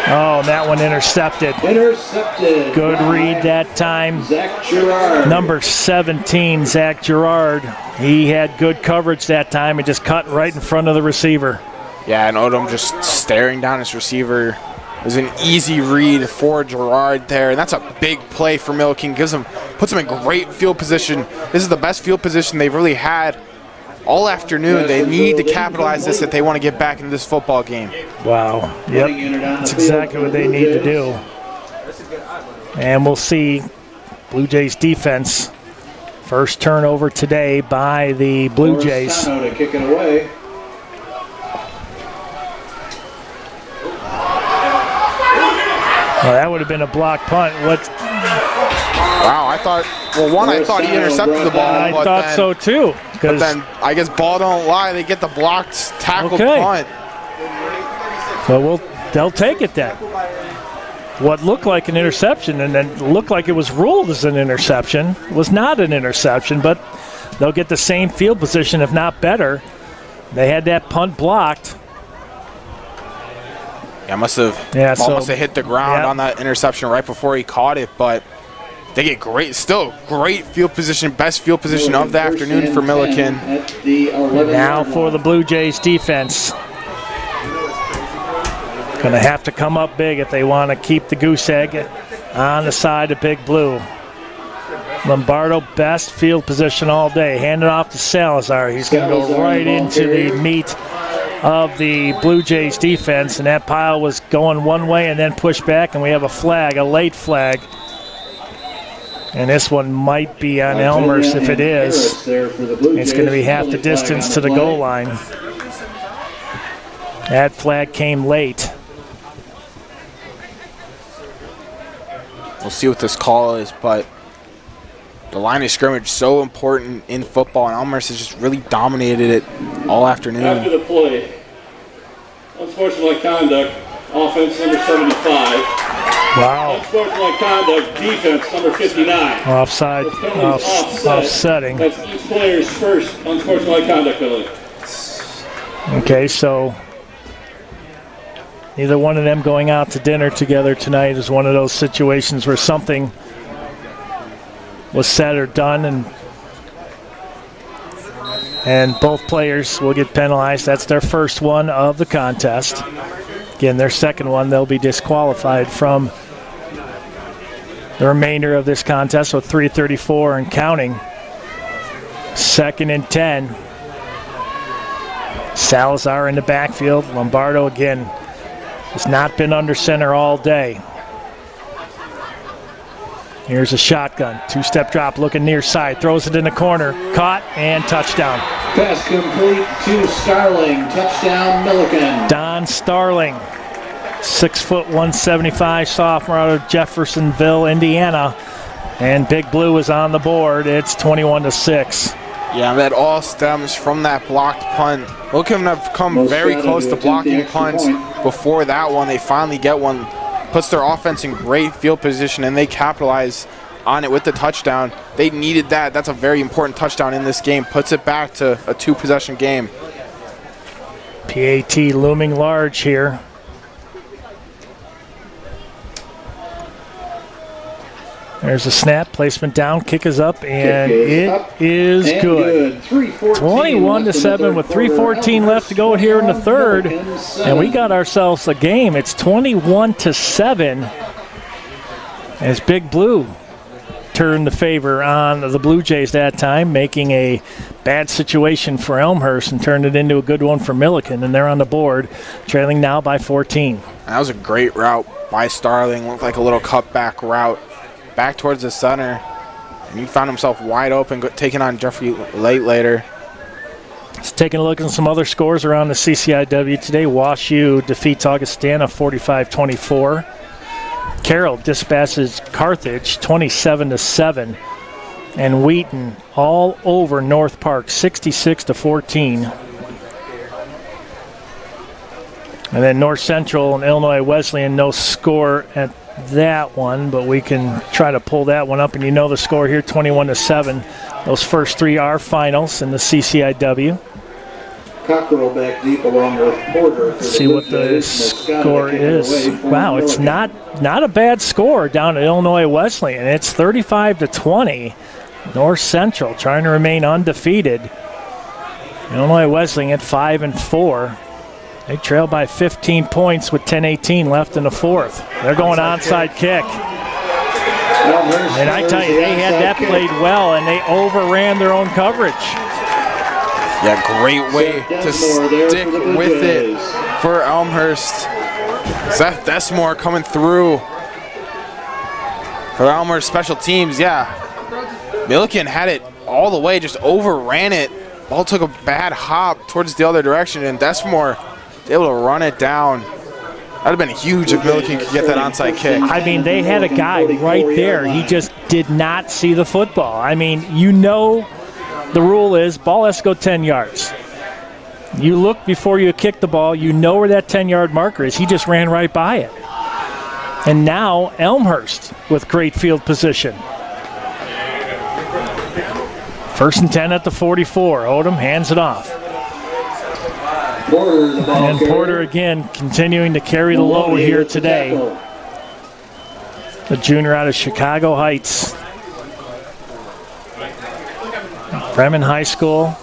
Oh, and that one intercepted. Intercepted. Good read that time. Zach Gerard. Number 17, Zach Gerard. He had good coverage that time and just cut right in front of the receiver. Yeah, and Odom just staring down his receiver. It was an easy read for Gerard there, and that's a big play for Millikin. Puts him in great field position. This is the best field position they've really had all afternoon. They need to capitalize this if they want to get back into this football game. Wow. Yep. That's exactly what they need to do. And we'll see Blue Jays defense. First turnover today by the Blue Jays. To kick it away. Well, that would have been a block punt. Wow, I thought he intercepted the ball. I thought so too. But then I guess ball don't lie. They get the blocked tackle punt. Well, they'll take it then. What looked like an interception and then looked like it was ruled as an interception was not an interception, but they'll get the same field position, if not better. They had that punt blocked. Yeah, must have hit the ground on that interception right before he caught it, but they get great field position, best field position of the afternoon for Millikin. Now for the Blue Jays defense. Going to have to come up big if they want to keep the goose egg on the side of Big Blue. Lombardo, best field position all day. Hand it off to Salazar. He's going to go right into the meat of the Blue Jays defense, and that pile was going one way and then pushed back, and we have a flag, a late flag. And this one might be on Elmhurst. If it is, it's going to be half the distance to the goal line. That flag came late. We'll see what this call is, but the line of scrimmage is so important in football, and Elmhurst has just really dominated it all afternoon. After the play, unsportsmanlike conduct, offense number 75. Wow. Unsportsmanlike conduct, defense number 59. Offside, offsetting. That's each player's first unsportsmanlike conduct penalty. Okay, so neither one of them going out to dinner together tonight is one of those situations where something was said or done, and both players will get penalized. That's their first one of the contest. Again, their second one, they'll be disqualified from the remainder of this contest, so 3:34 and counting. 2nd and 10. Salazar in the backfield. Lombardo, again, has not been under center all day. Here's a shotgun. 2-step drop, looking near side. Throws it in the corner. Caught and touchdown. Pass complete to Starling. Touchdown, Millikin. Don Starling, 6 foot 175, sophomore out of Jeffersonville, Indiana. And Big Blue is on the board. It's 21-6. Yeah, that all stems from that blocked punt. Millikin have come very close to blocking punts before that one. They finally get one. Puts their offense in great field position, and they capitalize on it with the touchdown. They needed that. That's a very important touchdown in this game. Puts it back to a 2-possession game. PAT looming large here. There's a snap, placement down, kick is up, and it is good. 21-7 with 3:14 left to go here in the third, and we got ourselves a game. It's 21-7 as Big Blue turned the favor on the Blue Jays that time, making a bad situation for Elmhurst and turned it into a good one for Millikin, and they're on the board, trailing now by 14. That was a great route by Starling. Looked like a little cutback route back towards the center, and he found himself wide open, taking on Jeffrey Late later. Let's take a look at some other scores around the CCIW today. Wash U defeats Augustana 45-24. Carroll dispatches Carthage 27-7. And Wheaton all over North Park 66-14. And then North Central and Illinois Wesleyan, no score at that one, but we can try to pull that one up, and you know the score here, 21-7. Those first three are finals in the CCIW. Cockrell back deep along with Porter. Let's see what the score is. Wow, it's not a bad score down at Illinois Wesleyan. It's 35-20. North Central trying to remain undefeated. Illinois Wesleyan at 5-4. They trail by 15 points with 10:18 left in the fourth. They're going onside kick. And I tell you, they had that played well, and they overran their own coverage. Yeah, great way to stick with it for Elmhurst. Seth Desmore coming through for Elmhurst special teams. Yeah, Millikin had it all the way, just overran it. Ball took a bad hop towards the other direction, and Desmore able to run it down. That would have been huge if Millikin could get that onside kick. I mean, they had a guy right there. He just did not see the football. I mean, you know the rule is ball has to go 10 yards. You look before you kick the ball. You know where that 10-yard marker is. He just ran right by it. And now Elmhurst with great field position. 1st and 10 at the 44. Odom hands it off. And Porter again continuing to carry the load here today. The junior out of Chicago Heights. Bremen High School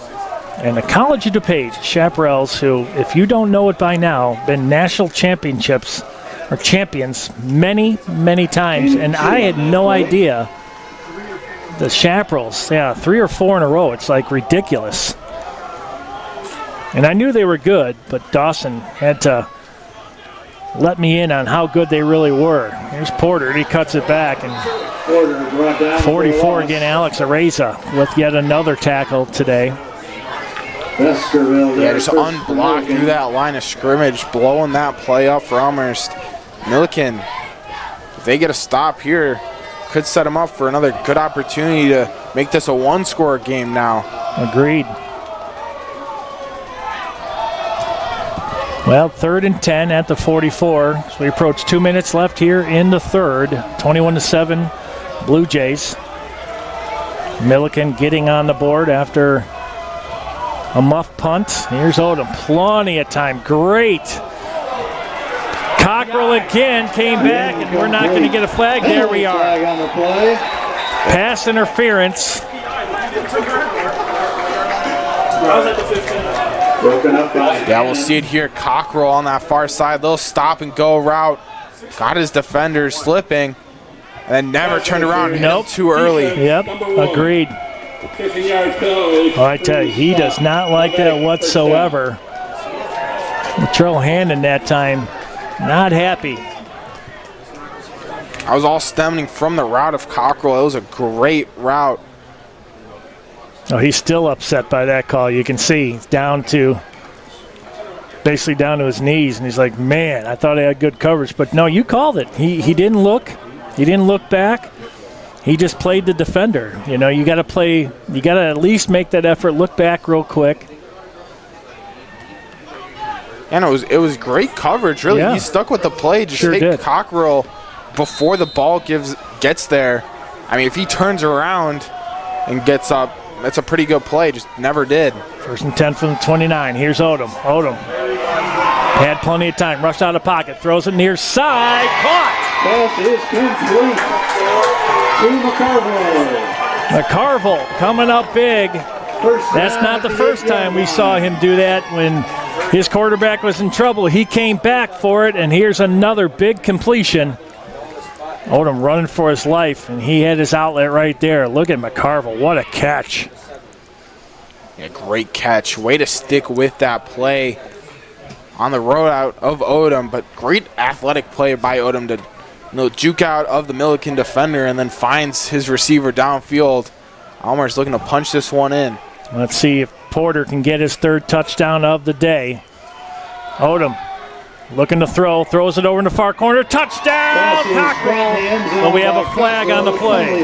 and the College of DuPage Chaparrals, who, if you don't know it by now, been national champions many, many times. And I had no idea the Chaparrals, 3 or 4 in a row. It's like ridiculous. And I knew they were good, but Dawson had to let me in on how good they really were. Here's Porter, and he cuts it back. And 44 again, Alex Areza with yet another tackle today. Yeah, just unblocked through that line of scrimmage, blowing that play up for Elmhurst. Millikin, if they get a stop here, could set them up for another good opportunity to make this a one-score game now. Agreed. Well, 3rd and 10 at the 44. So we approach 2 minutes left here in the third. 21-7 Blue Jays. Millikin getting on the board after a muff punt. Here's Odom. Plenty of time. Great. Cockrell again came back, and we're not going to get a flag. There we are. Pass interference. Yeah, we'll see it here. Cockrell on that far side. Little stop and go route. Got his defenders slipping, and then never turned around. Nope. Too early. Yep, agreed. Oh, I tell you, he does not like that whatsoever. Latrell Hannon that time, not happy. I was all stemming from the route of Cockrell. It was a great route. Oh, he's still upset by that call. You can see he's basically down to his knees, and he's like, man, I thought I had good coverage. But no, you called it. He didn't look. He didn't look back. He just played the defender. You know, you got to at least make that effort, look back real quick. And it was great coverage, really. Yeah. He stuck with the play. Just take Cockrell before the ball gets there. I mean, if he turns around and gets up, that's a pretty good play. Just never did. 1st and 10 from the 29. Here's Odom. Odom had plenty of time. Rushed out of pocket. Throws it near side. Caught. Pass is complete to McCarville. McCarville coming up big. That's not the first time we saw him do that. When his quarterback was in trouble, he came back for it, and here's another big completion. Odom running for his life, and he had his outlet right there. Look at McCarville. What a catch. Yeah, great catch. Way to stick with that play on the road out of Odom, but great athletic play by Odom to juke out of the Millikin defender and then finds his receiver downfield. Elmhurst looking to punch this one in. Let's see if Porter can get his 3rd touchdown of the day. Odom looking to throw, throws it over in the far corner. Touchdown, Cockrell! But we have a flag on the play.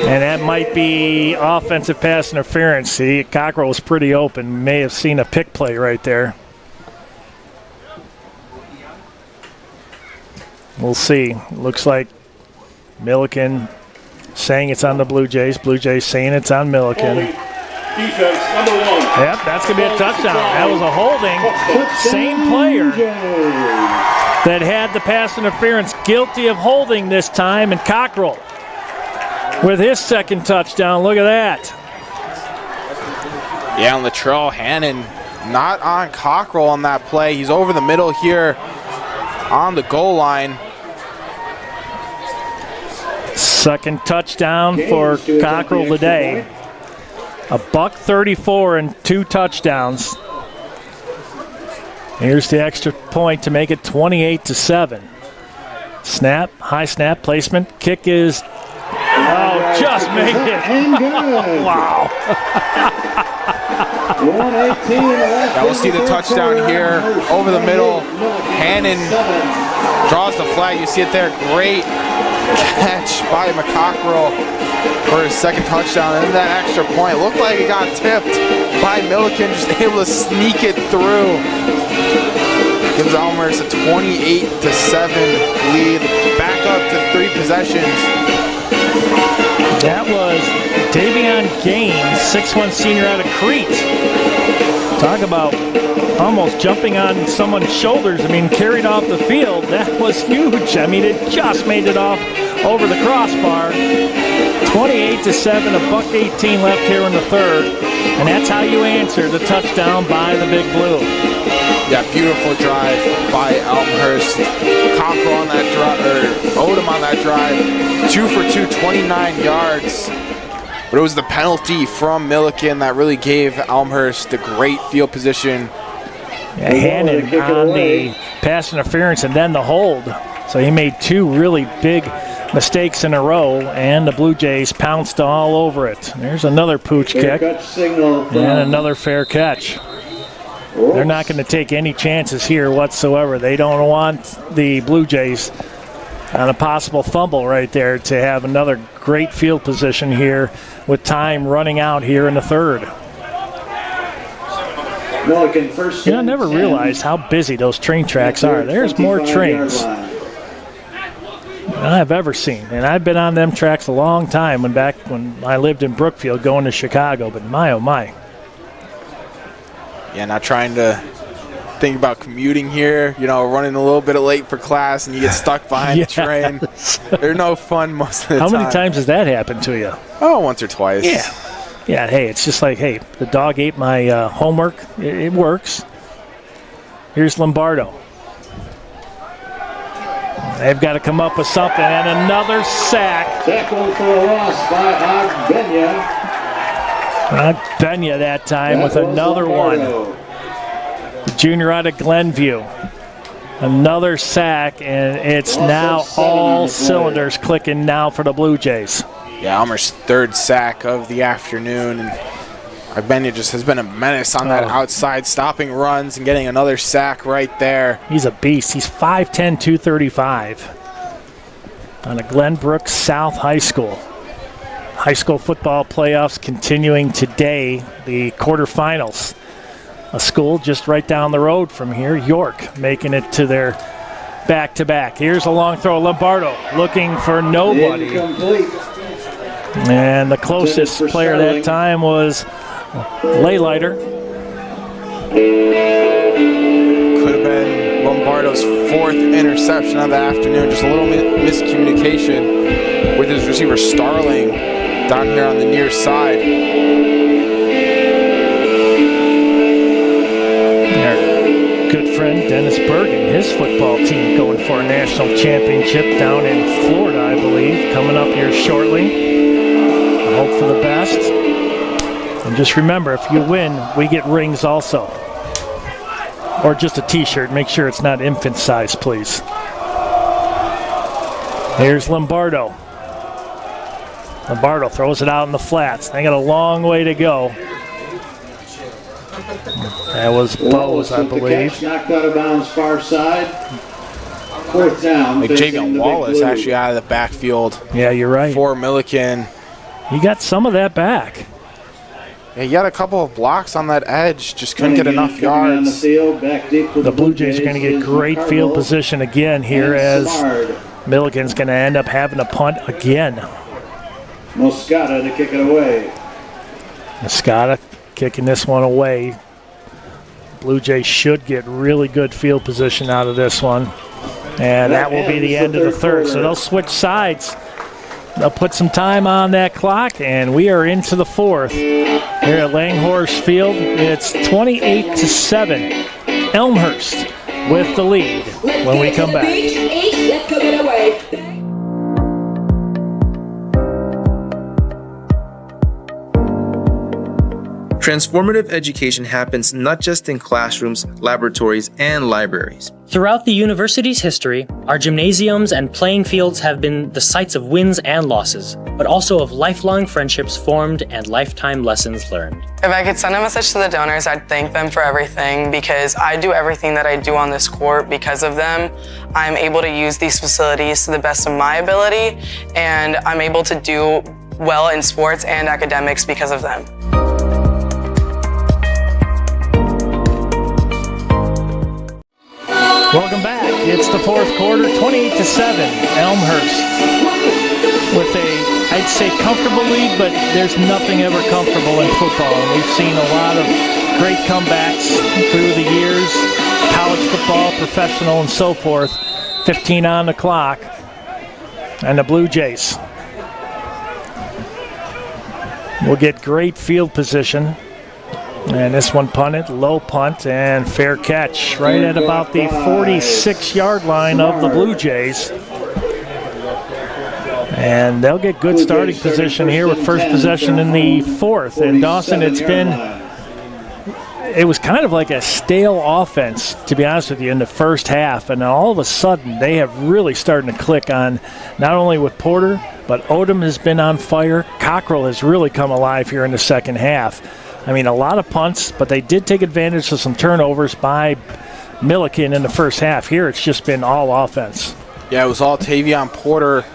And that might be offensive pass interference. See, Cockrell was pretty open. May have seen a pick play right there. We'll see. Looks like Millikin saying it's on the Blue Jays. Blue Jays saying it's on Millikin. Defense, number 1. Yep, that's going to be a touchdown. That was a holding. Same player that had the pass interference, guilty of holding this time, and Cockrell with his 2nd touchdown. Look at that. Yeah, and Latrell Hannon not on Cockrell on that play. He's over the middle here on the goal line. 2nd touchdown for Cockrell today. $134 and 2 touchdowns. Here's the extra point to make it 28-7. Snap, high snap placement. Kick is, just made it. Wow. Now we'll see the touchdown here over the middle. Hannon draws the flag. You see it there. Great catch by McCockrell for his 2nd touchdown. And that extra point looked like it got tipped by Millikin, just able to sneak it through. Gives Elmhurst a 28-7 lead. Back up to 3 possessions. That was Davion Gaines, 6'1" senior out of Crete. Talk about almost jumping on someone's shoulders. I mean, carried off the field. That was huge. I mean, it just made it off over the crossbar. 28-7, $1:18 left here in the third. And that's how you answer the touchdown by the Big Blue. Yeah, beautiful drive by Elmhurst. Cockrell on that drive, or Odom on that drive. 2 for 2, 29 yards. But it was the penalty from Millikin that really gave Elmhurst the great field position. Yeah, Hannon on the pass interference and then the hold. So he made 2 really big mistakes in a row, and the Blue Jays pounced all over it. There's another pooch kick and another fair catch. They're not going to take any chances here whatsoever. They don't want the Blue Jays on a possible fumble right there to have another great field position here with time running out here in the third. Millikin first. I never realized how busy those train tracks are. There's more trains than I've ever seen. And I've been on them tracks a long time when I lived in Brookfield going to Chicago, but my oh my. Yeah, not trying to think about commuting here, running a little bit late for class and you get stuck behind the train. They're no fun most of the time. How many times has that happened to you? Oh, once or twice. Yeah, hey, it's just like, hey, the dog ate my homework. It works. Here's Lombardo. They've got to come up with something, and another sack. Tackle for a loss by Agbenya. Agbenya that time with another one. The junior out of Glenview. Another sack, and it's now all cylinders clicking now for the Blue Jays. Yeah, Elmer's third sack of the afternoon, and Agbenya just has been a menace on that outside, stopping runs and getting another sack right there. He's a beast. He's 5'10", 235 on a Glenbrook South High School. High school football playoffs continuing today, the quarterfinals. A school just right down the road from here, York, making it to their back-to-back. Here's a long throw, Lombardo looking for nobody. And the closest player that time was Laylighter. Could have been Lombardo's 4th interception of the afternoon. Just a little miscommunication with his receiver Starling down here on the near side. Our good friend Dennis Bergen, his football team going for a national championship down in Florida, I believe, coming up here shortly. I hope for the best. And just remember, if you win, we get rings also. Or just a t-shirt. Make sure it's not infant size, please. Here's Lombardo. Lombardo throws it out in the flats. They got a long way to go. That was Bowes, I believe. Knocked out of bounds far side. 4th down. Javion Wallace actually out of the backfield. Yeah, you're right. For Millikin. He got some of that back. Yeah, he got a couple of blocks on that edge. Just couldn't get enough yards. The Blue Jays are going to get great field position again here as Millikin's going to end up having a punt again. Moscata to kick it away. Moscata kicking this one away. Blue Jays should get really good field position out of this one. And that will be the end of the third. So they'll switch sides. They'll put some time on that clock, and we are into the 4th. Here at Langhorse Field, it's 28-7. Elmhurst with the lead when we come back. Transformative education happens not just in classrooms, laboratories, and libraries. Throughout the university's history, our gymnasiums and playing fields have been the sites of wins and losses, but also of lifelong friendships formed and lifetime lessons learned. If I could send a message to the donors, I'd thank them for everything, because I do everything that I do on this court because of them. I'm able to use these facilities to the best of my ability, and I'm able to do well in sports and academics because of them. Welcome back. It's the 4th quarter, 28-7. Elmhurst with I'd say comfortable lead, but there's nothing ever comfortable in football. And we've seen a lot of great comebacks through the years, college football, professional, and so forth. 15 on the clock. And the Blue Jays will get great field position And this one punted, low punt, and fair catch right at about the 46-yard line of the Blue Jays. And they'll get good starting position here with first possession in the fourth. And Dawson, it was kind of like a stale offense, to be honest with you, in the first half. And all of a sudden, they have really started to click on not only with Porter, but Odom has been on fire. Cockrell has really come alive here in the second half. I mean, a lot of punts, but they did take advantage of some turnovers by Millikin in the first half. Here, it's just been all offense. Yeah, it was all Tavion Porter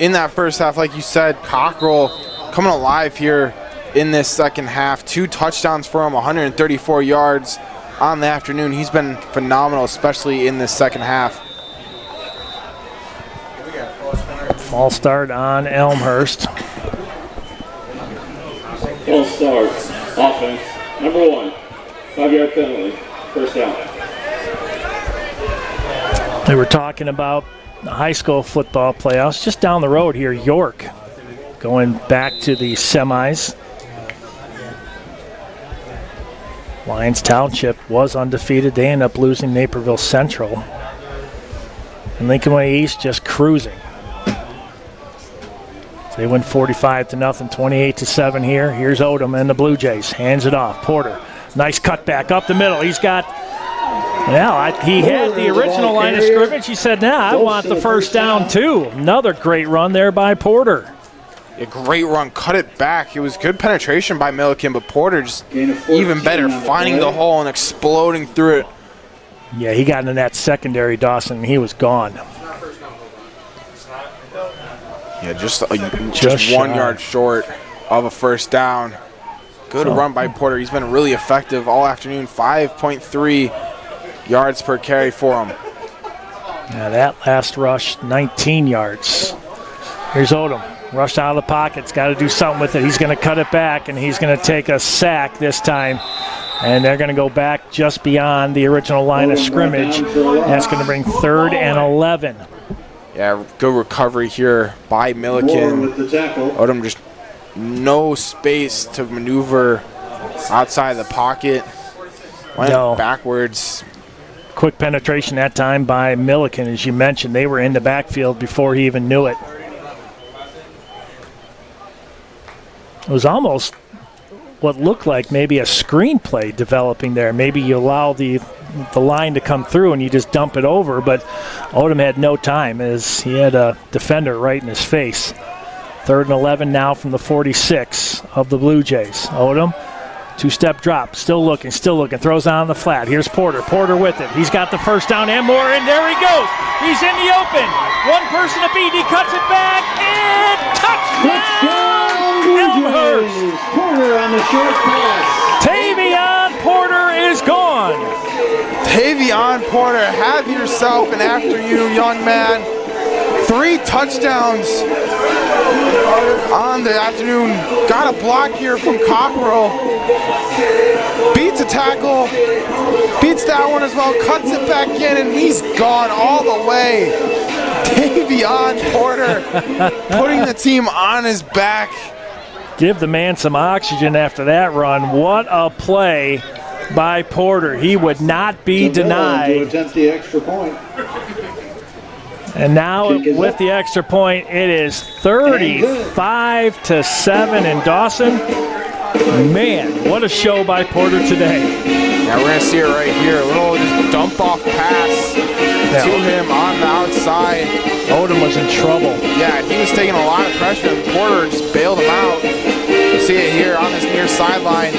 in that first half. Like you said, Cockrell coming alive here in this second half. 2 touchdowns for him, 134 yards on the afternoon. He's been phenomenal, especially in this second half. False start on Elmhurst. False start. Offense, number 1, 5-yard penalty, first down. They were talking about the high school football playoffs just down the road here. York going back to the semis. Lyons Township was undefeated. They ended up losing Naperville Central. And Lincoln Way East just cruising. They win 45-0, 28-7 here. Here's Odom and the Blue Jays. Hands it off. Porter. Nice cutback up the middle. He's got, he had the original line of scrimmage. He said, I want the first down too. Another great run there by Porter. A great run, cut it back. It was good penetration by Millikin, but Porter just even better, finding the hole and exploding through it. Yeah, he got into that secondary, Dawson, and he was gone. Yeah, just 1 yard short of a first down. Good run by Porter. He's been really effective all afternoon. 5.3 yards per carry for him. Now that last rush, 19 yards. Here's Odom. Rushed out of the pocket. He's got to do something with it. He's going to cut it back, and he's going to take a sack this time. And they're going to go back just beyond the original line of scrimmage. That's going to bring 3rd and 11. Yeah, good recovery here by Millikin. Odom just no space to maneuver outside the pocket. Went backwards. Quick penetration that time by Millikin. As you mentioned, they were in the backfield before he even knew it. It was almost what looked like maybe a screenplay developing there. Maybe you allow the line to come through and you just dump it over, but Odom had no time as he had a defender right in his face. 3rd and 11 now from the 46 of the Blue Jays. Odom, 2-step drop, still looking, throws on the flat. Here's Porter with it. He's got the first down and more, and there he goes. He's in the open. One person to beat, he cuts it back, and touchdown! Elmhurst. Porter on the short pass. Tavion Porter is gone. Tavion Porter, have yourself an afternoon, young man. 3 touchdowns on the afternoon. Got a block here from Cockrell. Beats a tackle. Beats that one as well. Cuts it back in, and he's gone all the way. Tavion Porter putting the team on his back. Give the man some oxygen after that run. What a play by Porter. He would not be denied. To attempt the extra point. And now with the extra point, it is 35-7 in Dawson. Man, what a show by Porter today. Yeah, we're going to see it right here. A little just dump off pass to him on the outside. Odom was in trouble. Yeah, he was taking a lot of pressure, and Porter just bailed him out. You see it here on this near sideline.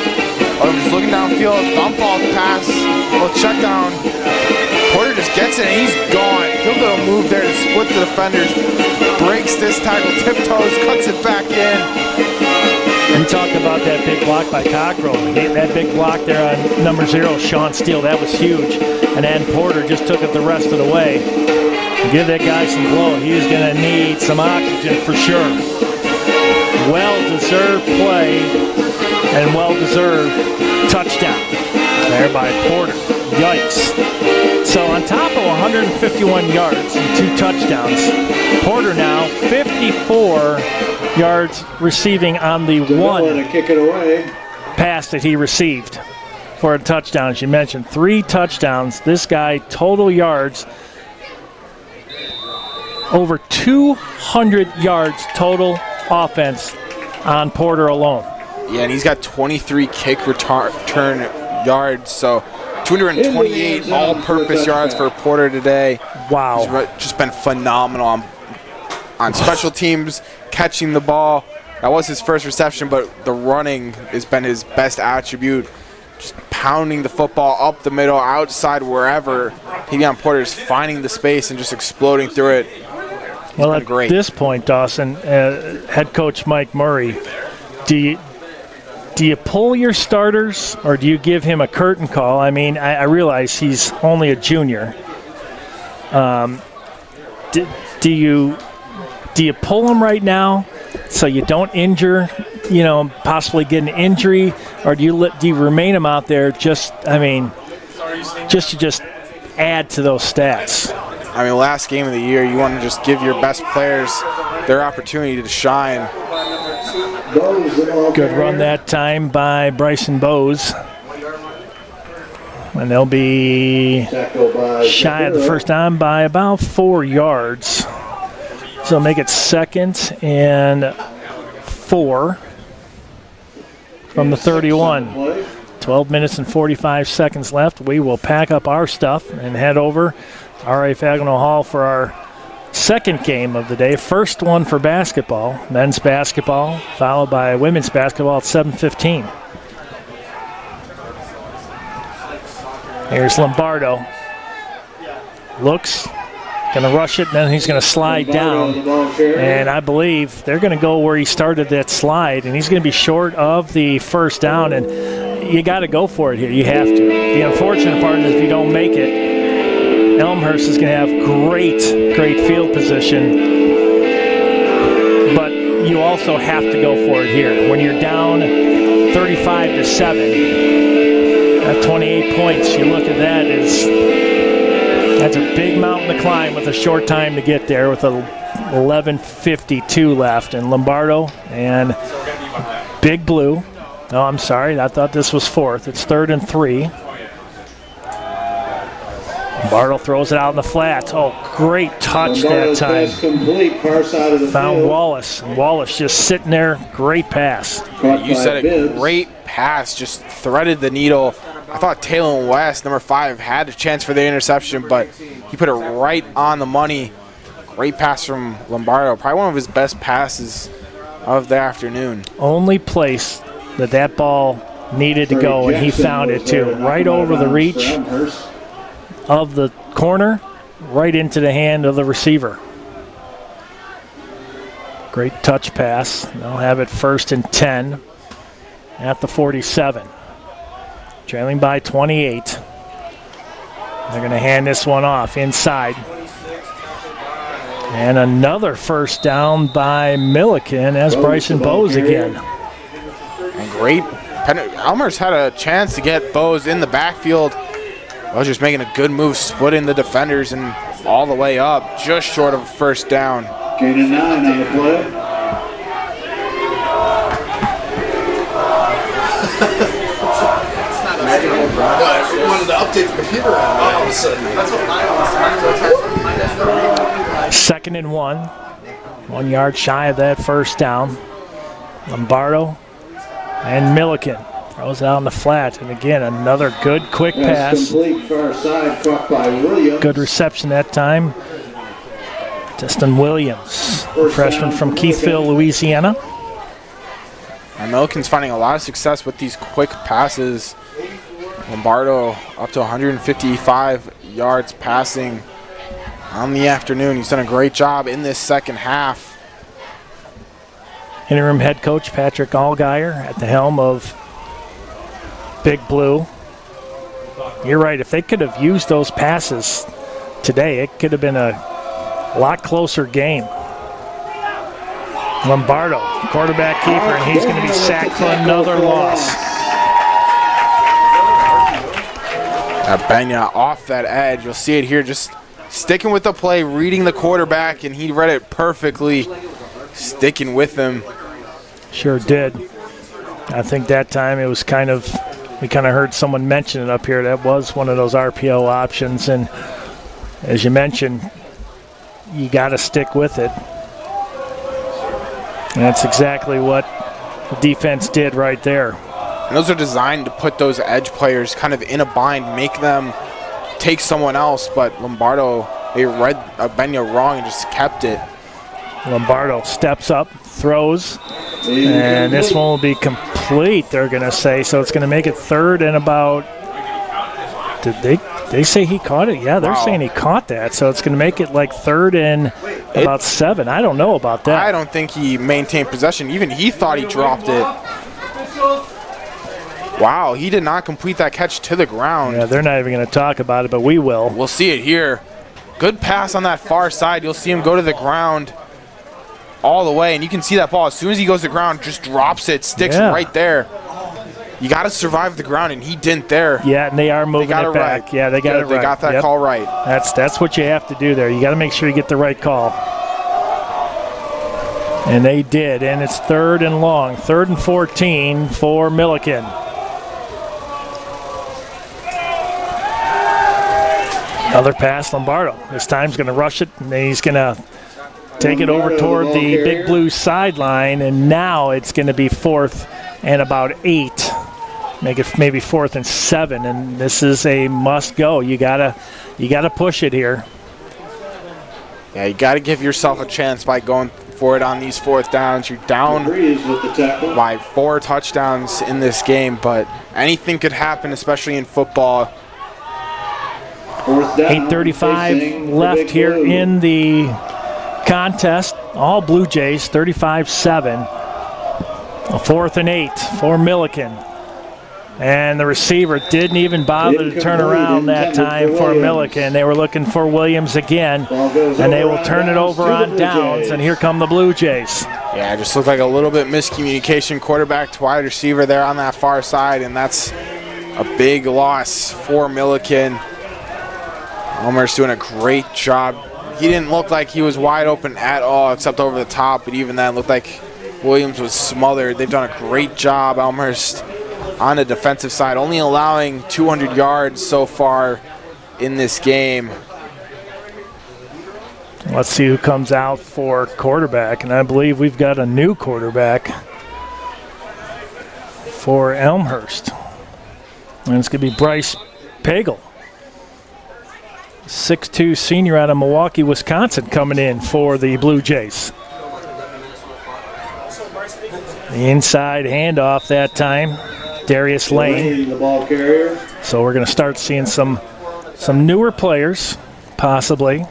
Odom just looking downfield, dump off pass, little check down. Porter just gets it, and he's gone. Good little move there to split the defenders. Breaks this tackle, tiptoes, cuts it back in. You talked about that big block by Cockrell. That big block there on number 0, Sean Steele, that was huge. And then Porter just took it the rest of the way. Give that guy some blow. He is going to need some oxygen for sure. Well-deserved play and well-deserved touchdown there by Porter. Yikes. So on top of 151 yards and 2 touchdowns, Porter now 54 yards receiving on the 1 to kick it away. pass that he received for a touchdown. As you mentioned, 3 touchdowns. This guy, total yards, over 200 yards total offense on Porter alone. Yeah, and he's got 23 kick return yards, so 228 all-purpose yards for Porter today. Wow. He's just been phenomenal on special teams, catching the ball. That was his first reception, but the running has been his best attribute. Just pounding the football up the middle, outside, wherever. Tavion Porter's finding the space and just exploding through it. Well, at this point, Dawson, head coach Mike Murray, do you pull your starters or do you give him a curtain call? I mean, I realize he's only a junior. Do you pull him right now so you don't injure, possibly get an injury, or do you remain him out there just to add to those stats? I mean, last game of the year, you want to just give your best players their opportunity to shine. Good run that time by Bryson Bowes. And they'll be shy of the first down by about 4 yards. So make it 2nd and 4 from the 31. 12 minutes and 45 seconds left. We will pack up our stuff and head over R.A. Fagnall Hall for our second game of the day. First one for basketball, men's basketball, followed by women's basketball at 7:15. Here's Lombardo. Looks, going to rush it, and then he's going to slide down. And I believe they're going to go where he started that slide, and he's going to be short of the first down. And you got to go for it here. You have to. The unfortunate part is if you don't make it, Elmhurst is going to have great field position, but you also have to go for it here. When you're down 35-7, at 28 points, you look at that that's a big mountain to climb with a short time to get there with 11:52 left. And Lombardo and Big Blue. Oh, I'm sorry. I thought this was 4th. It's 3rd and 3. Lombardo throws it out in the flat. Oh, great touch that time. Complete, far side of the Found field. Wallace. Wallace just sitting there. Great pass. You said it. Great pass. Just threaded the needle. I thought Taylor West, number 5, had a chance for the interception, but he put it right on the money. Great pass from Lombardo. Probably one of his best passes of the afternoon. Only place that ball needed to go, and he found it too. Right over the reach of the corner, right into the hand of the receiver. Great touch pass. They'll have it 1st and 10 at the 47. Trailing by 28. They're going to hand this one off inside. And another first down by Millikin as Bryson Bowes again. And great. Elmhurst had a chance to get Bowes in the backfield. I was just making a good move, splitting the defenders and all the way up, just short of a first down. Gain of 9 on the play. I wanted to update the computer all of a sudden. That's what I was. 2nd and 1. 1 yard shy of that first down. Lombardo and Millikin. Throws it out in the flat, and again, another good, quick pass. Complete far side, caught by Williams. Good reception that time. Destin Williams, freshman from Keithville, Louisiana. And Millikin's finding a lot of success with these quick passes. Lombardo up to 155 yards passing on the afternoon. He's done a great job in this second half. Interim head coach Patrick Allgaier at the helm of Big Blue. You're right. If they could have used those passes today, it could have been a lot closer game. Lombardo, quarterback keeper, and he's going to be sacked for another loss. Benya off that edge. You'll see it here, just sticking with the play, reading the quarterback, and he read it perfectly, sticking with him. Sure did. I think that time it was we kind of heard someone mention it up here. That was one of those RPO options. And as you mentioned, you got to stick with it. And that's exactly what the defense did right there. And those are designed to put those edge players kind of in a bind, make them take someone else. But Lombardo, they read Benya wrong and just kept it. Lombardo steps up, throws, and this one will be complete, they're going to say. So it's going to make it third and about, did they say he caught it? Yeah, they're saying he caught that. So it's going to make it like third and about 7. I don't know about that. I don't think he maintained possession. Even he thought he dropped it. Wow, he did not complete that catch to the ground. Yeah, they're not even going to talk about it, but we will. We'll see it here. Good pass on that far side. You'll see him go to the ground all the way, and you can see that ball. As soon as he goes to the ground, just drops it, sticks right there. You got to survive the ground, and he didn't there. Yeah, and they are moving it back. Right. Yeah, they got it right. They got that call right. That's what you have to do there. You got to make sure you get the right call. And they did, and it's third and long. 3rd and 14 for Millikin. Another pass, Lombardo. This time he's going to rush it, and then he's going to take it over toward the Big Blue sideline, and now it's going to be 4th and about 8. Make it maybe 4th and 7, and this is a must-go. You gotta push it here. Yeah, you got to give yourself a chance by going for it on these 4th downs. You're down by 4 touchdowns in this game, but anything could happen, especially in football. 8:35 left here in the contest. All Blue Jays, 35-7. 4th and 8 for Millikin. And the receiver didn't even bother to turn around that time for Millikin. They were looking for Williams again, and they will turn it over on downs, and here come the Blue Jays. Yeah, it just looked like a little bit miscommunication, quarterback to wide receiver there on that far side, and that's a big loss for Millikin. Elmhurst doing a great job. He didn't look like he was wide open at all except over the top, but even then looked like Williams was smothered. They've done a great job, Elmhurst, on the defensive side, only allowing 200 yards so far in this game. Let's see who comes out for quarterback, and I believe we've got a new quarterback for Elmhurst. And it's going to be Bryce Pagel. 6'2" senior out of Milwaukee, Wisconsin, coming in for the Blue Jays. The inside handoff that time, Darius Lane. The ball carrier. So we're going to start seeing some newer players, possibly.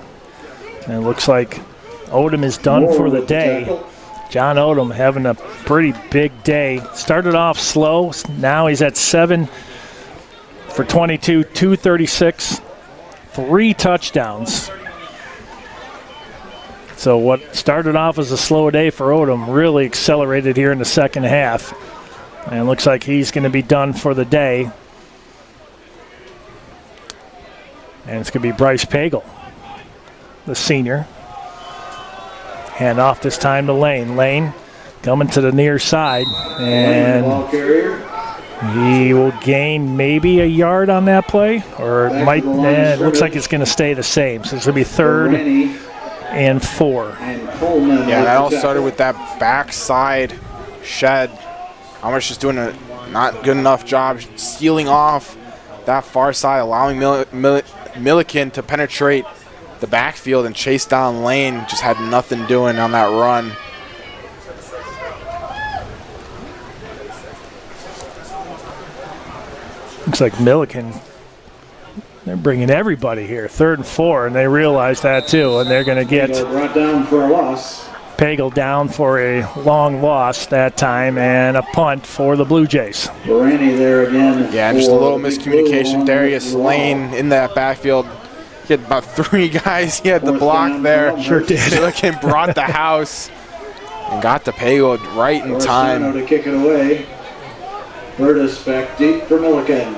And it looks like Odom is done for the day. John Odom having a pretty big day. Started off slow. Now he's at 7 for 22, 236. 3 touchdowns. So what started off as a slow day for Odom really accelerated here in the second half. And it looks like he's going to be done for the day. And it's going to be Bryce Pagel, the senior. Hand off this time to Lane. Lane coming to the near side. And he will gain maybe a yard on that play, or it might. It looks like it's going to stay the same. So it's going to be 3rd and 4. Yeah, that all started with that backside shed. Elmhurst just doing a not good enough job sealing off that far side, allowing Millikin to penetrate the backfield and chase down Lane. Just had nothing doing on that run. Looks like Millikin, they're bringing everybody here, 3rd and 4, and they realize that too, and they're going to get brought down for a loss. Pagel down for a long loss that time, and a punt for the Blue Jays. Barani there again. Yeah, just a little miscommunication. Darius Lane in that backfield. He had about 3 guys. He had the block there. Sure did. Millikin brought the house and got to Pagel right in time. To kick it away. Burtis back deep for Millikin.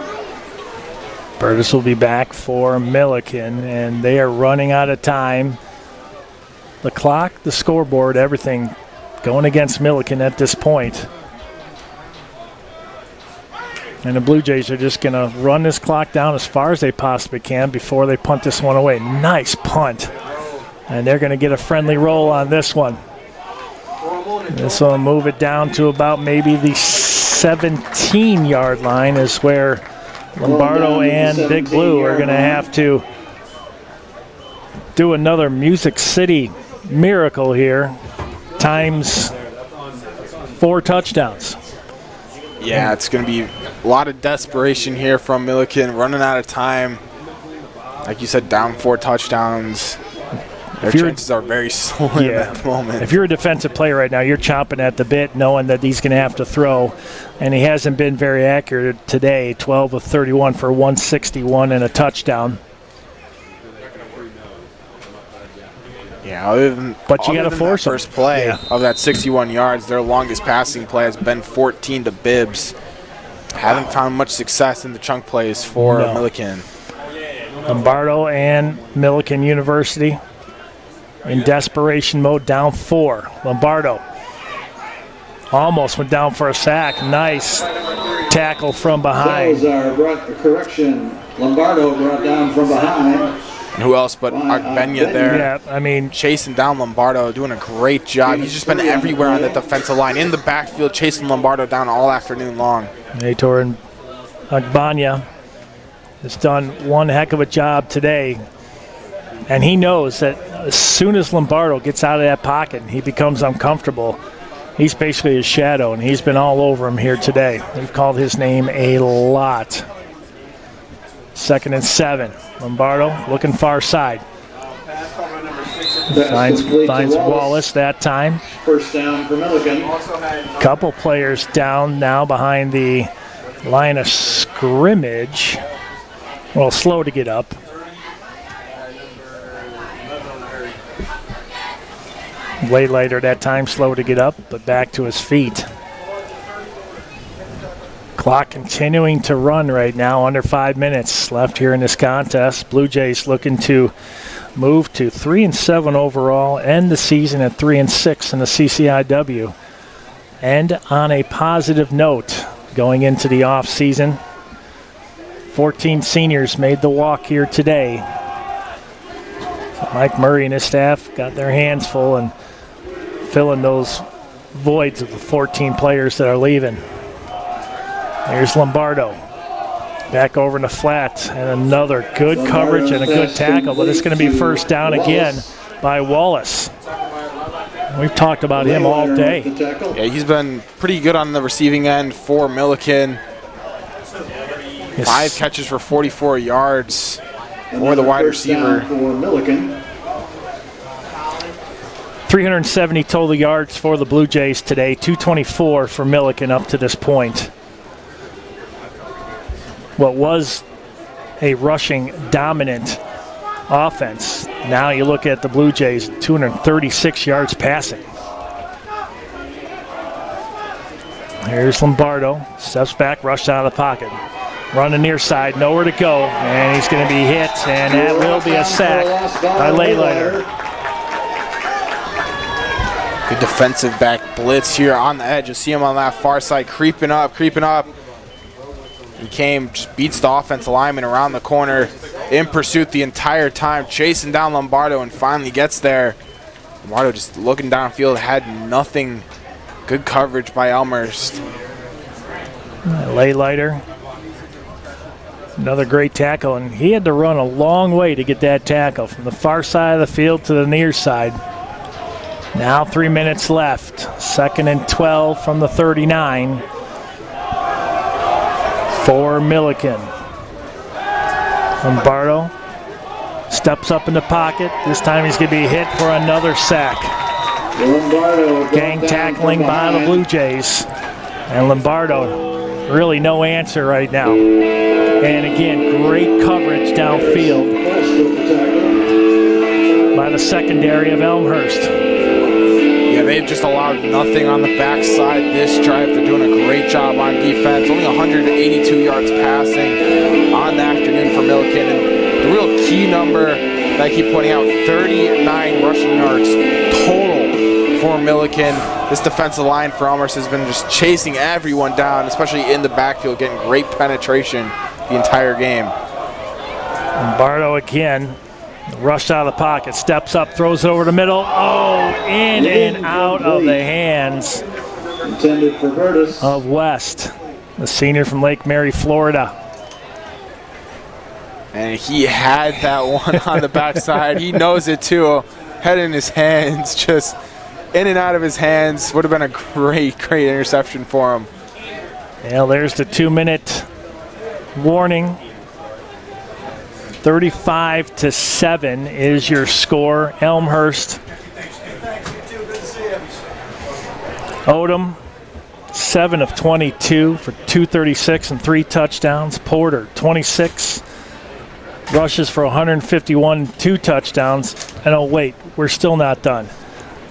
Burtis will be back for Millikin, and they are running out of time. The clock, the scoreboard, everything going against Millikin at this point. And the Blue Jays are just going to run this clock down as far as they possibly can before they punt this one away. Nice punt. And they're going to get a friendly roll on this one. This will move it down to about maybe the 17-yard line is where Lombardo and Big Blue are going to have to do another Music City miracle here, times 4 touchdowns. Yeah, it's going to be a lot of desperation here from Millikin, running out of time. Like you said, down 4 touchdowns. Their chances are very slim at the moment. If you're a defensive player right now, you're chomping at the bit knowing that he's going to have to throw, and he hasn't been very accurate today, 12 of 31 for 161 and a touchdown. Yeah, you got to force them. First play of that 61 yards, their longest passing play has been 14 to Bibbs. Haven't found much success in the chunk plays for Millikin. Lombardo and Millikin University in desperation mode, down 4. Lombardo almost went down for a sack. Nice tackle from behind. Correction. Lombardo brought down from behind. And who else but Arbenya there? Yeah, I mean, chasing down Lombardo, doing a great job. He's just been everywhere on the defensive line, in the backfield, chasing Lombardo down all afternoon long. Nator and Arbenya has done one heck of a job today. And he knows that as soon as Lombardo gets out of that pocket and he becomes uncomfortable, he's basically his shadow, and he's been all over him here today. We've called his name a lot. 2nd and 7. Lombardo looking far side. Finds Wallace that time. First down for Millikin. Couple players down now behind the line of scrimmage. Well, slow to get up. Way later that time, slow to get up, but back to his feet. Clock continuing to run right now, under 5 minutes left here in this contest. Blue Jays looking to move to 3-7 overall, end the season at 3-6 in the CCIW. And on a positive note, going into the off season, 14 seniors made the walk here today. So Mike Murray and his staff got their hands full and filling those voids of the 14 players that are leaving. Here's Lombardo. Back over in the flat, and another good coverage and a good tackle, but it's going to be first down again by Wallace. We've talked about him all day. Yeah, he's been pretty good on the receiving end for Millikin. 5 catches for 44 yards for the wide receiver. 370 total yards for the Blue Jays today, 224 for Millikin up to this point. What was a rushing dominant offense, now you look at the Blue Jays, 236 yards passing. Here's Lombardo, steps back, rushed out of the pocket. Running near side, nowhere to go, and he's going to be hit, and that will be a sack by Laylighter. Good defensive back blitz here on the edge. You see him on that far side, creeping up. He just beats the offensive lineman around the corner, in pursuit the entire time, chasing down Lombardo, and finally gets there. Lombardo just looking downfield, had nothing. Good coverage by Elmhurst. Laylighter, another great tackle, and he had to run a long way to get that tackle from the far side of the field to the near side. Now 3 minutes left. 2nd and 12 from the 39 for Millikin. Lombardo steps up in the pocket. This time he's going to be hit for another sack. Gang tackling by the Blue Jays. And Lombardo, really no answer right now. And again, great coverage downfield by the secondary of Elmhurst. Yeah, they've just allowed nothing on the backside this drive. They're doing a great job on defense. Only 182 yards passing on the afternoon for Millikin. And the real key number that I keep pointing out, 39 rushing yards total for Millikin. This defensive line for Elmhurst has been just chasing everyone down, especially in the backfield, getting great penetration the entire game. Lombardo again, rushed out of the pocket, steps up, throws it over the middle. Oh, in and out of the hands intended for Burtis of West, the senior from Lake Mary, Florida. And he had that one on the backside. He knows it too. Head in his hands, just in and out of his hands. Would have been a great interception for him. Well, there's the 2-minute warning. 35-7 is your score. Elmhurst. Odom, 7 of 22 for 236 and 3 touchdowns. Porter, 26 rushes for 151, 2 touchdowns. And oh wait, we're still not done.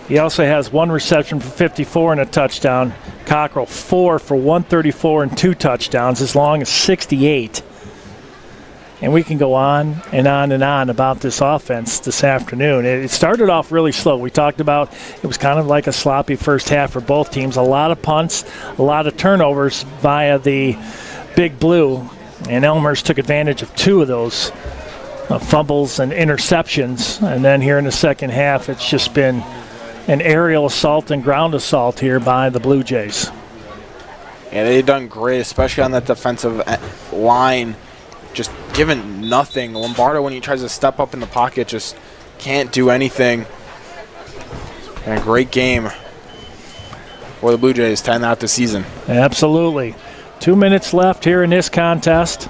He also has 1 reception for 54 and a touchdown. Cockrell, 4 for 134 and 2 touchdowns, as long as 68. And we can go on and on and on about this offense this afternoon. It started off really slow. We talked about it was kind of like a sloppy first half for both teams. A lot of punts, a lot of turnovers via the Big Blue. And Elmhurst took advantage of 2 of those fumbles and interceptions. And then here in the second half, it's just been an aerial assault and ground assault here by the Blue Jays. Yeah, they've done great, especially on that defensive line. Just given nothing. Lombardo, when he tries to step up in the pocket, just can't do anything. And a great game for the Blue Jays to end out the season. Absolutely. 2 minutes left here in this contest.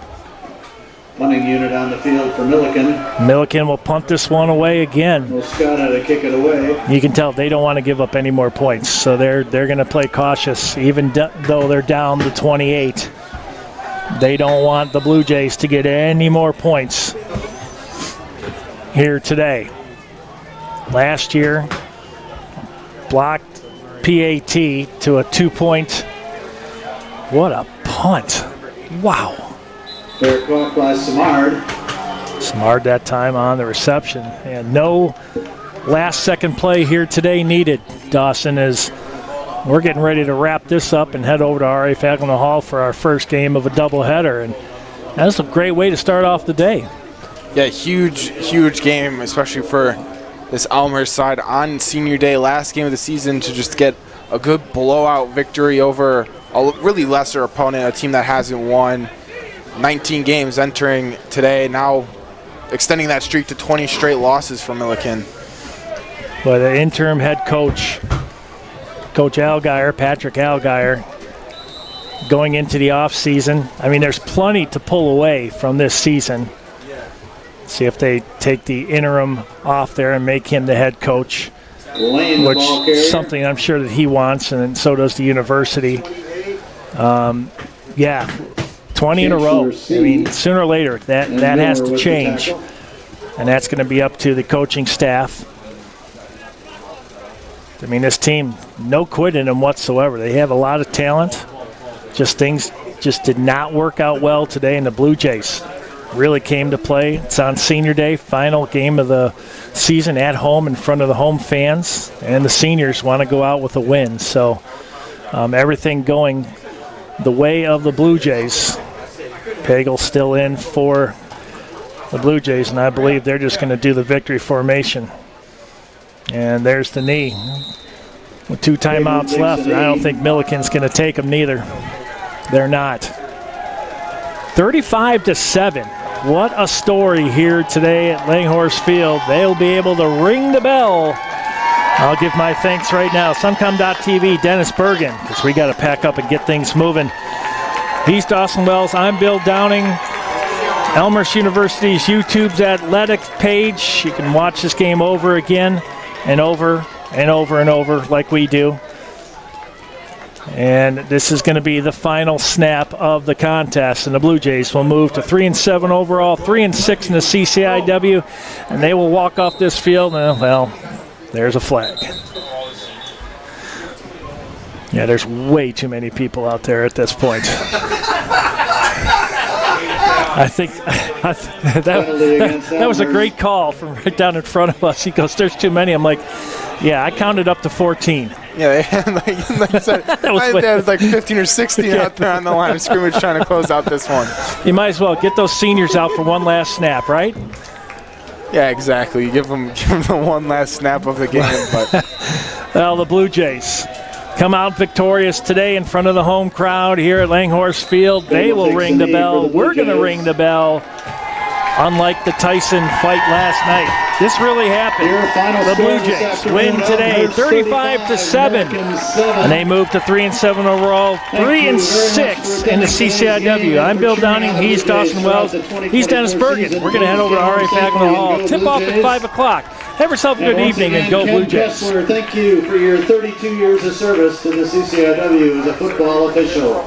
Punting unit on the field for Millikin. Millikin will punt this one away again. Well, Scott had to kick it away. You can tell they don't want to give up any more points, so they're going to play cautious, even though they're down to 28. They don't want the Blue Jays to get any more points here today. Last year, blocked PAT to a 2-point. What a punt. Wow. They're caught by Samard. Samard that time on the reception. And no last-second play here today needed, Dawson, as we're getting ready to wrap this up and head over to R.A. Falconer Hall for our first game of a doubleheader. And that's a great way to start off the day. Yeah, huge game, especially for this Elmhurst side on senior day, last game of the season, to just get a good blowout victory over a really lesser opponent, a team that hasn't won 19 games entering today, now extending that streak to 20 straight losses for Millikin. But the interim head coach, Coach Allgaier, Patrick Allgaier, going into the offseason. I mean, there's plenty to pull away from this season. See if they take the interim off there and make him the head coach, which is something I'm sure that he wants, and so does the university. Yeah, 20 in a row. I mean, sooner or later, that has to change, and that's going to be up to the coaching staff. I mean, this team, no quit in them whatsoever. They have a lot of talent. Just things just did not work out well today, and the Blue Jays really came to play. It's on senior day, final game of the season at home in front of the home fans, and the seniors want to go out with a win. So everything going the way of the Blue Jays. Pagel still in for the Blue Jays, and I believe they're just going to do the victory formation. And there's the knee with 2 timeouts left. And I don't think Millikin's going to take them neither. They're not. 35-7. What a story here today at Langhorse Field. They'll be able to ring the bell. I'll give my thanks right now. Suncom.tv, Dennis Bergen, because we got to pack up and get things moving. He's Dawson Wells. I'm Bill Downing. Elmhurst University's YouTube's athletics page. You can watch this game over again and over and over and over like we do. And this is going to be the final snap of the contest, and the Blue Jays will move to 3-7 overall, 3-6 in the CCIW, and they will walk off this field, and well, there's a flag. Yeah, there's way too many people out there at this point. I think that was a great call from right down in front of us. He goes, there's too many. I'm like, yeah, I counted up to 14. Yeah, like you said, that was like 15 or 16 out there on the line of scrimmage trying to close out this one. You might as well get those seniors out for one last snap, right? Yeah, exactly. Give them the one last snap of the game. But well, the Blue Jays come out victorious today in front of the home crowd here at Langhorse Field. They will ring the bell. We're going to ring the bell. Unlike the Tyson fight last night, this really happened. The Blue Jays win today 35-7, and they move to 3-7 overall, 3-6 in the CCIW. I'm Bill Downing. He's Dawson Wells. He's Dennis Bergen. We're going to head over to R.A. Faculty Hall. Tip off at 5 o'clock. Have yourself a good evening and go Blue Jays. Kessler, thank you for your 32 years of service to the CCIW as a football official.